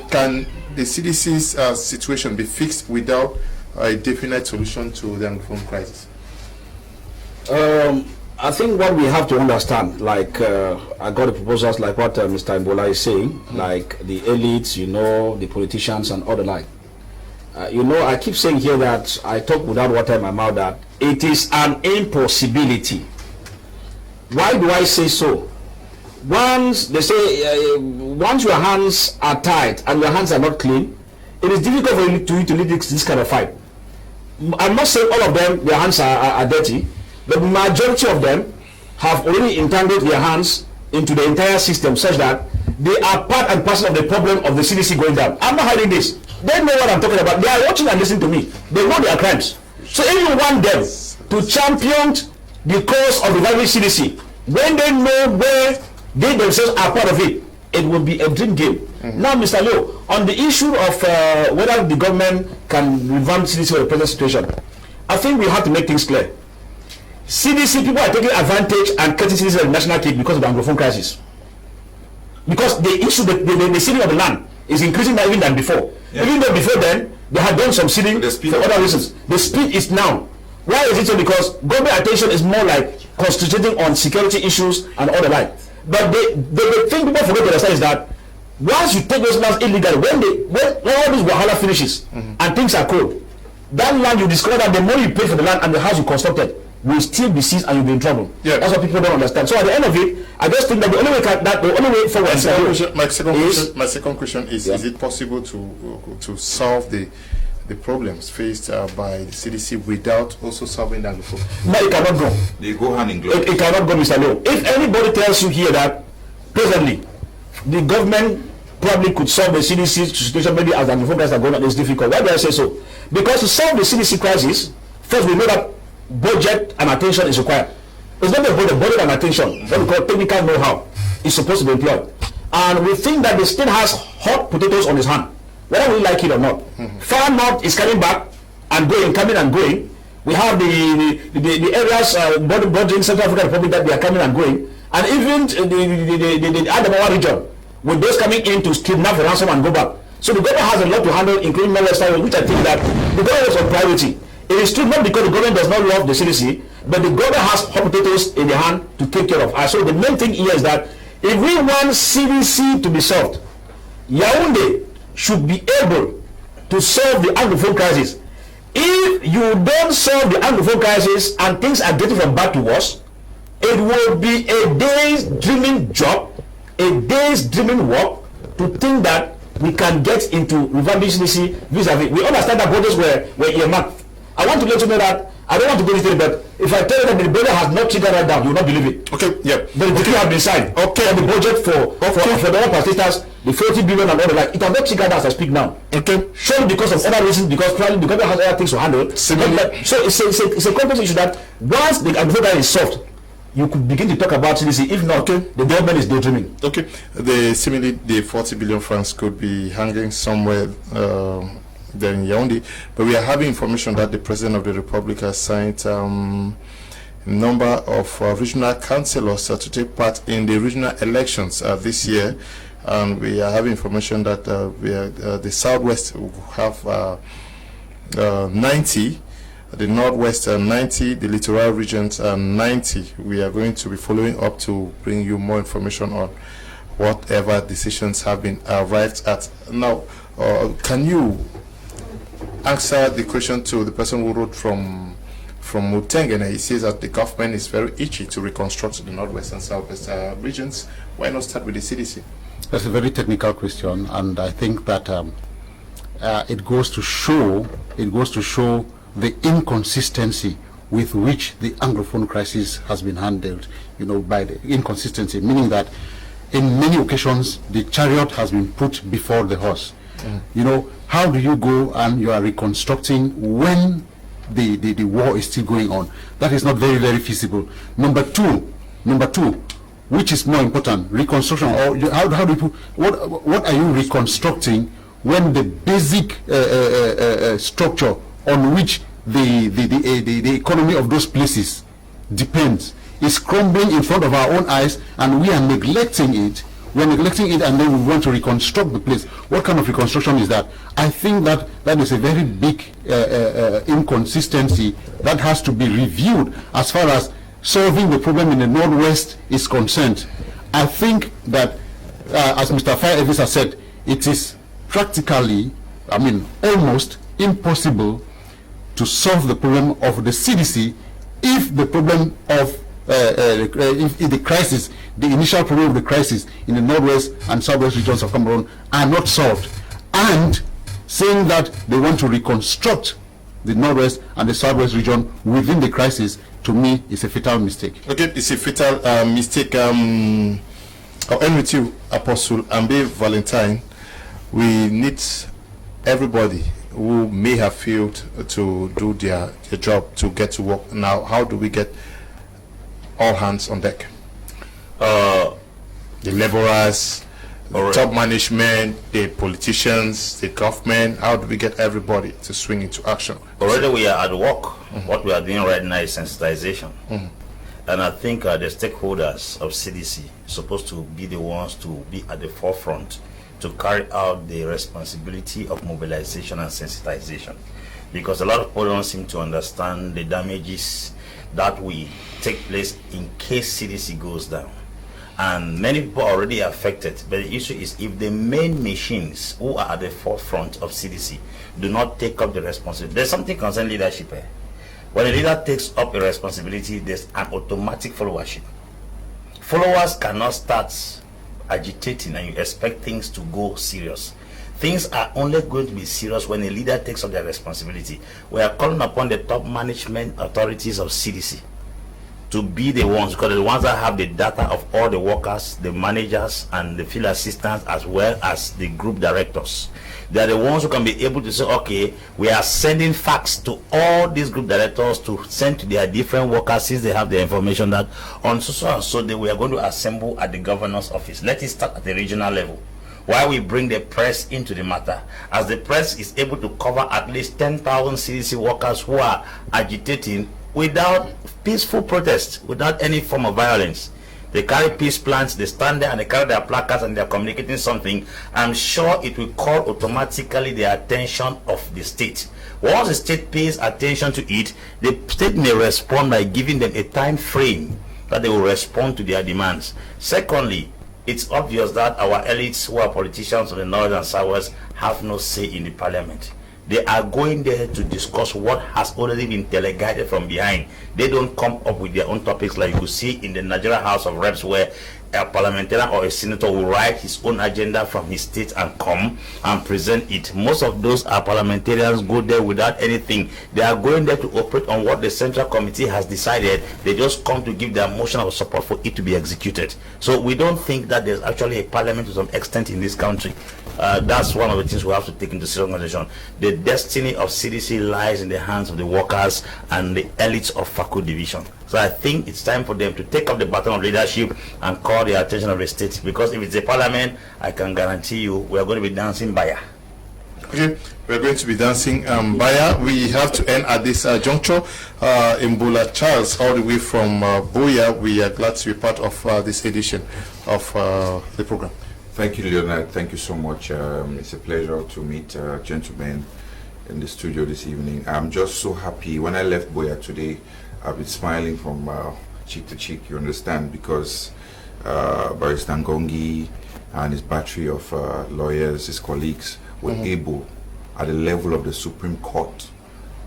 can the CDC's situation be fixed without a definite solution to the Anglophone crisis? I think what we have to understand, like I got the proposals like what Mr. Mbola is saying, like the elites, the politicians and all the like. I keep saying here that I talk without water in my mouth that it is an impossibility. Why do I say so? Once they say, once your hands are tied and your hands are not clean, it is difficult for you to lead this kind of fight. I'm not saying all of them, their hands are dirty. The majority of them have already entangled their hands into the entire system such that they are part and parcel of the problem of the CDC going down. I'm not hiding this. They know what I'm talking about. They are watching and listening to me. They know their crimes. So if you want them to champion the cause of reviving CDC, when they know where they themselves are part of it, it will be a dream game. Now, Mr. Leo, on the issue of whether the government can revamp CDC for the present situation, I think we have to make things clear. CDC people are taking advantage and cutting CDC as a national cake because of the Anglophone crisis. Because the issue, the seeding of the land is increasing even than before. Yeah. Even though before then, they had done some seeding for other reasons. The speed is now. Why is it so? Because government attention is more like concentrating on security issues and all the like. But the thing people forget to understand is that once you take those lands illegally, when all this wahala finishes and things are cold, that land you discover that the more you pay for the land and the house you constructed will still be seized and you'll be in trouble. Yeah. That's what people don't understand. So at the end of it, I just think that the only way forward. My second question is: Is it possible to solve the problems faced by the CDC without also solving the Anglophone? No, it cannot go. They go hand in glove. It cannot go, Mr. Lowe. If anybody tells you here that presently the government probably could solve the CDC situation maybe as the Anglophone crisis are going on, it's difficult. Why do I say so? Because to solve the CDC crisis, first we know that budget and attention is required. It's not the budget and attention, what we call technical know-how, is supposed to be employed. And we think that the state has hot potatoes on his hand, whether we like it or not. Far North is coming back and coming and going. We have the areas bordering Central African Republic that they are coming and going. And even the Adamawa region, with those coming in to kidnap, ransom and go back. So the government has a lot to handle, including Northwest, which I think that the government is on priority. It is true not because the government does not love the CDC, but the government has hot potatoes in their hand to take care of us. So the main thing here is that if we want CDC to be solved, Yaoundé should be able to solve the Anglophone crisis. If you don't solve the Anglophone crisis and things are getting from bad to worse, it will be a day's dreaming job, a day's dreaming work to think that we can get into revamping CDC vis-a-vis. We understand that borders were earmarked. I want to let you know that I don't want to go into it, but if I tell you that the budget has not triggered right down, you will not believe it. Okay, yeah. The decree has been signed. Okay. And the budget for the other states, the 40 billion and all the like, it has not triggered as I speak now. Okay. Surely because of other reasons, because probably the government has other things to handle. So it's a complex issue that once the agriculture is solved, you could begin to talk about CDC. If not, the government is daydreaming. Okay. Similarly, the 40 billion francs could be hanging somewhere there in Yaoundé, but we are having information that the President of the Republic has signed a number of regional councillors to take part in the regional elections this year, and we are having information that the Southwest will have 90, the Northwest 90, the littoral regions 90. We are going to be following up to bring you more information on whatever decisions have been arrived at. Now, can you answer the question to the person who wrote from Mutengene? He says that the government is very itchy to reconstruct the Northwest and Southwest regions. Why not start with the CDC? That's a very technical question, and I think that it goes to show the inconsistency with which the Anglophone crisis has been handled, by the inconsistency, meaning that in many occasions the chariot has been put before the horse. How do you go and you are reconstructing when the war is still going on? That is not very, very feasible. Number two, which is more important, reconstruction, or how do you put, what are you reconstructing when the basic structure on which the economy of those places depends is crumbling in front of our own eyes, and we are neglecting it. We're neglecting it, and then we want to reconstruct the place. What kind of reconstruction is that? I think that is a very big inconsistency that has to be reviewed as far as solving the problem in the Northwest is concerned. I think that, as Mr. Fire Evis has said, it is practically, almost impossible to solve the problem of the CDC if the problem of if the crisis, the initial problem of the crisis in the Northwest and Southwest regions of Cameroon are not solved. And saying that they want to reconstruct the Northwest and the Southwest region within the crisis, to me, is a fatal mistake. Okay, it's a fatal mistake. I'll end with you, Apostle Ambe Valentine. We need everybody who may have failed to do their job to get to work. Now, how do we get all hands on deck? The laborers, the top management, the politicians, the government. How do we get everybody to swing into action? Already we are at work. What we are doing right now is sensitization. And I think the stakeholders of CDC are supposed to be the ones to be at the forefront to carry out the responsibility of mobilization and sensitization. Because a lot of people don't seem to understand the damages that will take place in case CDC goes down. And many people are already affected, but the issue is if the main machines who are at the forefront of CDC do not take up the responsibility. There's something concerning leadership here. When a leader takes up a responsibility, there's an automatic followership. Followers cannot start agitating and you expect things to go serious. Things are only going to be serious when a leader takes up their responsibility. We are calling upon the top management authorities of CDC to be the ones, because they're the ones that have the data of all the workers, the managers, and the field assistants, as well as the group directors. They are the ones who can be able to say, okay, we are sending fax to all these group directors to send to their different workers, since they have the information that on so and so day we are going to assemble at the governor's office. Let it start at the regional level. Why we bring the press into the matter, as the press is able to cover at least 10,000 CDC workers who are agitating without peaceful protest, without any form of violence. They carry peace plans, they stand there and they carry their placards and they're communicating something. I'm sure it will call automatically the attention of the state. Once the state pays attention to it, the state may respond by giving them a time frame that they will respond to their demands. Secondly, it's obvious that our elites, who are politicians of the North and Southwest, have no say in the parliament. They are going there to discuss what has already been teleguided from behind. They don't come up with their own topics like you see in the Nigeria House of Reps, where a parliamentarian or a senator will write his own agenda from his state and come and present it. Most of those are parliamentarians go there without anything. They are going there to operate on what the Central Committee has decided. They just come to give their motion of support for it to be executed. So we don't think that there's actually a parliament to some extent in this country. That's one of the things we have to take into serious consideration. The destiny of CDC lies in the hands of the workers and the elites of Faku Division. So I think it's time for them to take up the baton of leadership and call the attention of the state. Because if it's a parliament, I can guarantee you we are going to be dancing Baya. Okay, we're going to be dancing Baya. We have to end at this juncture. Mbola Charles, all the way from Boya, we are glad to be part of this edition of the program. Thank you, Leonard. Thank you so much. It's a pleasure to meet gentlemen in the studio this evening. I'm just so happy. When I left Boya today, I've been smiling from cheek to cheek, you understand, because Barrister Ngongi and his battery of lawyers, his colleagues, were able, at the level of the Supreme Court,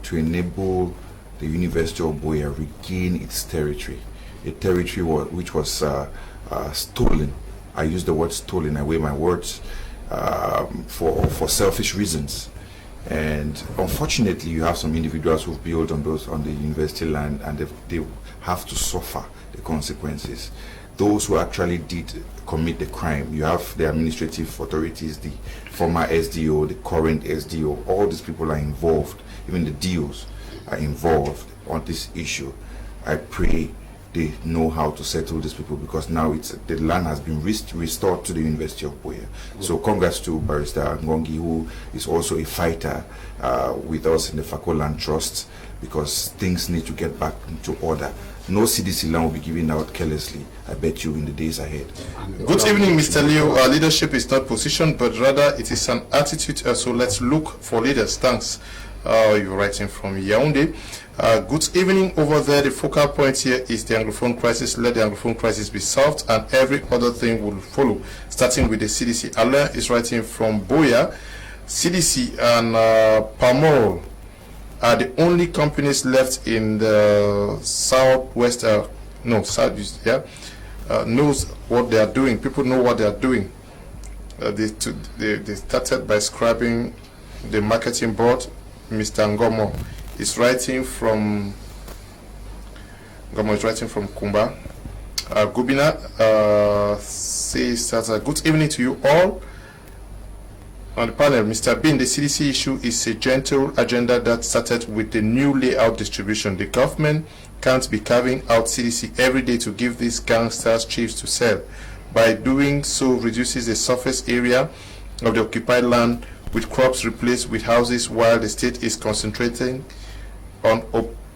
to enable the University of Boya regain its territory, a territory which was stolen. I use the word stolen, I weigh my words, for selfish reasons. And unfortunately, you have some individuals who build on the university land, and they have to suffer the consequences. Those who actually did commit the crime, you have the administrative authorities, the former SDO, the current SDO, all these people are involved, even the DOs are involved on this issue. I pray they know how to settle these people, because now the land has been restored to the University of Buea. So congrats to Barrister Ngongi, who is also a fighter with us in the Fako Land Trust, because things need to get back into order. No CDC land will be given out carelessly, I bet you, in the days ahead. Good evening, Mr. Leo. Our leadership is not position, but rather it is an attitude. So let's look for leaders. Thanks. You're writing from Yaoundé. Good evening over there. The focal point here is the Anglophone crisis. Let the Anglophone crisis be solved, and every other thing will follow, starting with the CDC. Alain is writing from Buea. CDC and Palmol are the only companies left in the southwest, southeast, knows what they are doing. People know what they are doing. They started by scrapping the marketing board. Mr. Ngomo is writing from Kumba. Gubina says that good evening to you all. On the panel, Mr. Bean, the CDC issue is a gentle agenda that started with the new layout distribution. The government can't be carving out CDC every day to give these gangsters chiefs to sell. By doing so, reduces the surface area of the occupied land, with crops replaced with houses, while the state is concentrating on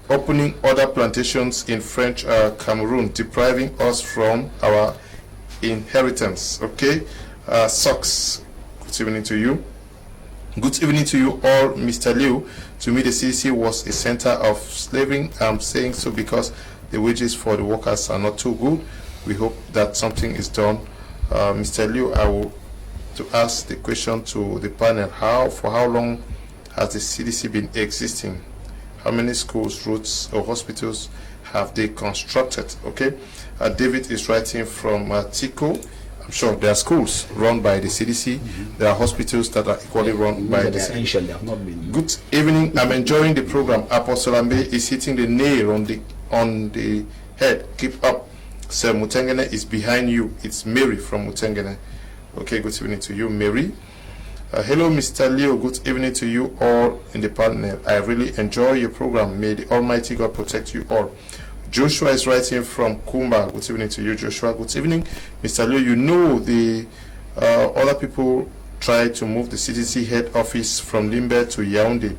opening other plantations in French Cameroon, depriving us from our inheritance. Okay, sucks. Good evening to you. Good evening to you all, Mr. Liu. To me, the CDC was a center of slaving. I'm saying so because the wages for the workers are not too good. We hope that something is done. Mr. Liu, I will to ask the question to the panel. For how long has the CDC been existing? How many schools, roads, or hospitals have they constructed? Okay, David is writing from Tico. I'm sure there are schools run by the CDC. There are hospitals that are equally run by the CDC. They have not been. Good evening. I'm enjoying the program. Apostle Ambe is hitting the nail on the head. Keep up. Sir Mutengene is behind you. It's Mary from Mutengene. Okay, good evening to you, Mary. Hello, Mr. Leo. Good evening to you all in the panel. I really enjoy your program. May the Almighty God protect you all. Joshua is writing from Kumba. Good evening to you, Joshua. Good evening, Mr. Leo. You know the other people tried to move the CDC head office from Limbe to Yaoundé.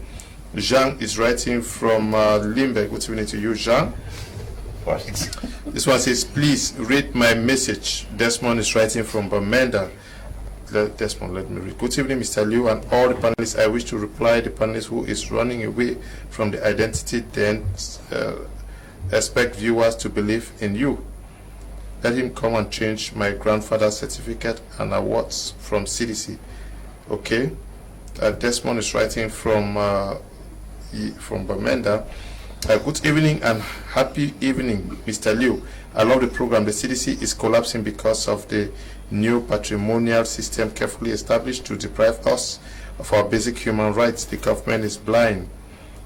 Jean is writing from Limbe. Good evening to you, Jean. This one says, please read my message. Desmond is writing from Bamenda. Desmond, let me read. Good evening, Mr. Liu and all the panelists. I wish to reply the panelist who is running away from the identity, then expect viewers to believe in you. Let him come and change my grandfather's certificate and awards from CDC. Okay. Desmond is writing from Bamenda. Good evening and happy evening, Mr. Liu. I love the program. The CDC is collapsing because of the new patrimonial system carefully established to deprive us of our basic human rights. The government is blind.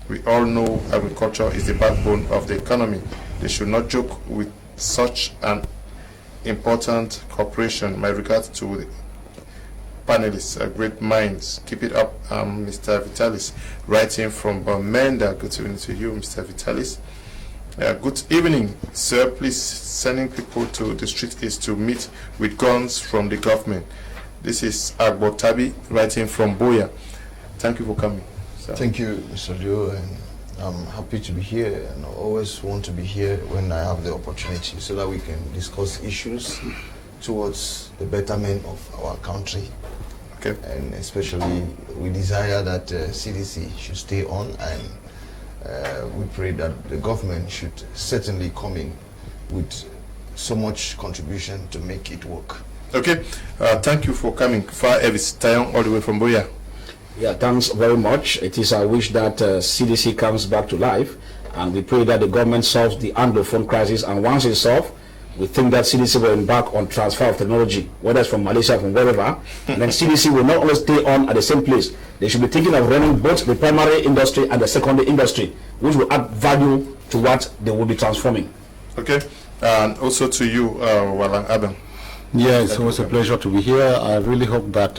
We all know agriculture is the backbone of the economy. They should not joke with such an important corporation. My regards to the panelists, great minds. Keep it up, Mr. Vitalis, writing from Bamenda. Good evening to you, Mr. Vitalis. Good evening, sir. Please, sending people to the street is to meet with guns from the government. This is Agbo Tabi, writing from Buea. Thank you for coming, sir. Thank you, Mr. Leo, and I'm happy to be here, and I always want to be here when I have the opportunity so that we can discuss issues towards the betterment of our country. Okay. And especially, we desire that CDC should stay on, and we pray that the government should certainly come in with so much contribution to make it work. Okay. Thank you for coming. Far Evis Tayon, all the way from Buea. Yeah, thanks very much. It is our wish that CDC comes back to life, and we pray that the government solves the Anglophone crisis, and once it's solved, we think that CDC will embark on transfer of technology, whether it's from Malaysia, from wherever, and then CDC will not always stay on at the same place. They should be thinking of running both the primary industry and the secondary industry, which will add value to what they will be transforming. Okay, and also to you, Walang Adam. Yeah, it's always a pleasure to be here. I really hope that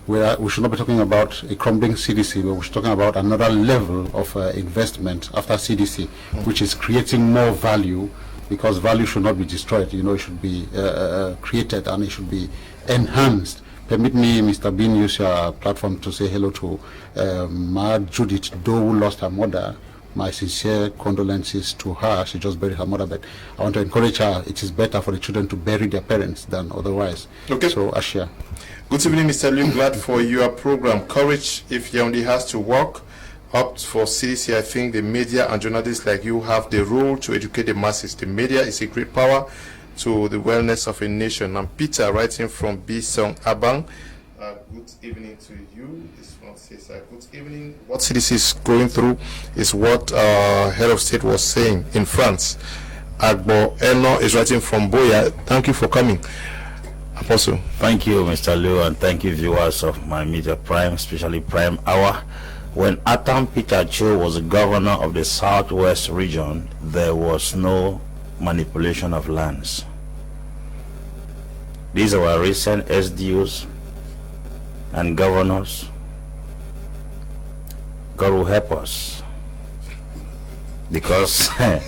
we should not be talking about a crumbling CDC, but we should be talking about another level of investment after CDC, which is creating more value, because value should not be destroyed. You know, it should be created and it should be enhanced. Permit me, Mr. Bean, use your platform to say hello to Ma Judith Doe, who lost her mother. My sincere condolences to her. She just buried her mother, but I want to encourage her. It is better for the children to bury their parents than otherwise. Okay. So, Ashia. Good evening, Mr. Liu. Glad for your program. Courage if Yaoundé has to work up for CDC. I think the media and journalists like you have the role to educate the masses. The media is a great power to the wellness of a nation. I'm Peter, writing from Bisong Abang. Good evening to you. This one says, good evening. What CDC is going through is what head of state was saying in France. Agbo Eno is writing from Boya. Thank you for coming. Apostle. Thank you, Mr. Liu, and thank you, viewers of my Media Prime, especially Prime Hour. When Atam Pikachu was the governor of the Southwest region, there was no manipulation of lands. These are our recent SDUs and governors. God will help us, because there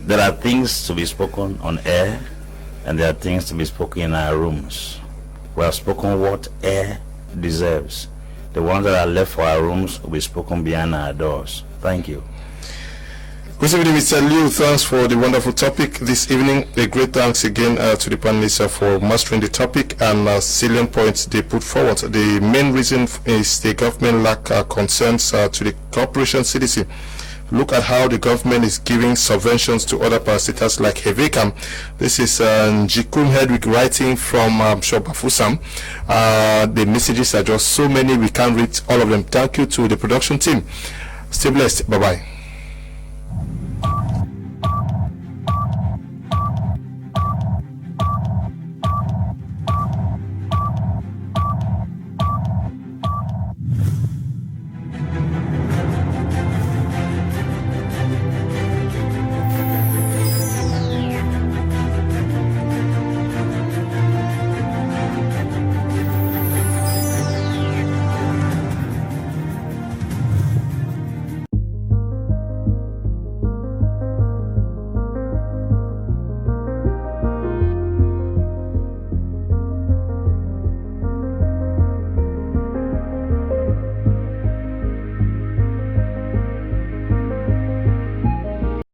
are things to be spoken on air, and there are things to be spoken in our rooms. We have spoken what air deserves. The ones that are left for our rooms will be spoken behind our doors. Thank you. Good evening, Mr. Liu. Thanks for the wonderful topic this evening. A great thanks again to the panelists for mastering the topic and salient points they put forward. The main reason is the government lack concerns to the corporation CDC. Look at how the government is giving subventions to other parastatals like Hevekam. This is Njikun Hedwig writing from Shobafusam. The messages are just so many, we can't read all of them. Thank you to the production team. Stay blessed. Bye-bye.